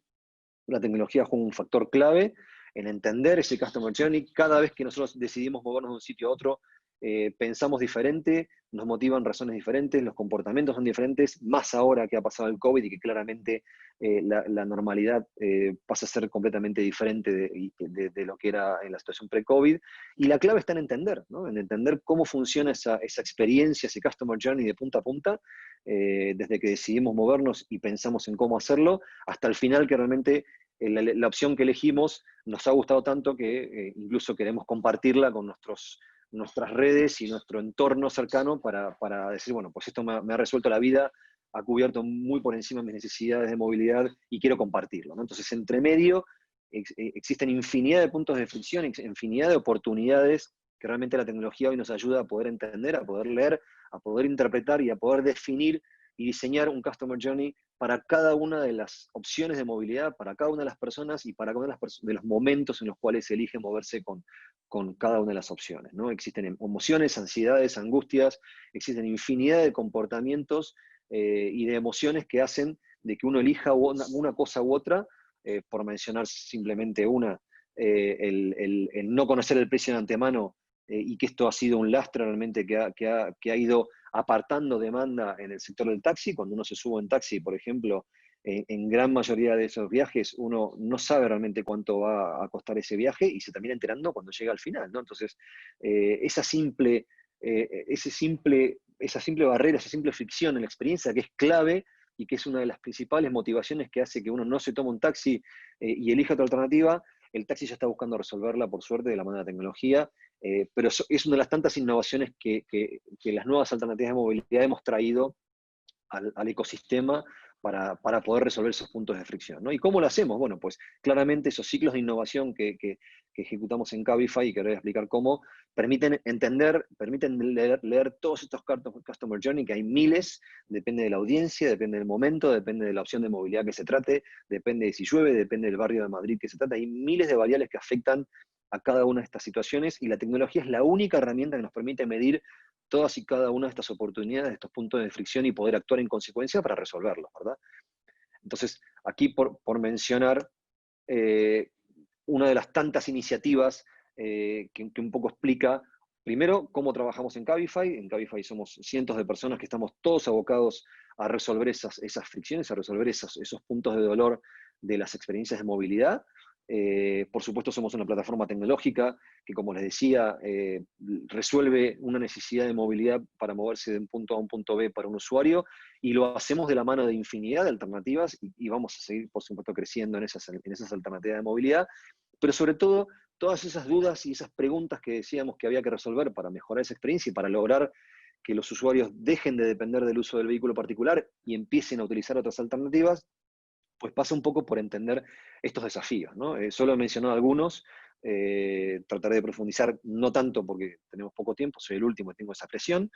la tecnología juega un factor clave en entender ese Customer Journey. Cada vez que nosotros decidimos movernos de un sitio a otro, pensamos diferente, nos motivan razones diferentes, los comportamientos son diferentes, más ahora que ha pasado el COVID y que claramente la normalidad pasa a ser completamente diferente de lo que era en la situación pre-COVID. Y la clave está en entender, ¿no? En entender cómo funciona esa experiencia, ese Customer Journey de punta a punta, desde que decidimos movernos y pensamos en cómo hacerlo, hasta el final que realmente la opción que elegimos nos ha gustado tanto que incluso queremos compartirla con nuestras redes y nuestro entorno cercano para decir, bueno, pues esto me ha resuelto la vida, ha cubierto muy por encima mis necesidades de movilidad y quiero compartirlo, ¿no? Entonces, entre medio existen infinidad de puntos de fricción, infinidad de oportunidades que realmente la tecnología hoy nos ayuda a poder entender, a poder leer, a poder interpretar y a poder definir y diseñar un Customer Journey para cada una de las opciones de movilidad, para cada una de las personas y para cada uno de los momentos en los cuales se elige moverse con cada una de las opciones, ¿no? Existen emociones, ansiedades, angustias, existen infinidad de comportamientos y de emociones que hacen de que uno elija una cosa u otra, por mencionar simplemente una, el no conocer el precio de antemano, y que esto ha sido un lastre realmente que ha ido apartando demanda en el sector del taxi. Cuando uno se sube en taxi, por ejemplo, en gran mayoría de esos viajes uno no sabe realmente cuánto va a costar ese viaje y se termina enterando cuando llega al final, ¿no? Entonces, esa simple barrera, esa simple fricción en la experiencia, que es clave y que es una de las principales motivaciones que hace que uno no se tome un taxi y elija otra alternativa, el taxi ya está buscando resolverla, por suerte, de la mano de la tecnología, pero es una de las tantas innovaciones que las nuevas alternativas de movilidad hemos traído al ecosistema para poder resolver esos puntos de fricción, ¿no? ¿Y cómo lo hacemos? Bueno, pues claramente esos ciclos de innovación que ejecutamos en Cabify, y que ahora voy a explicar cómo, permiten entender, permiten leer todos estos Customer Journey, que hay miles, depende de la audiencia, depende del momento, depende de la opción de movilidad que se trate, depende de si llueve, depende del barrio de Madrid que se trate, hay miles de variables que afectan a cada una de estas situaciones, y la tecnología es la única herramienta que nos permite medir todas y cada una de estas oportunidades, de estos puntos de fricción, y poder actuar en consecuencia para resolverlos, ¿verdad? Entonces, aquí por mencionar una de las tantas iniciativas que un poco explica, primero, cómo trabajamos en Cabify. En Cabify somos cientos de personas que estamos todos abocados a resolver esas fricciones, a resolver esos puntos de dolor de las experiencias de movilidad. Por supuesto, somos una plataforma tecnológica que, como les decía, resuelve una necesidad de movilidad para moverse de un punto A a un punto B para un usuario, y lo hacemos de la mano de infinidad de alternativas, y vamos a seguir, por supuesto, creciendo en esas alternativas de movilidad, pero sobre todo, todas esas dudas y esas preguntas que decíamos que había que resolver para mejorar esa experiencia y para lograr que los usuarios dejen de depender del uso del vehículo particular y empiecen a utilizar otras alternativas, pues pasa un poco por entender estos desafíos, ¿no? Solo he mencionado algunos, trataré de profundizar, no tanto porque tenemos poco tiempo, soy el último y tengo esa presión,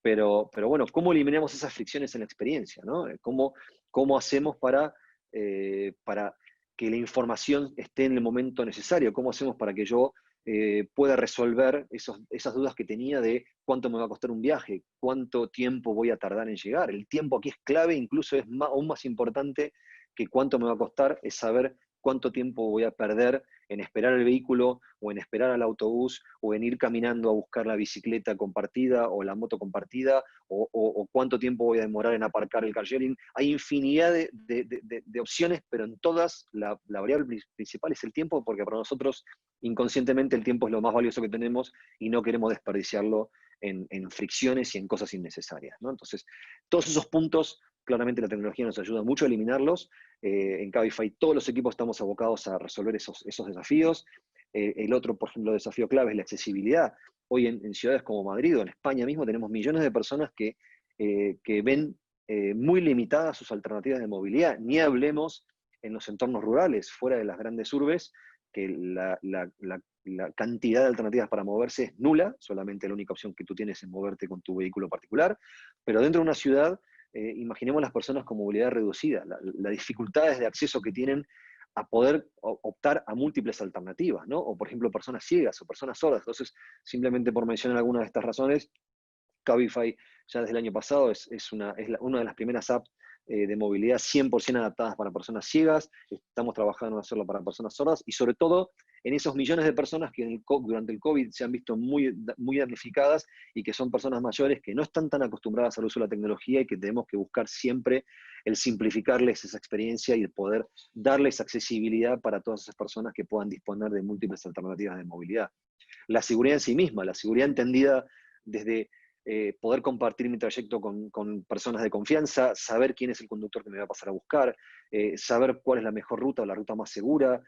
pero bueno, ¿cómo eliminamos esas fricciones en la experiencia, ¿no? ¿Cómo hacemos para que la información esté en el momento necesario? ¿Cómo hacemos para que yo pueda resolver esas dudas que tenía de cuánto me va a costar un viaje, cuánto tiempo voy a tardar en llegar? El tiempo aquí es clave, incluso es aún más importante que cuánto me va a costar, es saber cuánto tiempo voy a perder en esperar el vehículo, o en esperar al autobús, o en ir caminando a buscar la bicicleta compartida o la moto compartida, o cuánto tiempo voy a demorar en aparcar el car sharing. Hay infinidad de opciones, pero en todas la variable principal es el tiempo, porque para nosotros inconscientemente el tiempo es lo más valioso que tenemos y no queremos desperdiciarlo en fricciones y en cosas innecesarias, ¿no? Entonces, todos esos puntos, claramente la tecnología nos ayuda mucho a eliminarlos. En Cabify todos los equipos estamos abocados a resolver esos desafíos. El otro, por ejemplo, desafío clave es la accesibilidad. Hoy en ciudades como Madrid o en España mismo tenemos millones de personas que ven muy limitadas sus alternativas de movilidad. Ni hablemos en los entornos rurales, fuera de las grandes urbes, que la cantidad de alternativas para moverse es nula, solamente la única opción que tú tienes es moverte con tu vehículo particular. Pero dentro de una ciudad, imaginemos las personas con movilidad reducida, las dificultades de acceso que tienen a poder optar a múltiples alternativas, ¿no? O por ejemplo personas ciegas o personas sordas. Entonces, simplemente por mencionar algunas de estas razones, Cabify ya desde el año pasado es una de las primeras apps de movilidad 100% adaptadas para personas ciegas. Estamos trabajando en hacerlo para personas sordas, y sobre todo en esos millones de personas que durante el COVID se han visto muy damnificadas, y que son personas mayores que no están tan acostumbradas al uso de la tecnología, y que tenemos que buscar siempre el simplificarles esa experiencia y el poder darles accesibilidad para todas esas personas que puedan disponer de múltiples alternativas de movilidad. La seguridad en sí misma, la seguridad entendida desde poder compartir mi trayecto con personas de confianza, saber quién es el conductor que me va a pasar a buscar, saber cuál es la mejor ruta o la ruta más segura,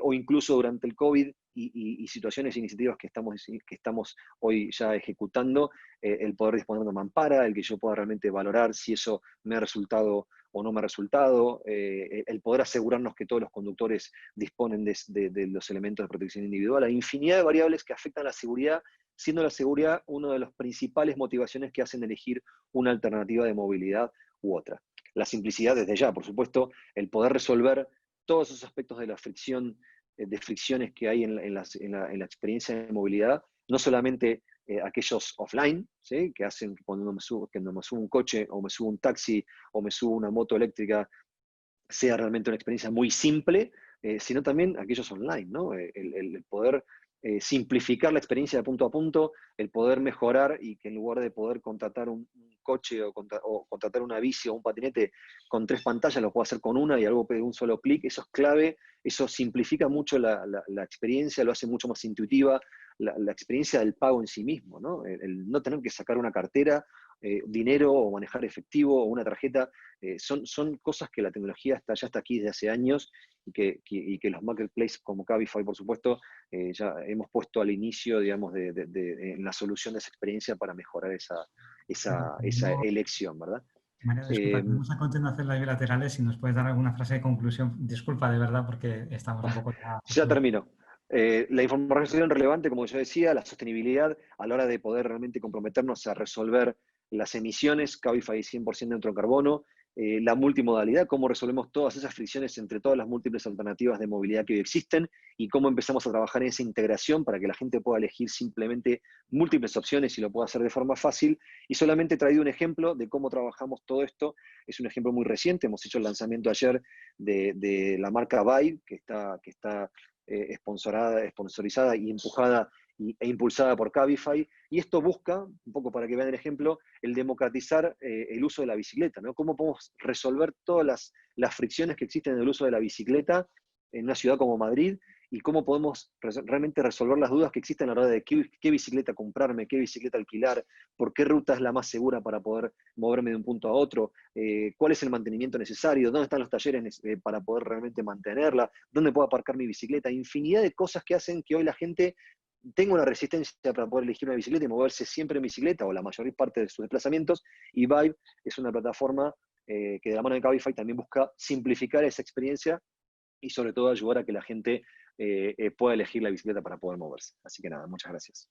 o incluso durante el COVID y situaciones e iniciativas que estamos hoy ya ejecutando, el poder disponer de mampara, el que yo pueda realmente valorar si eso me ha resultado o no me ha resultado, el poder asegurarnos que todos los conductores disponen de los elementos de protección individual. Hay infinidad de variables que afectan a la seguridad, siendo la seguridad una de las principales motivaciones que hacen elegir una alternativa de movilidad u otra. La simplicidad desde ya, por supuesto, el poder resolver todos esos aspectos de la fricción, de fricciones que hay en la experiencia de movilidad, no solamente aquellos offline, ¿sí? Que hacen que cuando me subo un coche, o me subo un taxi, o me subo una moto eléctrica, sea realmente una experiencia muy simple, sino también aquellos online, ¿no? El poder simplificar la experiencia de punto a punto, el poder mejorar, y que en lugar de poder contratar un coche o contratar una bici o un patinete con 3 pantallas, lo puedo hacer con una y algo de un solo clic. Eso es clave, eso simplifica mucho la experiencia, lo hace mucho más intuitiva, la experiencia del pago en sí mismo, ¿no? El no tener que sacar una cartera dinero o manejar efectivo o una tarjeta. Son cosas que la tecnología ya está aquí desde hace años y que los marketplaces como Cabify, por supuesto, ya hemos puesto al inicio, digamos, en la solución de esa experiencia para mejorar esa elección, ¿verdad? María, disculpa, tenemos a continuación las bilaterales. Si nos puedes dar alguna frase de conclusión. Disculpa, de verdad, porque estamos un poco... Ya termino. La información relevante, como yo decía, la sostenibilidad a la hora de poder realmente comprometernos a resolver las emisiones, Cabify 100% neutro en carbono, la multimodalidad, cómo resolvemos todas esas fricciones entre todas las múltiples alternativas de movilidad que hoy existen y cómo empezamos a trabajar en esa integración para que la gente pueda elegir simplemente múltiples opciones y lo pueda hacer de forma fácil. Y solamente he traído un ejemplo de cómo trabajamos todo esto. Es un ejemplo muy reciente. Hemos hecho el lanzamiento ayer de la marca Vibe, que está sponsorizada y empujada e impulsada por Cabify, y esto busca, un poco para que vean el ejemplo, el democratizar el uso de la bicicleta, ¿no? Cómo podemos resolver todas las fricciones que existen en el uso de la bicicleta en una ciudad como Madrid, y cómo podemos realmente resolver las dudas que existen a la hora de qué bicicleta comprarme, qué bicicleta alquilar, por qué ruta es la más segura para poder moverme de un punto a otro, cuál es el mantenimiento necesario, dónde están los talleres para poder realmente mantenerla, dónde puedo aparcar mi bicicleta, infinidad de cosas que hacen que hoy la gente tenga una resistencia para poder elegir una bicicleta y moverse siempre en bicicleta o la mayor parte de sus desplazamientos, y Vibe es una plataforma que de la mano de Cabify también busca simplificar esa experiencia y sobre todo ayudar a que la gente pueda elegir la bicicleta para poder moverse. Así que nada, muchas gracias.